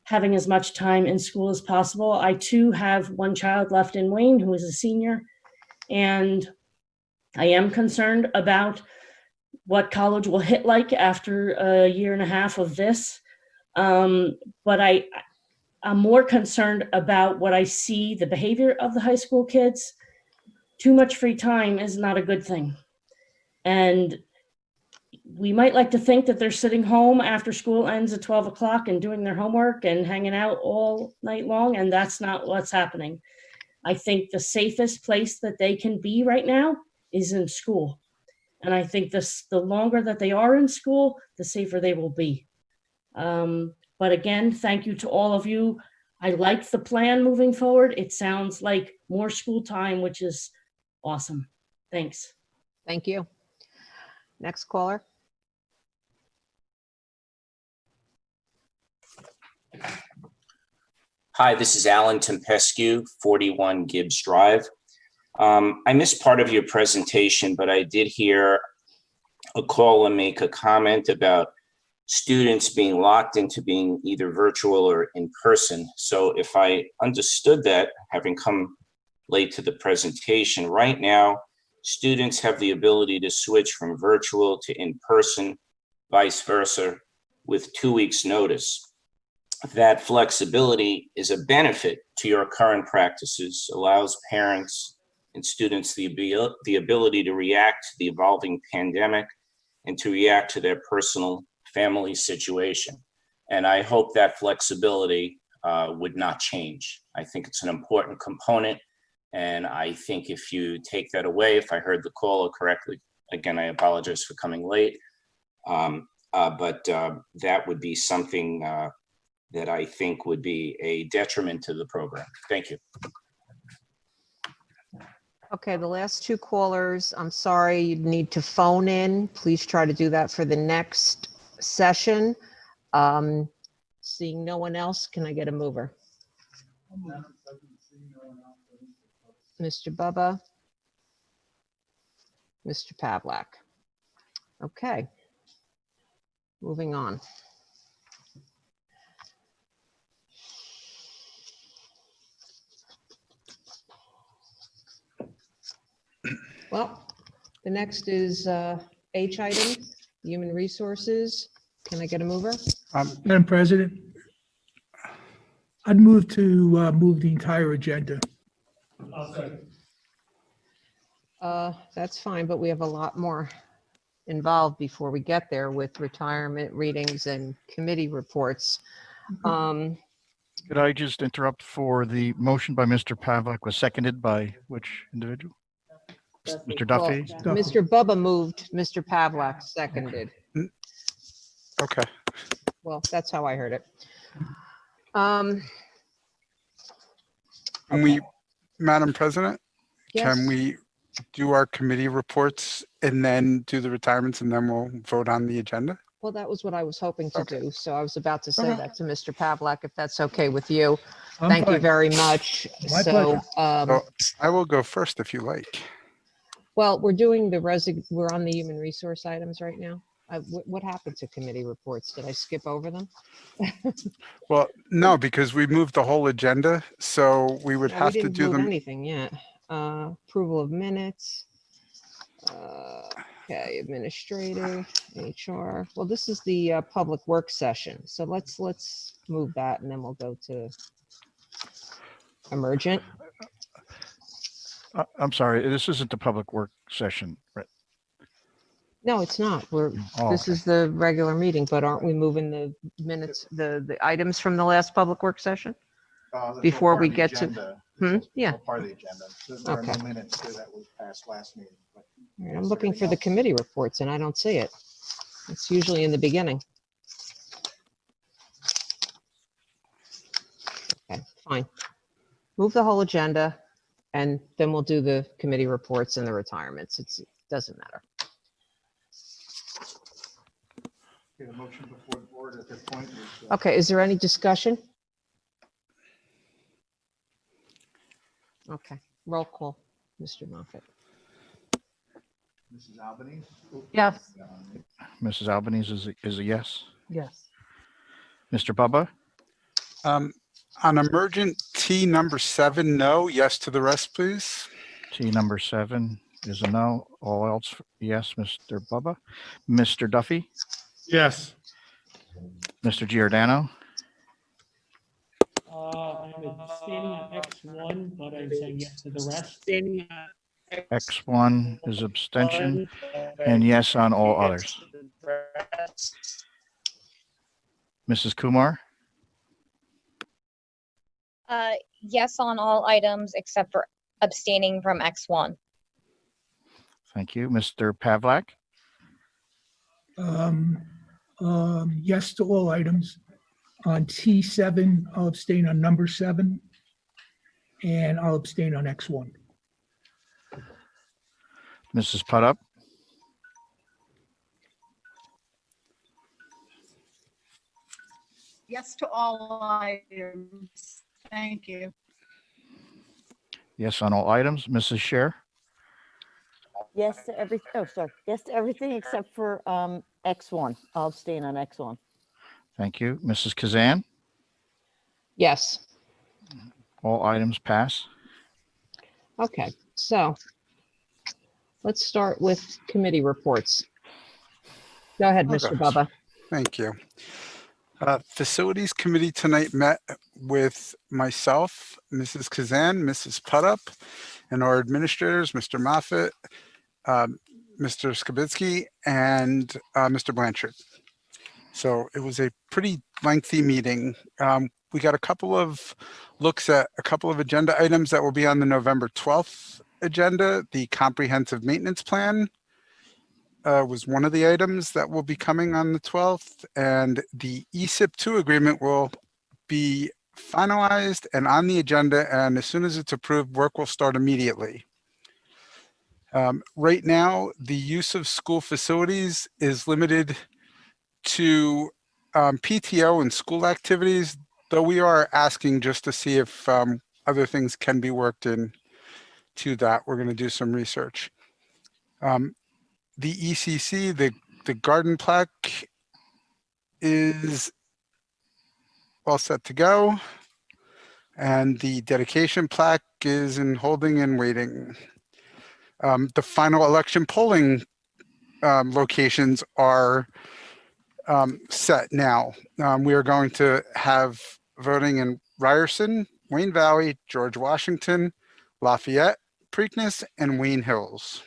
having as much time in school as possible. I too have one child left in Wayne who is a senior, and I am concerned about what college will hit like after a year and a half of this. But I'm more concerned about what I see, the behavior of the high school kids. Too much free time is not a good thing. And we might like to think that they're sitting home after school ends at 12 o'clock and doing their homework and hanging out all night long, and that's not what's happening. I think the safest place that they can be right now is in school. And I think the longer that they are in school, the safer they will be. But again, thank you to all of you. I like the plan moving forward. It sounds like more school time, which is awesome. Thanks. Thank you. Next caller. Hi, this is Alan Tempescu, 41 Gibbs Drive. I missed part of your presentation, but I did hear a caller make a comment about students being locked into being either virtual or in person. So if I understood that, having come late to the presentation, right now, students have the ability to switch from virtual to in-person, vice versa, with 2 weeks' notice. That flexibility is a benefit to your current practices, allows parents and students the ability to react to the evolving pandemic and to react to their personal family situation. And I hope that flexibility would not change. I think it's an important component. And I think if you take that away, if I heard the caller correctly, again, I apologize for coming late, but that would be something that I think would be a detriment to the program. Thank you. Okay, the last two callers, I'm sorry, you need to phone in. Please try to do that for the next session. Seeing no one else, can I get a mover? Mr. Bubba, Mr. Pavlak. Okay, moving on. Well, the next is H item, human resources. Can I get a mover? Madam President, I'd move to move the entire agenda. That's fine, but we have a lot more involved before we get there with retirement readings and committee reports. Could I just interrupt for the motion by Mr. Pavlik was seconded by which individual? Mr. Duffy? Well, Mr. Bubba moved, Mr. Pavlak seconded. Okay. Well, that's how I heard it. Can we, Madam President, Yes. can we do our committee reports and then do the retirements and then we'll vote on the agenda? Well, that was what I was hoping to do. So I was about to say Okay. that to Mr. Pavlak, if that's okay with you. I'm Thank you fine. very much. My So, So I will go first if you like. well, we're doing we're on the human resource items right now. What happened to committee reports? Did I skip over them? Well, no, because we moved the whole agenda, so we would No, have we to didn't do move them. anything yet. Approval of minutes. Okay, administrative, HR. Well, this is the public work session. So let's move that and then we'll go to emergent. I'm sorry, this isn't the public work session, right? No, it's not. Oh, This okay. is the regular meeting, but aren't we moving the minutes, the items from the last public work session? Before we get to, yeah. Part of the agenda. There are no Okay. minutes that was passed last meeting. All right, I'm looking for the committee reports and I don't see it. It's usually in the beginning. Okay, fine. Move the whole agenda and then we'll do the committee reports and the retirements. It doesn't matter. The motion before the board at this point is. Okay, is there any discussion? Okay, roll call, Mr. Moffett. Mrs. Albanese? Yes. Mrs. Albanese is a yes. Yes. Mr. Bubba? On emergent T number 7, no. Yes to the rest, please. T number 7 is a no. All else, yes, Mr. Bubba. Mr. Duffy? Yes. Mr. Giordano? I'm abstaining on X1, but I'm saying yes to the rest. X1 is abstention, and yes on all others. Mrs. Kumar? Yes on all items except for abstaining from X1. Thank you. Mr. Pavlak? Yes to all items. On T7, I'll abstain on number 7, and I'll abstain on X1. Mrs. Putup? Yes to all items. Thank you. Yes on all items. Mrs. Scher? Yes to every, oh, sorry. Yes to everything except for X1. I'll abstain on X1. Thank you. Mrs. Kazan? Yes. All items pass. Okay, so let's start with committee reports. Go ahead, Mr. Okay. Bubba. Thank you. Facilities Committee tonight met with myself, Mrs. Kazan, Mrs. Putup, and our administrators, Mr. Moffett, Mr. Skibitsky, and Mr. Blanchard. So it was a pretty lengthy meeting. We got a couple of looks at a couple of agenda items that will be on the November 12th agenda. The comprehensive maintenance plan was one of the items that will be coming on the 12th, and the ESIP 2 agreement will be finalized and on the agenda, and as soon as it's approved, work will start immediately. Right now, the use of school facilities is limited to PTO and school activities, though we are asking just to see if other things can be worked in to that. We're going to do some research. The ECC, the garden plaque is all set to go. And the dedication plaque is in holding and waiting. The final election polling locations are set now. We are going to have voting in Ryerson, Wayne Valley, George Washington, Lafayette, Preakness, and Wayne Hills.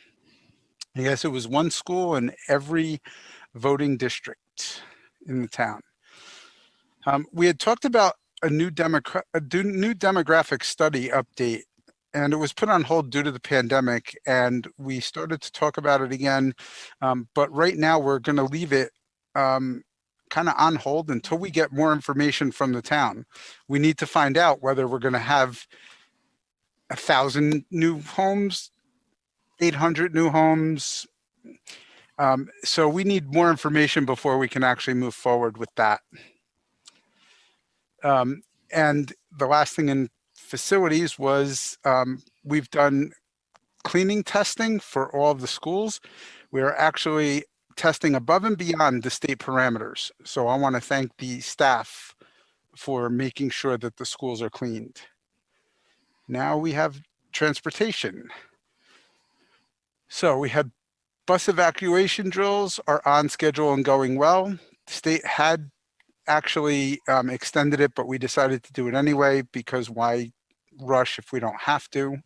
I guess it was one school in every voting district in the town. We had talked about a new demographic study update, and it was put on hold due to the pandemic, and we started to talk about it again. But right now we're going to leave it kind of on hold until we get more information from the town. We need to find out whether we're going to have 1,000 new homes, 800 new homes. So we need more information before we can actually move forward with that. And the last thing in facilities was we've done cleaning testing for all of the schools. We are actually testing above and beyond the state parameters. So I want to thank the staff for making sure that the schools are cleaned. Now we have transportation. So we had bus evacuation drills are on schedule and going well. The state had actually extended it, but we decided to do it anyway because why rush if we don't have to?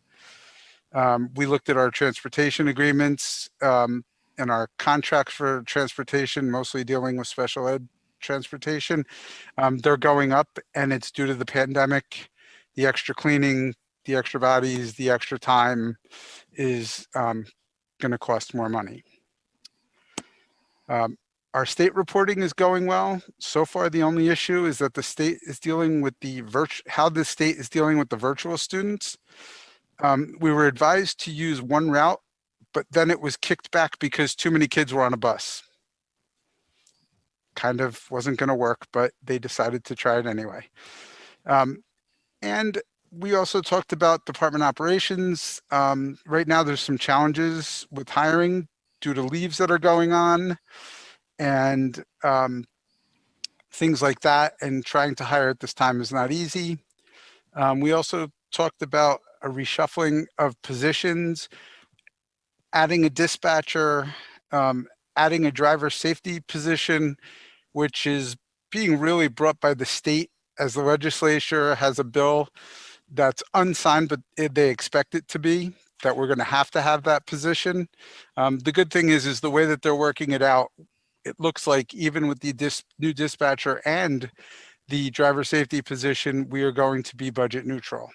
We looked at our transportation agreements and our contracts for transportation, mostly dealing with special ed transportation. They're going up, and it's due to the pandemic. The extra cleaning, the extra bodies, the extra time is going to cost more money. Our state reporting is going well. So far, the only issue is that the state is dealing with how the state is dealing with the virtual students. We were advised to use one route, but then it was kicked back because too many kids were on a bus. Kind of wasn't going to work, but they decided to try it anyway. And we also talked about department operations. Right now, there's some challenges with hiring due to leaves that are going on and things like that. And trying to hire at this time is not easy. We also talked about a reshuffling of positions, adding a dispatcher, adding a driver safety position, which is being really brought by the state as the legislature has a bill that's unsigned, but they expect it to be, that we're going to have that position. The good thing is the way that they're working it out, it looks like even with the new dispatcher and the driver safety position, we are going to be budget neutral.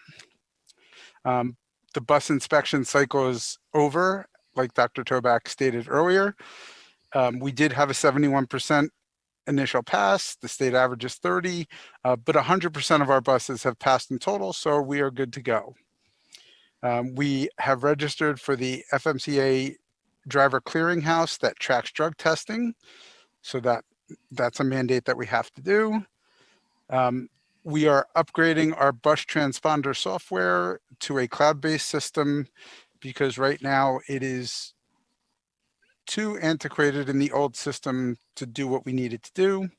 The bus inspection cycle is over, like Dr. Toback stated earlier. We did have a 71% initial pass. The state average is 30, but 100% of our buses have passed in total, so we are good to go. We have registered for the FMCA driver clearinghouse that tracks drug testing, so that's a mandate that we have to do. We are upgrading our bus transponder software to a cloud-based system because right now it is too antiquated in the old system to do what we need it to do.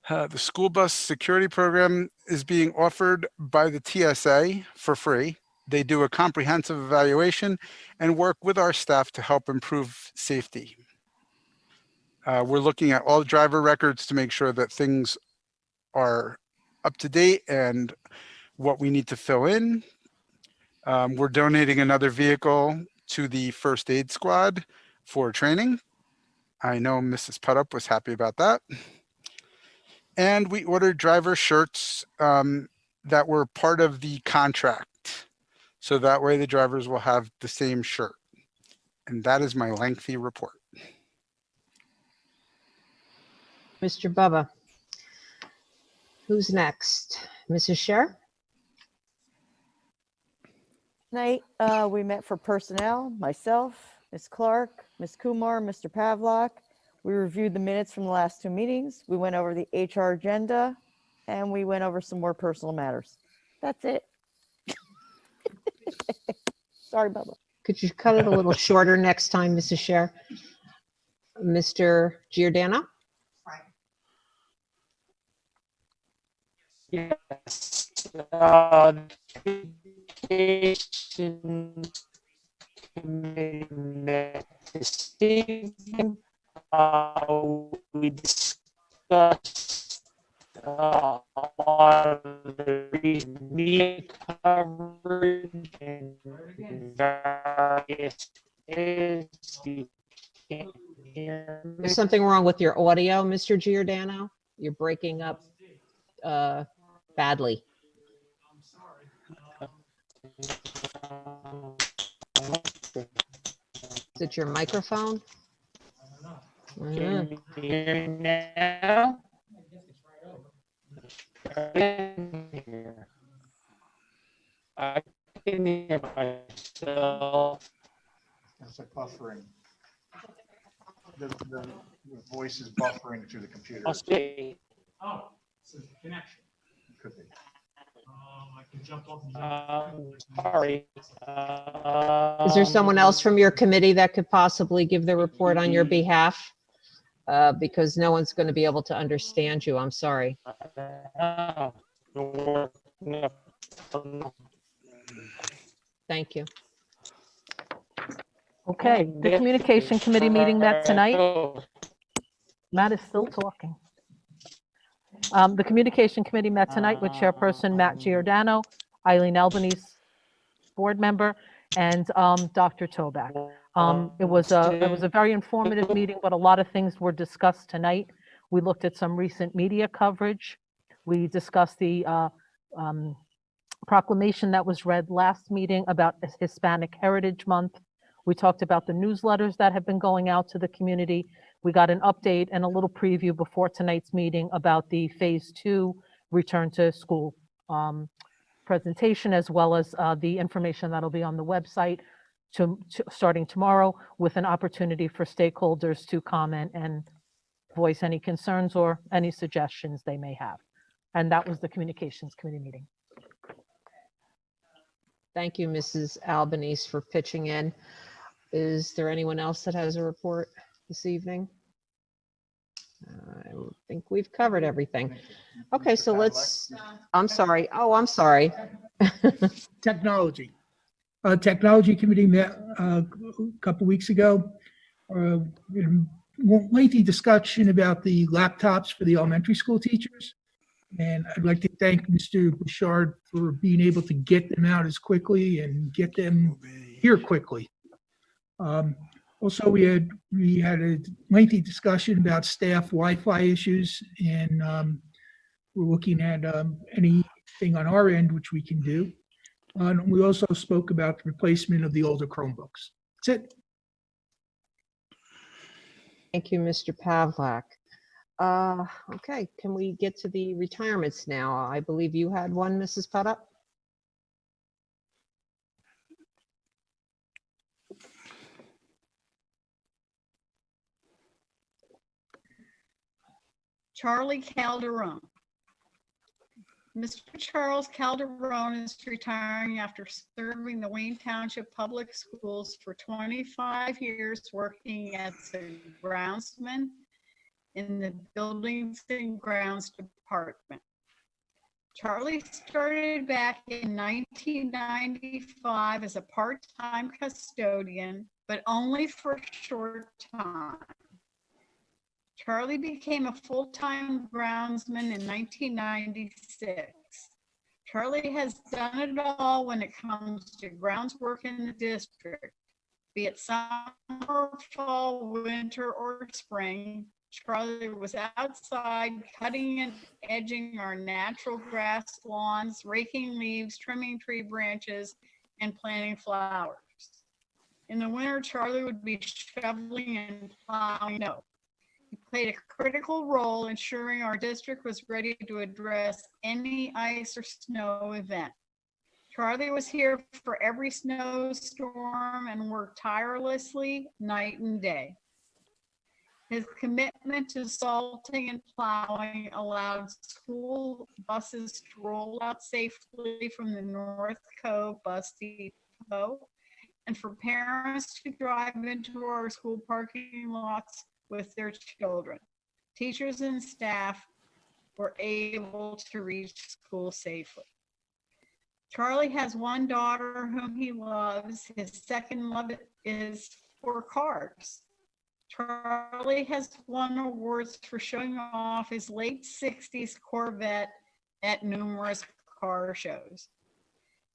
The school bus security program is being offered by the TSA for free. They do a comprehensive evaluation and work with our staff to help improve safety. We're looking at all driver records to make sure that things are up to date and what we need to fill in. We're donating another vehicle to the first aid squad for training. I know Mrs. Putup was happy about that. And we ordered driver shirts that were part of the contract. So that way the drivers will have the same shirt. And that is my lengthy report. Mr. Bubba. Who's next? Mrs. Scher? Tonight, we met for personnel, myself, Ms. Clark, Ms. Kumar, Mr. Pavlak. We reviewed the minutes from the last two meetings. We went over the HR agenda, and we went over some more personal matters. That's it. Sorry, Bubba. Could you cut it a little shorter next time, Mrs. Scher? Mr. Giordano? Yes. Education Committee met this evening. We discussed a lot of the media coverage and various areas. You can't hear me. There's something wrong with your audio, Mr. Giordano. You're breaking up badly. Is it your microphone? Can you hear me now? I can hear myself. It's like buffering. The voice is buffering through the computer. I'll see. Oh, it's a connection. Could be. I can jump off. Sorry. Is there someone else from your committee that could possibly give the report on your behalf? Because no one's going to be able to understand you. I'm sorry. Thank you. Okay, the Communication Committee meeting met tonight. Matt is still talking. The Communication Committee met tonight with Chairperson Matt Giordano, Eileen Albanese, board member, and Dr. Toback. It was a very informative meeting, but a lot of things were discussed tonight. We looked at some recent media coverage. We discussed the proclamation that was read last meeting about Hispanic Heritage Month. We talked about the newsletters that have been going out to the community. We got an update and a little preview before tonight's meeting about the Phase 2 return to school presentation, as well as the information that'll be on the website starting tomorrow, with an opportunity for stakeholders to comment and voice any concerns or any suggestions they may have. And that was the Communications Committee meeting. Thank you, Mrs. Albanese, for pitching in. Is there anyone else that has a report this evening? I think we've covered everything. Okay, so let's, I'm sorry. Oh, I'm sorry. Technology. Technology Committee met a couple weeks ago. Lengthy discussion about the laptops for the elementary school teachers. And I'd like to thank Mr. Bouchard for being able to get them out as quickly and get them here quickly. Also, we had a lengthy discussion about staff Wi-Fi issues, and we're looking at anything on our end which we can do. We also spoke about the replacement of the older Chromebooks. That's it. Thank you, Mr. Pavlak. Okay, can we get to the retirements now? I believe you had one, Mrs. Putup. Charlie Calderon. Mr. Charles Calderon is retiring after serving the Wayne Township Public Schools for 25 years, working as a groundsman in the Buildings and Grounds Department. Charlie started back in 1995 as a part-time custodian, but only for a short time. Charlie became a full-time groundsman in 1996. Charlie has done it all when it comes to grounds work in the district, be it summer, fall, winter, or spring. Charlie was outside cutting and edging our natural grass lawns, raking leaves, trimming tree branches, and planting flowers. In the winter, Charlie would be shoveling and plowing snow. He played a critical role ensuring our district was ready to address any ice or snow event. Charlie was here for every snowstorm and worked tirelessly night and day. His commitment to salting and plowing allowed school buses to roll out safely from the North Cove bus depot, and for parents to drive into our school parking lots with their children. Teachers and staff were able to reach school safely. Charlie has one daughter whom he loves. His second love is for cars. Charlie has won awards for showing off his late 60s Corvette at numerous car shows.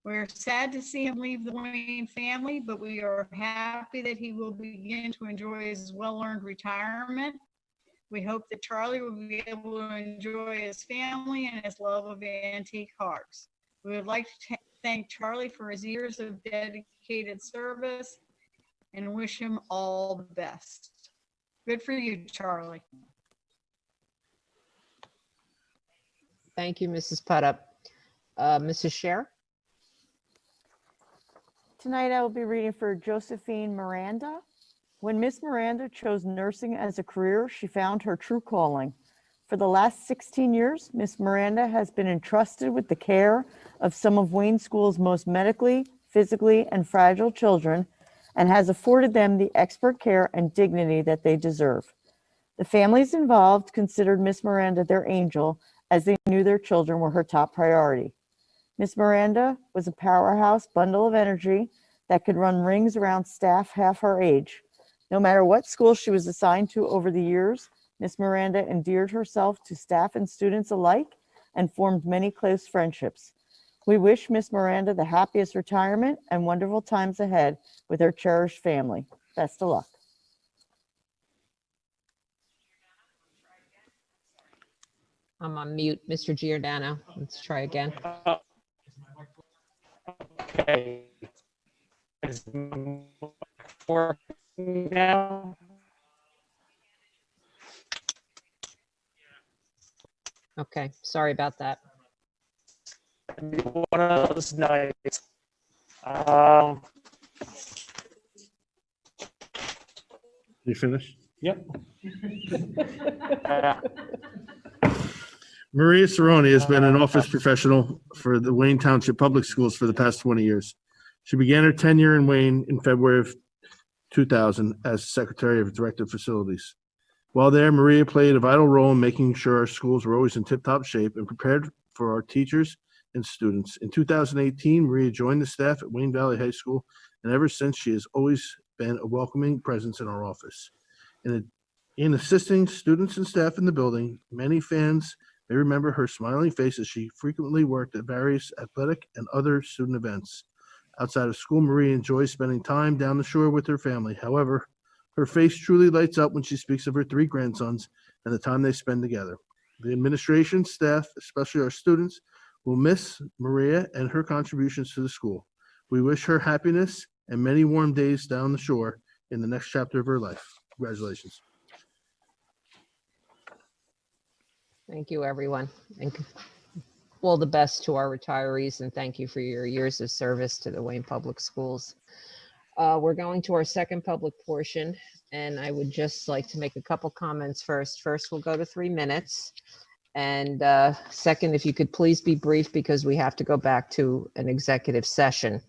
We're sad to see him leave the Wayne family, but we are happy that he will begin to enjoy his well-earned retirement. We hope that Charlie will be able to enjoy his family and his love of antique cars. We would like to thank Charlie for his years of dedicated service and wish him all the best. Good for you, Charlie. Thank you, Mrs. Putup. Mrs. Scher? Tonight I will be reading for Josephine Miranda. When Miss Miranda chose nursing as a career, she found her true calling. For the last 16 years, Miss Miranda has been entrusted with the care of some of Wayne School's most medically, physically, and fragile children, and has afforded them the expert care and dignity that they deserve. The families involved considered Miss Miranda their angel, as they knew their children were her top priority. Miss Miranda was a powerhouse bundle of energy that could run rings around staff half her age. No matter what school she was assigned to over the years, Miss Miranda endeared herself to staff and students alike and formed many close friendships. We wish Miss Miranda the happiest retirement and wonderful times ahead with her cherished family. Best of luck. I'm on mute. Mr. Giordano, let's try again. Okay. Is my mic working now? Okay, sorry about that. One of those nights. You finished? Yep. Maria Cerrone has been an office professional for the Wayne Township Public Schools for the past 20 years. She began her tenure in Wayne in February of 2000 as Secretary of Director of Facilities. While there, Maria played a vital role in making sure our schools were always in tip-top shape and prepared for our teachers and students. In 2018, Maria joined the staff at Wayne Valley High School, and ever since, she has always been a welcoming presence in our office. In assisting students and staff in the building, many fans may remember her smiling face as she frequently worked at various athletic and other student events. Outside of school, Maria enjoys spending time down the shore with her family. However, her face truly lights up when she speaks of her 3 grandsons and the time they spend together. The administration, staff, especially our students, will miss Maria and her contributions to the school. We wish her happiness and many warm days down the shore in the next chapter of her life. Congratulations. Thank you, everyone. And all the best to our retirees, and thank you for your years of service to the Wayne Public Schools. We're going to our second public portion, and I would just like to make a couple comments first. First, we'll go to 3 minutes. And second, if you could please be brief, because we have to go back to an executive session.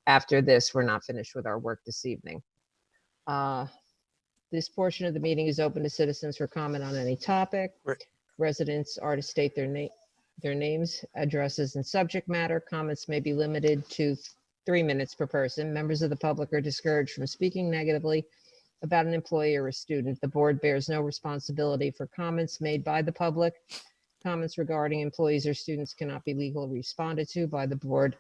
After this, we're not finished with our work this evening. This portion of the meeting is open to citizens for comment on any topic. Residents are to state their names, addresses, and subject matter. Comments may be limited to 3 minutes per person. Members of the public are discouraged from speaking negatively about an employee or a student. The board bears no responsibility for comments made by the public. Comments regarding employees or students cannot be legally responded to by the board.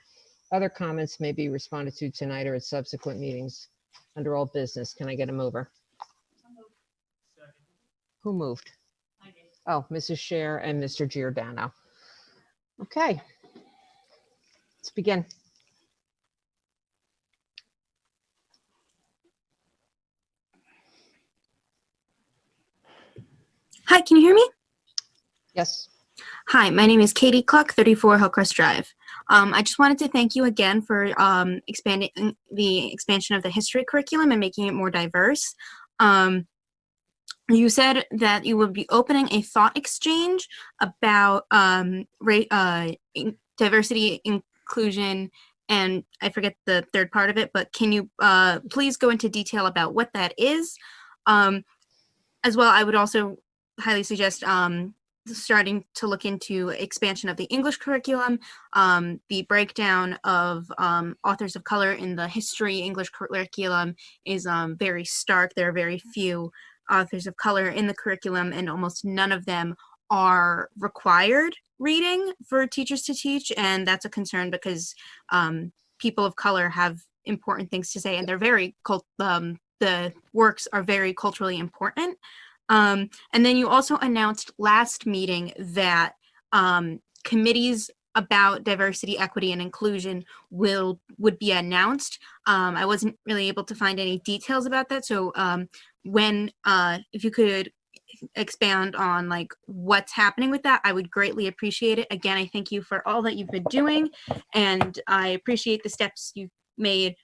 Other comments may be responded to tonight or at subsequent meetings under all business. Can I get a mover? Who moved? Oh, Mrs. Scher and Mr. Giordano. Okay. Let's begin. Hi, can you hear me? Yes. Hi, my name is Katie Cluck, 34 Hillcrest Drive. I just wanted to thank you again for expanding the expansion of the history curriculum and making it more diverse. You said that you would be opening a thought exchange about diversity, inclusion, and I forget the third part of it, but can you please go into detail about what that is? As well, I would also highly suggest starting to look into expansion of the English curriculum. The breakdown of authors of color in the history English curriculum is very stark. There are very few authors of color in the curriculum, and almost none of them are required reading for teachers to teach, and that's a concern because people of color have important things to say, and they're very the works are very culturally important. And then you also announced last meeting that committees about diversity, equity, and inclusion would be announced. I wasn't really able to find any details about that. So if you could expand on like what's happening with that, I would greatly appreciate it. Again, I thank you for all that you've been doing, and I appreciate the steps you've made.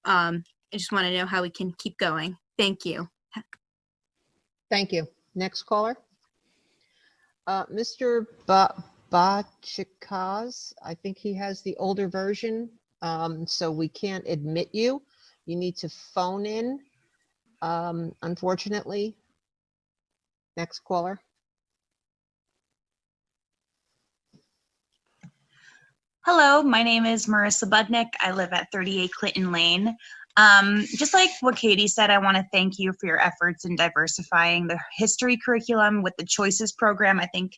I just want to know how we can keep going. Thank you. Thank you. Next caller. Mr. Bachikaz, I think he has the older version, so we can't admit you. You need to phone in, unfortunately. Next caller. Hello, my name is Marissa Budnick. I live at 38 Clinton Lane. Just like what Katie said, I want to thank you for your efforts in diversifying the history curriculum with the Choices program. I think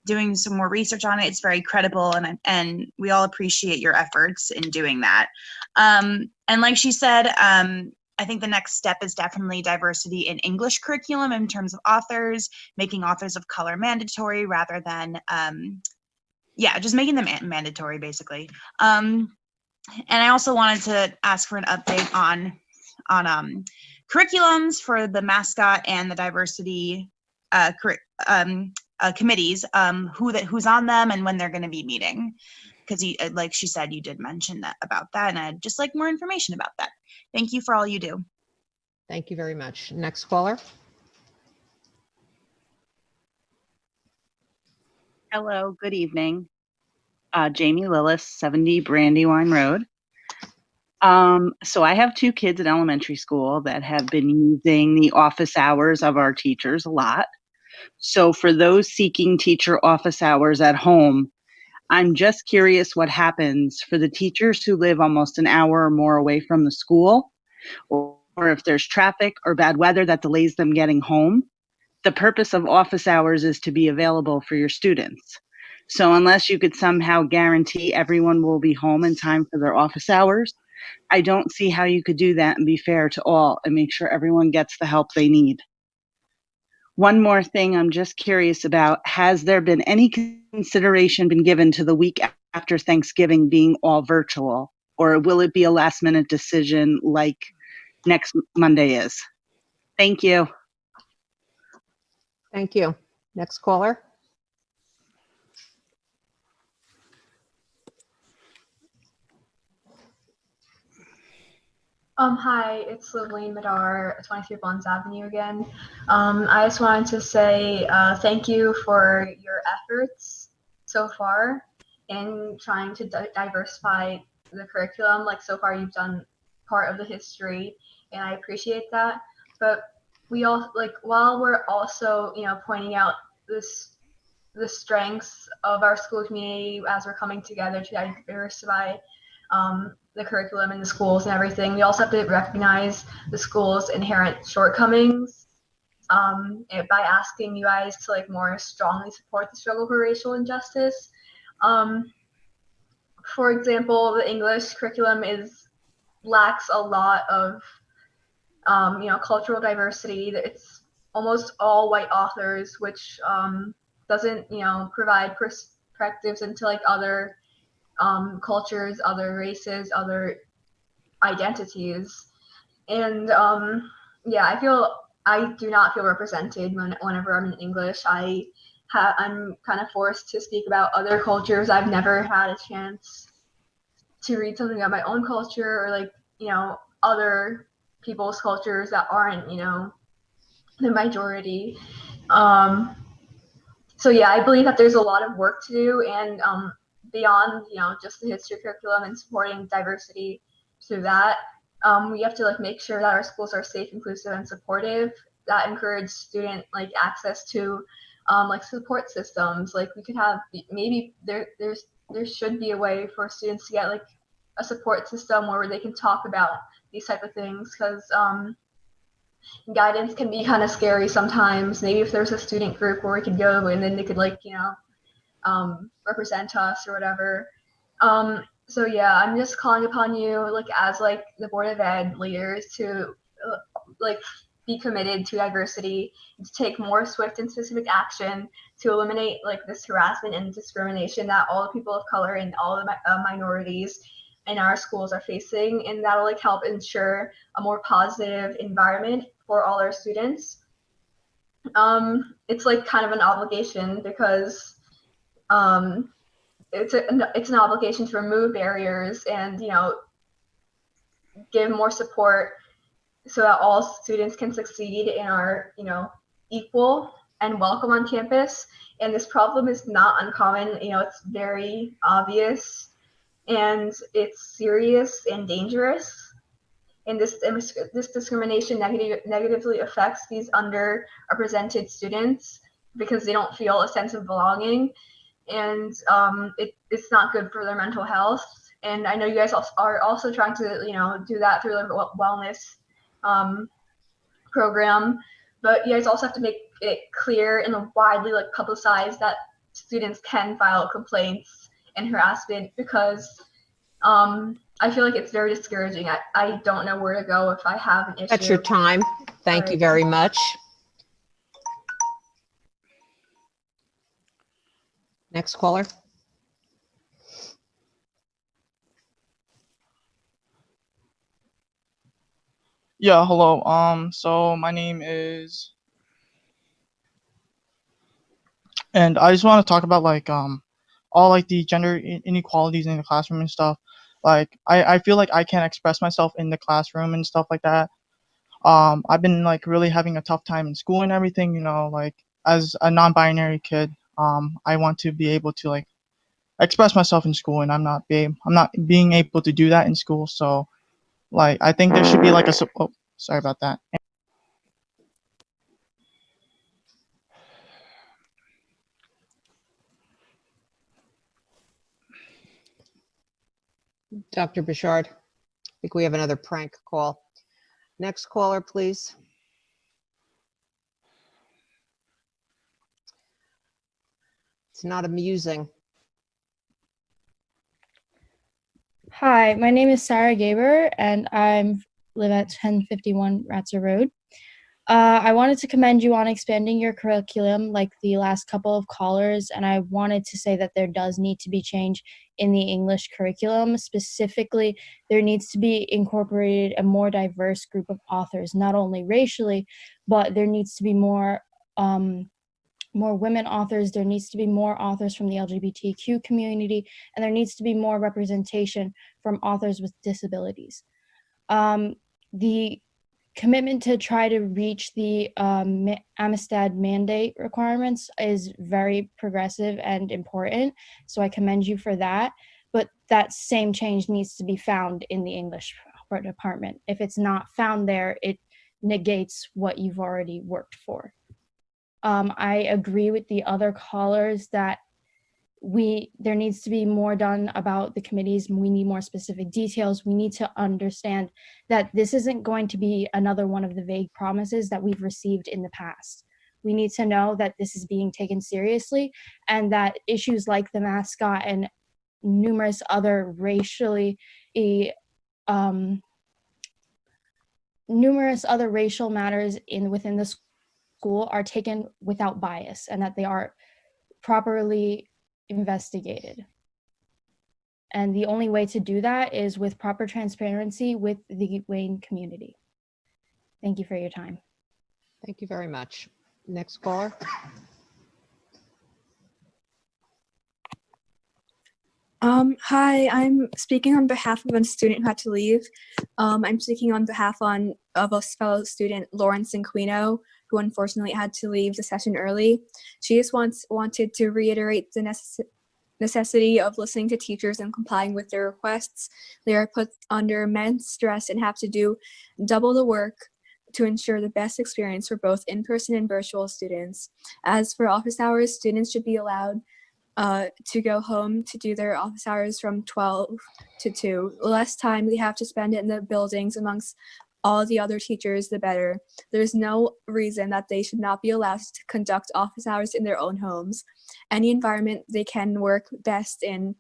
doing some more research on it. It's very credible, and we all appreciate your efforts in doing that. And like she said, I think the next step is definitely diversity in English curriculum in terms of authors, making authors of color mandatory rather than, just making them mandatory, basically. And I also wanted to ask for an update on curriculums for the mascot and the diversity committees, who's on them and when they're going to be meeting. Because like she said, you did mention that about that, and I'd just like more information about that. Thank you for all you do. Thank you very much. Next caller. Hello, good evening. Jamie Lillis, 70 Brandywine Road. So I have 2 kids in elementary school that have been using the office hours of our teachers a lot. So for those seeking teacher office hours at home, I'm just curious what happens for the teachers who live almost an hour or more away from the school, or if there's traffic or bad weather that delays them getting home. The purpose of office hours is to be available for your students. So unless you could somehow guarantee everyone will be home in time for their office hours, I don't see how you could do that and be fair to all and make sure everyone gets the help they need. One more thing I'm just curious about, has there been any consideration been given to the week after Thanksgiving being all virtual, or will it be a last minute decision like next Monday is? Thank you. Thank you. Next caller. Hi, it's Lillian Madar, 23 Bonds Avenue again. I just wanted to say thank you for your efforts so far in trying to diversify the curriculum. Like so far, you've done part of the history, and I appreciate that. But we all while we're also pointing out the strengths of our school community as we're coming together to diversify the curriculum in the schools and everything. We also have to recognize the school's inherent shortcomings by asking you guys to more strongly support the struggle for racial injustice. For example, the English curriculum lacks a lot of cultural diversity. It's almost all white authors, which doesn't provide perspectives into other cultures, other races, other identities. And I do not feel represented whenever I'm in English. I'm kind of forced to speak about other cultures. I've never had a chance to read something about my own culture or other people's cultures that aren't the majority. So I believe that there's a lot of work to do, and beyond just the history curriculum and supporting diversity through that, we have to make sure that our schools are safe, inclusive, and supportive, that encourage student access to support systems. We could have, maybe there should be a way for students to get a support system where they can talk about these type of things, because guidance can be kind of scary sometimes. Maybe if there's a student group where we could go and then they could represent us or whatever. So I'm just calling upon you as the Board of Ed leaders to be committed to diversity, to take more swift and specific action to eliminate this harassment and discrimination that all the people of color and all the minorities in our schools are facing, and that'll help ensure a more positive environment for all our students. It's kind of an obligation, because it's an obligation to remove barriers and give more support so that all students can succeed and are equal and welcome on campus. And this problem is not uncommon. It's very obvious, and it's serious and dangerous. And this discrimination negatively affects these underrepresented students because they don't feel a sense of belonging, and it's not good for their mental health. And I know you guys are also trying to do that through the wellness program, but you guys also have to make it clear and widely publicize that students can file complaints and harassment because I feel like it's very discouraging. I don't know where to go if I have an issue. That's your time. Thank you very much. Next caller. Yeah, hello. So my name is, and I just want to talk about like all like the gender inequalities in the classroom and stuff. Like I feel like I can't express myself in the classroom and stuff like that. I've been like really having a tough time in school and everything, you know, like as a non-binary kid, I want to be able to like express myself in school, and I'm not being able to do that in school. So like I think there should be like a oh, sorry about that. Dr. Bouchard, I think we have another prank call. Next caller, please. It's not amusing. Hi, my name is Sarah Gaber, and I live at 1051 Ratzer Road. I wanted to commend you on expanding your curriculum like the last couple of callers, and I wanted to say that there does need to be change in the English curriculum. Specifically, there needs to be incorporated a more diverse group of authors, not only racially, but there needs to be more women authors, there needs to be more authors from the LGBTQ community, and there needs to be more representation from authors with disabilities. The commitment to try to reach the Amistad mandate requirements is very progressive and important, so I commend you for that. But that same change needs to be found in the English department. If it's not found there, it negates what you've already worked for. I agree with the other callers that there needs to be more done about the committees. We need more specific details. We need to understand that this isn't going to be another one of the vague promises that we've received in the past. We need to know that this is being taken seriously, and that issues like the mascot and numerous other racial matters within the school are taken without bias, and that they are properly investigated. And the only way to do that is with proper transparency with the Wayne community. Thank you for your time. Thank you very much. Next caller. Hi, I'm speaking on behalf of a student who had to leave. I'm speaking on behalf of a fellow student, Lauren Cinquino, who unfortunately had to leave the session early. She just wanted to reiterate the necessity of listening to teachers and complying with their requests. They are put under immense stress and have to do double the work to ensure the best experience for both in-person and virtual students. As for office hours, students should be allowed to go home to do their office hours from 12 to 2. The less time they have to spend in the buildings amongst all the other teachers, the better. There's no reason that they should not be allowed to conduct office hours in their own homes. Any environment they can work best in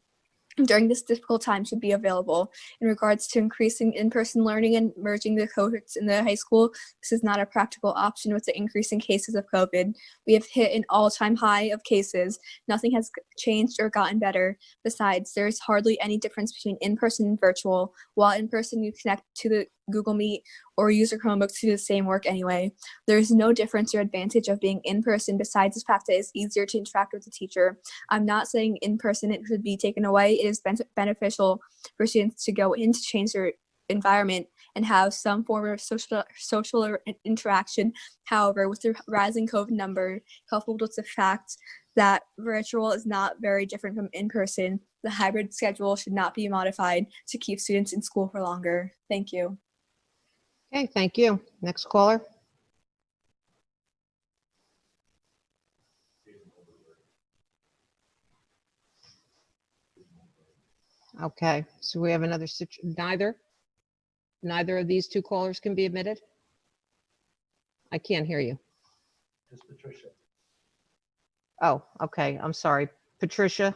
during this difficult time should be available. In regards to increasing in-person learning and merging the cohorts in the high school, this is not a practical option with the increasing cases of COVID. We have hit an all-time high of cases. Nothing has changed or gotten better. Besides, there's hardly any difference between in-person and virtual. While in-person, you connect to the Google Meet or use your Chromebook to do the same work anyway. There is no difference or advantage of being in person besides the fact that it's easier to interact with the teacher. I'm not saying in person it should be taken away. It is beneficial for students to go in to change their environment and have some form of social interaction. However, with the rising COVID number, coupled with the fact that virtual is not very different from in-person, the hybrid schedule should not be modified to keep students in school for longer. Thank you. Okay, thank you. Next caller. Okay, so we have another, neither of these two callers can be admitted? I can't hear you. Oh, okay, I'm sorry. Patricia,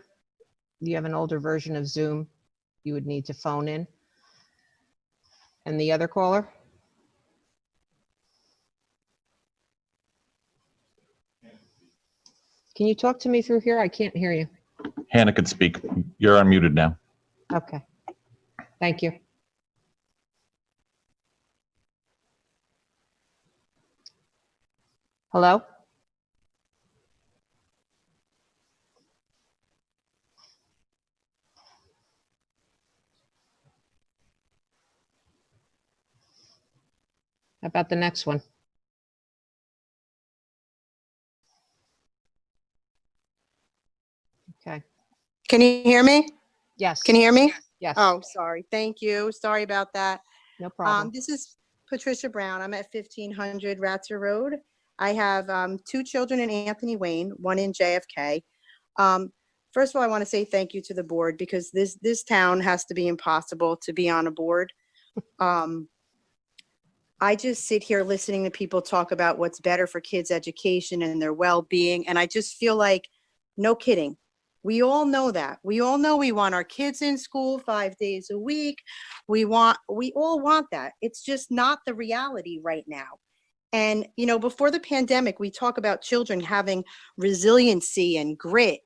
you have an older version of Zoom. You would need to phone in. And the other caller? Can you talk to me through here? I can't hear you. Hannah could speak. You're unmuted now. Okay. Thank you. Hello? How about the next one? Okay. Can you hear me? Yes. Can you hear me? Yes. Oh, sorry. Thank you. Sorry about that. No problem. This is Patricia Brown. I'm at 1500 Ratzer Road. I have 2 children in Anthony Wayne, 1 in JFK. First of all, I want to say thank you to the board because this town has to be impossible to be on a board. I just sit here listening to people talk about what's better for kids' education and their well-being, and I just feel like, no kidding. We all know that. We all know we want our kids in school 5 days a week. We all want that. It's just not the reality right now. And, you know, before the pandemic, we talk about children having resiliency and grit.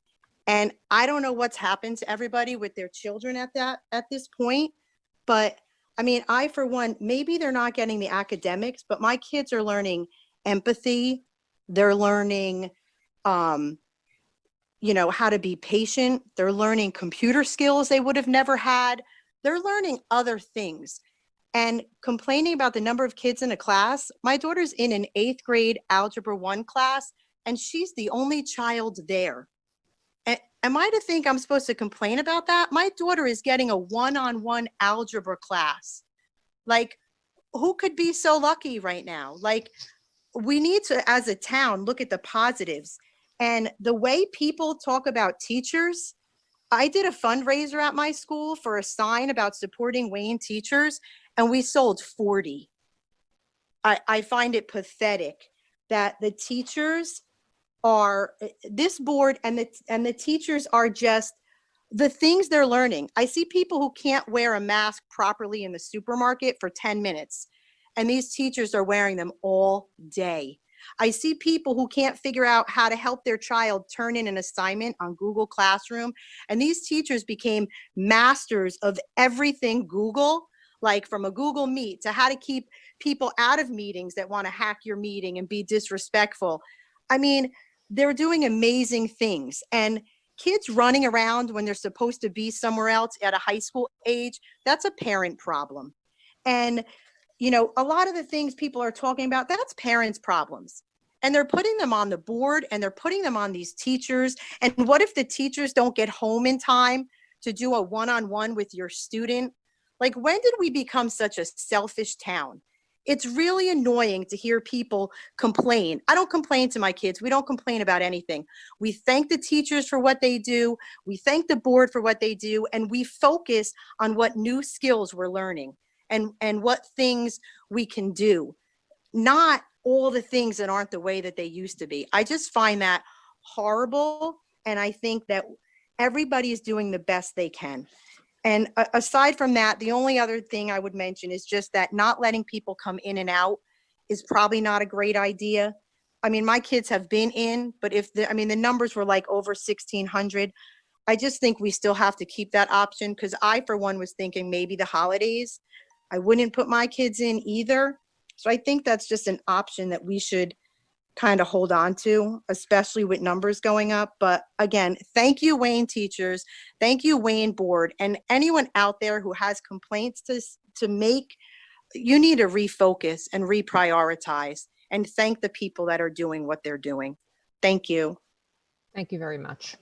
And I don't know what's happened to everybody with their children at this point. But I mean, I, for one, maybe they're not getting the academics, but my kids are learning empathy. They're learning, you know, how to be patient. They're learning computer skills they would have never had. They're learning other things. And complaining about the number of kids in a class, my daughter's in an 8th grade Algebra 1 class, and she's the only child there. Am I to think I'm supposed to complain about that? My daughter is getting a one-on-one algebra class. Like, who could be so lucky right now? Like, we need to, as a town, look at the positives. And the way people talk about teachers, I did a fundraiser at my school for a sign about supporting Wayne teachers, and we sold 40. I find it pathetic that the teachers are, this board and the teachers are just, the things they're learning. I see people who can't wear a mask properly in the supermarket for 10 minutes, and these teachers are wearing them all day. I see people who can't figure out how to help their child turn in an assignment on Google Classroom, and these teachers became masters of everything Google, like from a Google Meet to how to keep people out of meetings that want to hack your meeting and be disrespectful. I mean, they're doing amazing things. And kids running around when they're supposed to be somewhere else at a high school age, that's a parent problem. And, you know, a lot of the things people are talking about, that's parents' problems. And they're putting them on the board and they're putting them on these teachers. And what if the teachers don't get home in time to do a one-on-one with your student? Like, when did we become such a selfish town? It's really annoying to hear people complain. I don't complain to my kids. We don't complain about anything. We thank the teachers for what they do. We thank the board for what they do. And we focus on what new skills we're learning and what things we can do, not all the things that aren't the way that they used to be. I just find that horrible. And I think that everybody is doing the best they can. And aside from that, the only other thing I would mention is just that not letting people come in and out is probably not a great idea. I mean, my kids have been in, but the numbers were like over 1,600. I just think we still have to keep that option, because I, for one, was thinking maybe the holidays, I wouldn't put my kids in either. So I think that's just an option that we should kind of hold on to, especially with numbers going up. But again, thank you, Wayne teachers. Thank you, Wayne board, and anyone out there who has complaints to make. You need to refocus and reprioritize and thank the people that are doing what they're doing. Thank you. Thank you very much.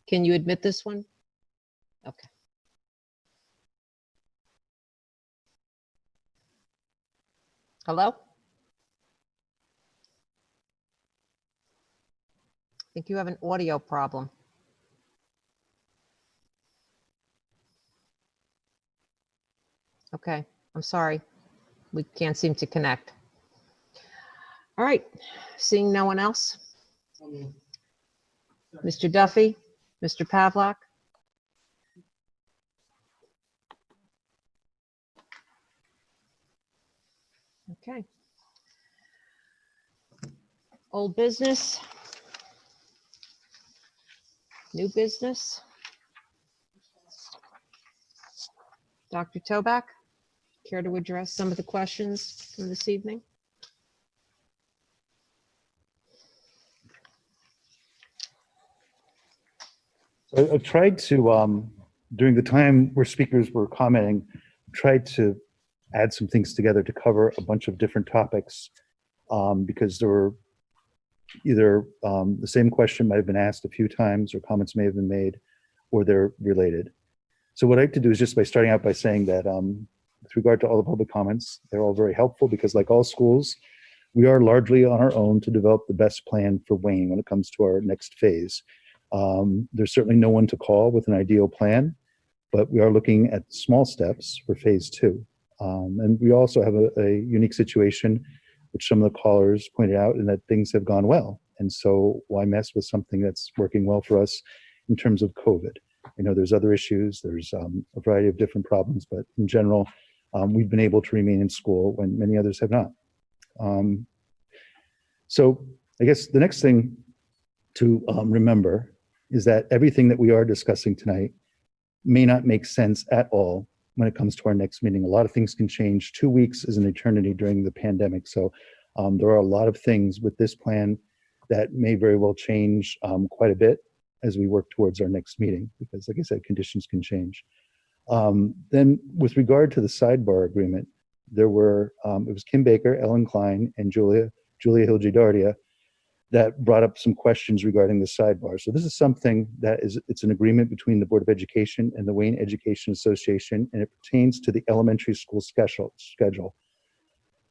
Can you admit this one? Okay. Hello? I think you have an audio problem. Okay, I'm sorry. We can't seem to connect. All right, seeing no one else. Mr. Duffy, Mr. Pavlock? Okay. Old business? New business? Dr. Toback, care to address some of the questions from this evening? I tried to, during the time where speakers were commenting, tried to add some things together to cover a bunch of different topics, because there were either the same question might have been asked a few times, or comments may have been made, or they're related. So what I like to do is just by starting out by saying that with regard to all the public comments, they're all very helpful, because like all schools, we are largely on our own to develop the best plan for Wayne when it comes to our next phase. There's certainly no one to call with an ideal plan, but we are looking at small steps for phase 2. And we also have a unique situation, which some of the callers pointed out, in that things have gone well. And so why mess with something that's working well for us in terms of COVID? I know there's other issues, there's a variety of different problems, but in general, we've been able to remain in school when many others have not. So I guess the next thing to remember is that everything that we are discussing tonight may not make sense at all when it comes to our next meeting. A lot of things can change. 2 weeks is an eternity during the pandemic. So there are a lot of things with this plan that may very well change quite a bit as we work towards our next meeting, because like I said, conditions can change. Then with regard to the sidebar agreement, there were, it was Kim Baker, Ellen Klein, and Julia Hilgidardia that brought up some questions regarding the sidebar. So this is something that it's an agreement between the Board of Education and the Wayne Education Association, and it pertains to the elementary school schedule.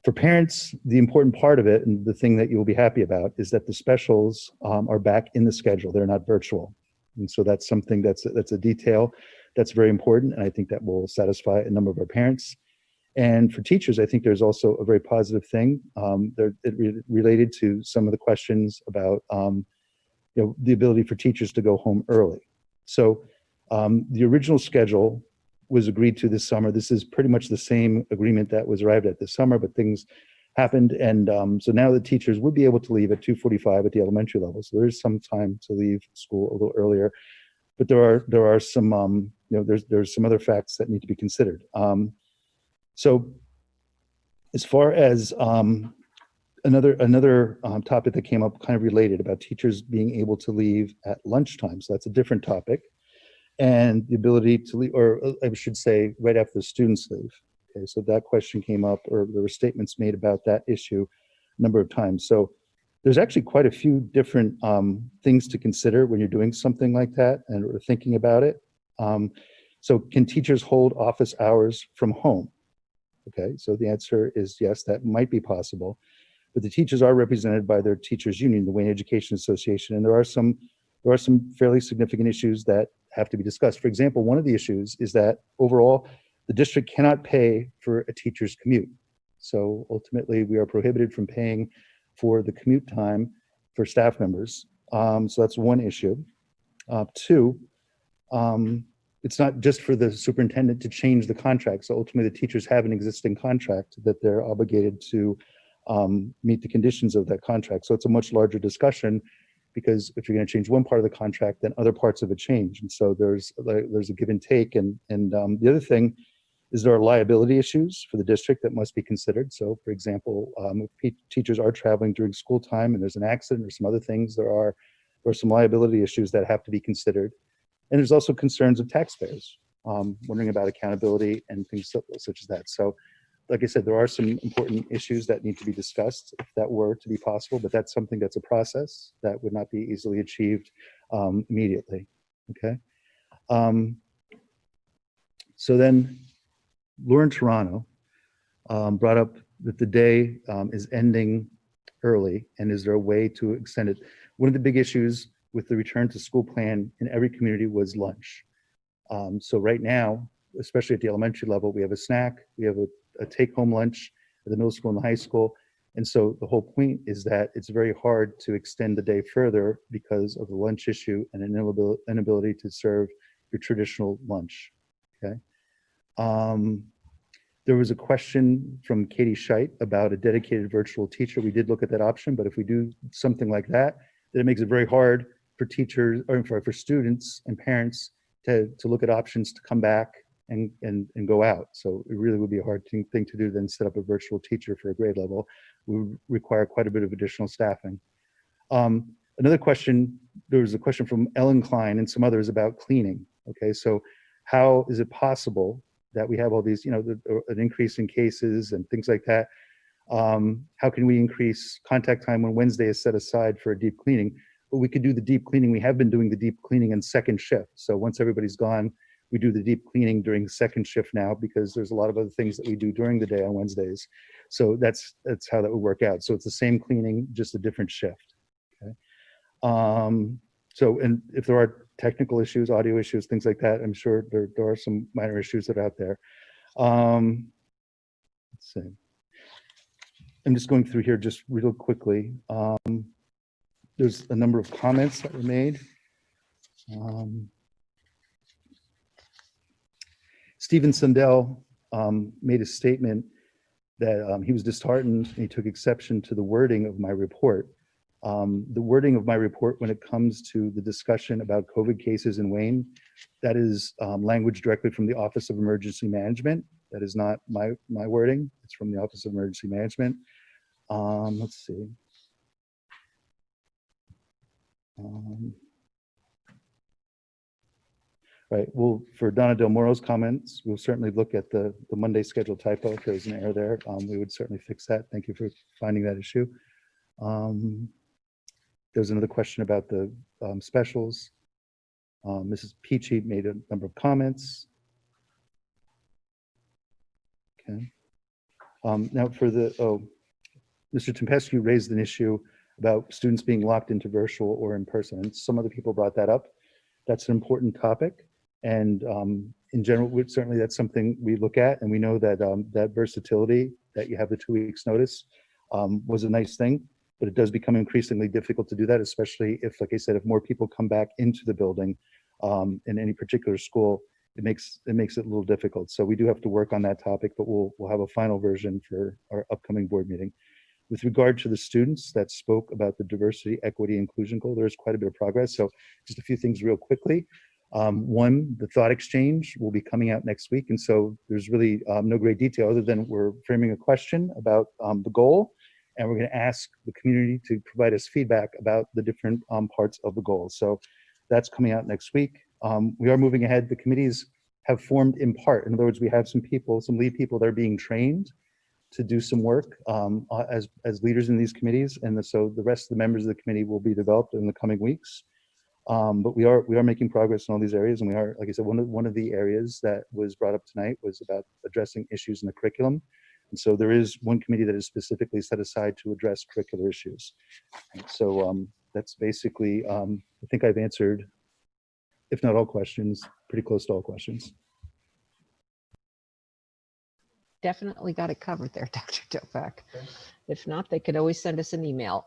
For parents, the important part of it, and the thing that you'll be happy about, is that the specials are back in the schedule. They're not virtual. And so that's something that's a detail that's very important, and I think that will satisfy a number of our parents. And for teachers, I think there's also a very positive thing related to some of the questions about the ability for teachers to go home early. So the original schedule was agreed to this summer. This is pretty much the same agreement that was arrived at this summer, but things happened. And so now the teachers would be able to leave at 2:45 at the elementary level. So there is some time to leave school a little earlier. But there are some, there's some other facts that need to be considered. So as far as another topic that came up kind of related about teachers being able to leave at lunchtime. So that's a different topic. And the ability to leave, or I should say right after the students leave. Okay, so that question came up, or there were statements made about that issue a number of times. So there's actually quite a few different things to consider when you're doing something like that and or thinking about it. So can teachers hold office hours from home? Okay, so the answer is yes, that might be possible. But the teachers are represented by their teachers union, the Wayne Education Association, and there are some fairly significant issues that have to be discussed. For example, one of the issues is that overall, the district cannot pay for a teacher's commute. So ultimately, we are prohibited from paying for the commute time for staff members. So that's one issue. Two, it's not just for the superintendent to change the contract. So ultimately, the teachers have an existing contract that they're obligated to meet the conditions of that contract. So it's a much larger discussion, because if you're going to change one part of the contract, then other parts of it change. And so there's a give and take. And the other thing is there are liability issues for the district that must be considered. So for example, if teachers are traveling during school time and there's an accident or some other things, there are some liability issues that have to be considered. And there's also concerns of taxpayers, wondering about accountability and things such as that. So like I said, there are some important issues that need to be discussed if that were to be possible, but that's something that's a process that would not be easily achieved immediately, okay? So then Lauren Toronto brought up that the day is ending early, and is there a way to extend it? One of the big issues with the return to school plan in every community was lunch. So right now, especially at the elementary level, we have a snack, we have a take-home lunch at the middle school and the high school, And so the whole point is that it's very hard to extend the day further because of the lunch issue and an inability to serve your traditional lunch, okay? There was a question from Katie Scheit about a dedicated virtual teacher. We did look at that option, but if we do something like that, then it makes it very hard for teachers or for students and parents to look at options to come back and go out. So it really would be a hard thing to do than set up a virtual teacher for a grade level. We would require quite a bit of additional staffing. Another question, there was a question from Ellen Klein and some others about cleaning. Okay, so how is it possible that we have all these, an increase in cases and things like that? How can we increase contact time when Wednesday is set aside for a deep cleaning? But we could do the deep cleaning. We have been doing the deep cleaning in second shift. So once everybody's gone, we do the deep cleaning during second shift now because there's a lot of other things that we do during the day on Wednesdays. So that's how that would work out. So it's the same cleaning, just a different shift. Okay. So, and if there are technical issues, audio issues, things like that, I'm sure there are some minor issues that are out there. Let's see. I'm just going through here just real quickly. There's a number of comments that were made. Stephen Sundell made a statement that he was disheartened and he took exception to the wording of my report. The wording of my report when it comes to the discussion about COVID cases in Wayne, that is language directly from the Office of Emergency Management. That is not my wording. It's from the Office of Emergency Management. Let's see. Right, well, for Donna Del Moro's comments, we'll certainly look at the Monday schedule typo. If there's an error there, we would certainly fix that. Thank you for finding that issue. There's another question about the specials. Mrs. Peachy made a number of comments. Okay. Now for the, Mr. Tempescu raised an issue about students being locked into virtual or in person. And some other people brought that up. That's an important topic. And in general, certainly that's something we look at. And we know that that versatility, that you have the 2 weeks notice, was a nice thing. But it does become increasingly difficult to do that, especially if, like I said, if more people come back into the building in any particular school, it makes it a little difficult. So we do have to work on that topic, but we'll have a final version for our upcoming board meeting. With regard to the students that spoke about the diversity, equity, inclusion goal, there is quite a bit of progress. So just a few things real quickly. One, the thought exchange will be coming out next week. And so there's really no great detail other than we're framing a question about the goal. And we're going to ask the community to provide us feedback about the different parts of the goal. So that's coming out next week. We are moving ahead. The committees have formed in part. In other words, we have some people, some lead people that are being trained to do some work as leaders in these committees. And so the rest of the members of the committee will be developed in the coming weeks. But we are making progress in all these areas. And we are, like I said, one of the areas that was brought up tonight was about addressing issues in the curriculum. And so there is one committee that is specifically set aside to address curricular issues. And so that's basically, I think I've answered, if not all questions, pretty close to all questions. Definitely got it covered there, Dr. Topak. If not, they could always send us an email.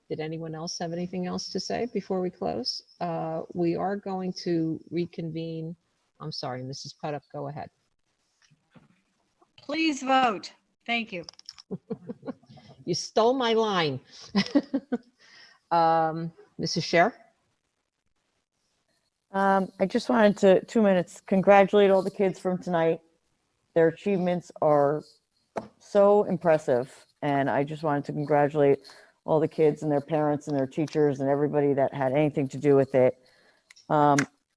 Did anyone else have anything else to say before we close? We are going to reconvene. I'm sorry, Mrs. Puttup, go ahead. Please vote. Thank you. You stole my line. Mrs. Scher? I just wanted to, 2 minutes, congratulate all the kids from tonight. Their achievements are so impressive. And I just wanted to congratulate all the kids and their parents and their teachers and everybody that had anything to do with it.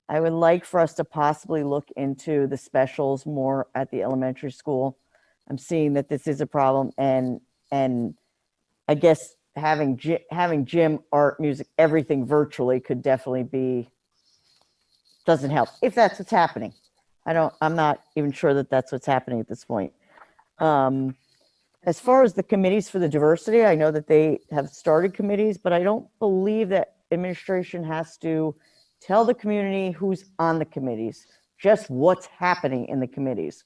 I would like for us to possibly look into the specials more at the elementary school. I'm seeing that this is a problem, and I guess having gym, art, music, everything virtually could definitely doesn't help if that's what's happening. I'm not even sure that that's what's happening at this point. As far as the committees for the diversity, I know that they have started committees, but I don't believe that administration has to tell the community who's on the committees, just what's happening in the committees.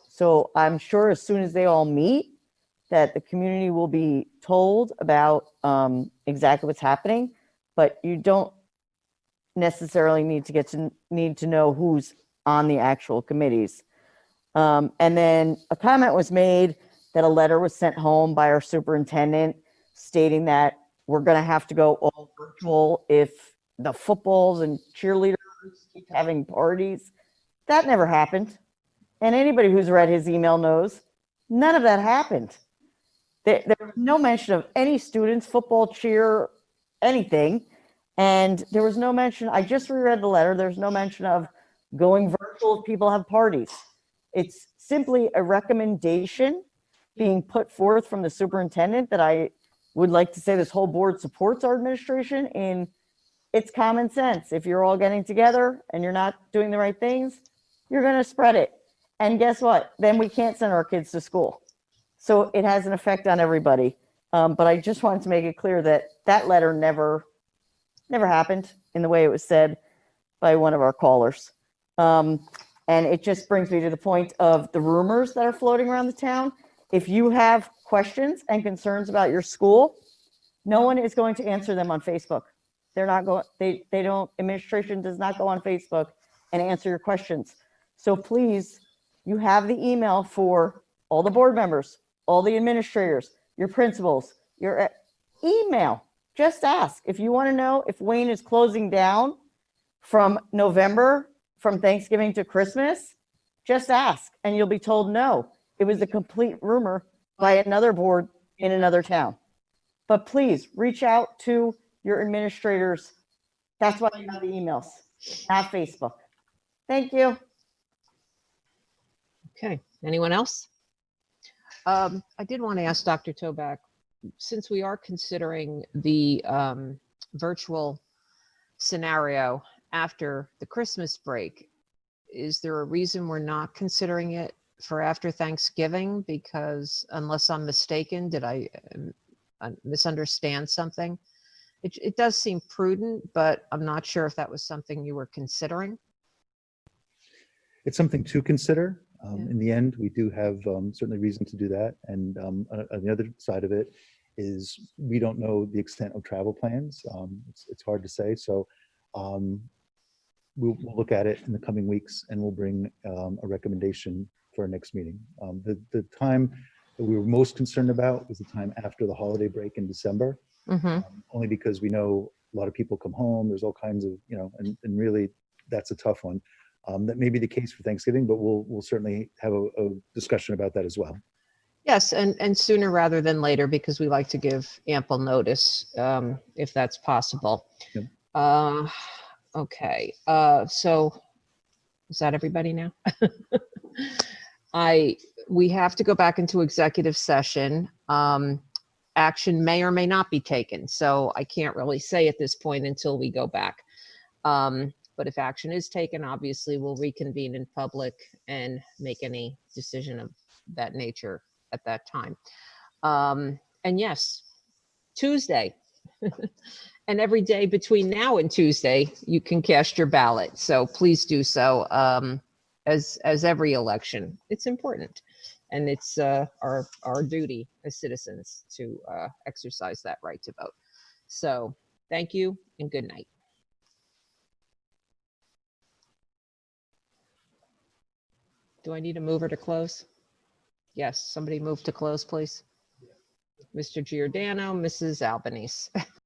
So I'm sure as soon as they all meet, that the community will be told about exactly what's happening, but you don't necessarily need to know who's on the actual committees. And then a comment was made that a letter was sent home by our superintendent stating that we're going to have to go all virtual if the footballs and cheerleaders keep having parties. That never happened. And anybody who's read his email knows none of that happened. There was no mention of any students, football, cheer, anything. And there was no mention, I just reread the letter, there's no mention of going virtual if people have parties. It's simply a recommendation being put forth from the superintendent that I would like to say this whole board supports our administration in it's common sense. If you're all getting together and you're not doing the right things, you're going to spread it. And guess what? Then we can't send our kids to school. So it has an effect on everybody. But I just wanted to make it clear that that letter never happened in the way it was said by one of our callers. And it just brings me to the point of the rumors that are floating around the town. If you have questions and concerns about your school, no one is going to answer them on Facebook. They're not going, they don't, administration does not go on Facebook and answer your questions. So please, you have the email for all the board members, all the administrators, your principals, your email. Just ask. If you want to know if Wayne is closing down from November, from Thanksgiving to Christmas, just ask and you'll be told no. It was a complete rumor by another board in another town. But please reach out to your administrators. That's why you have the emails, not Facebook. Thank you. Okay, anyone else? I did want to ask Dr. Toback, since we are considering the virtual scenario after the Christmas break, is there a reason we're not considering it for after Thanksgiving? Because unless I'm mistaken, did I misunderstand something? It does seem prudent, but I'm not sure if that was something you were considering. It's something to consider. In the end, we do have certainly reason to do that. And on the other side of it is we don't know the extent of travel plans. It's hard to say. So we'll look at it in the coming weeks and we'll bring a recommendation for our next meeting. The time that we were most concerned about was the time after the holiday break in December, only because we know a lot of people come home. There's all kinds of, and really that's a tough one. That may be the case for Thanksgiving, but we'll certainly have a discussion about that as well. Yes, and sooner rather than later, because we like to give ample notice if that's possible. Yep. Okay, so is that everybody now? We have to go back into executive session. Action may or may not be taken, so I can't really say at this point until we go back. But if action is taken, obviously we'll reconvene in public and make any decision of that nature at that time. And yes, Tuesday and every day between now and Tuesday, you can cast your ballot. So please do so as every election. It's important. And it's our duty as citizens to exercise that right to vote. So thank you and good night. Do I need a mover to close? Yes, somebody move to close, please. Mr. Giordano, Mrs. Albanese.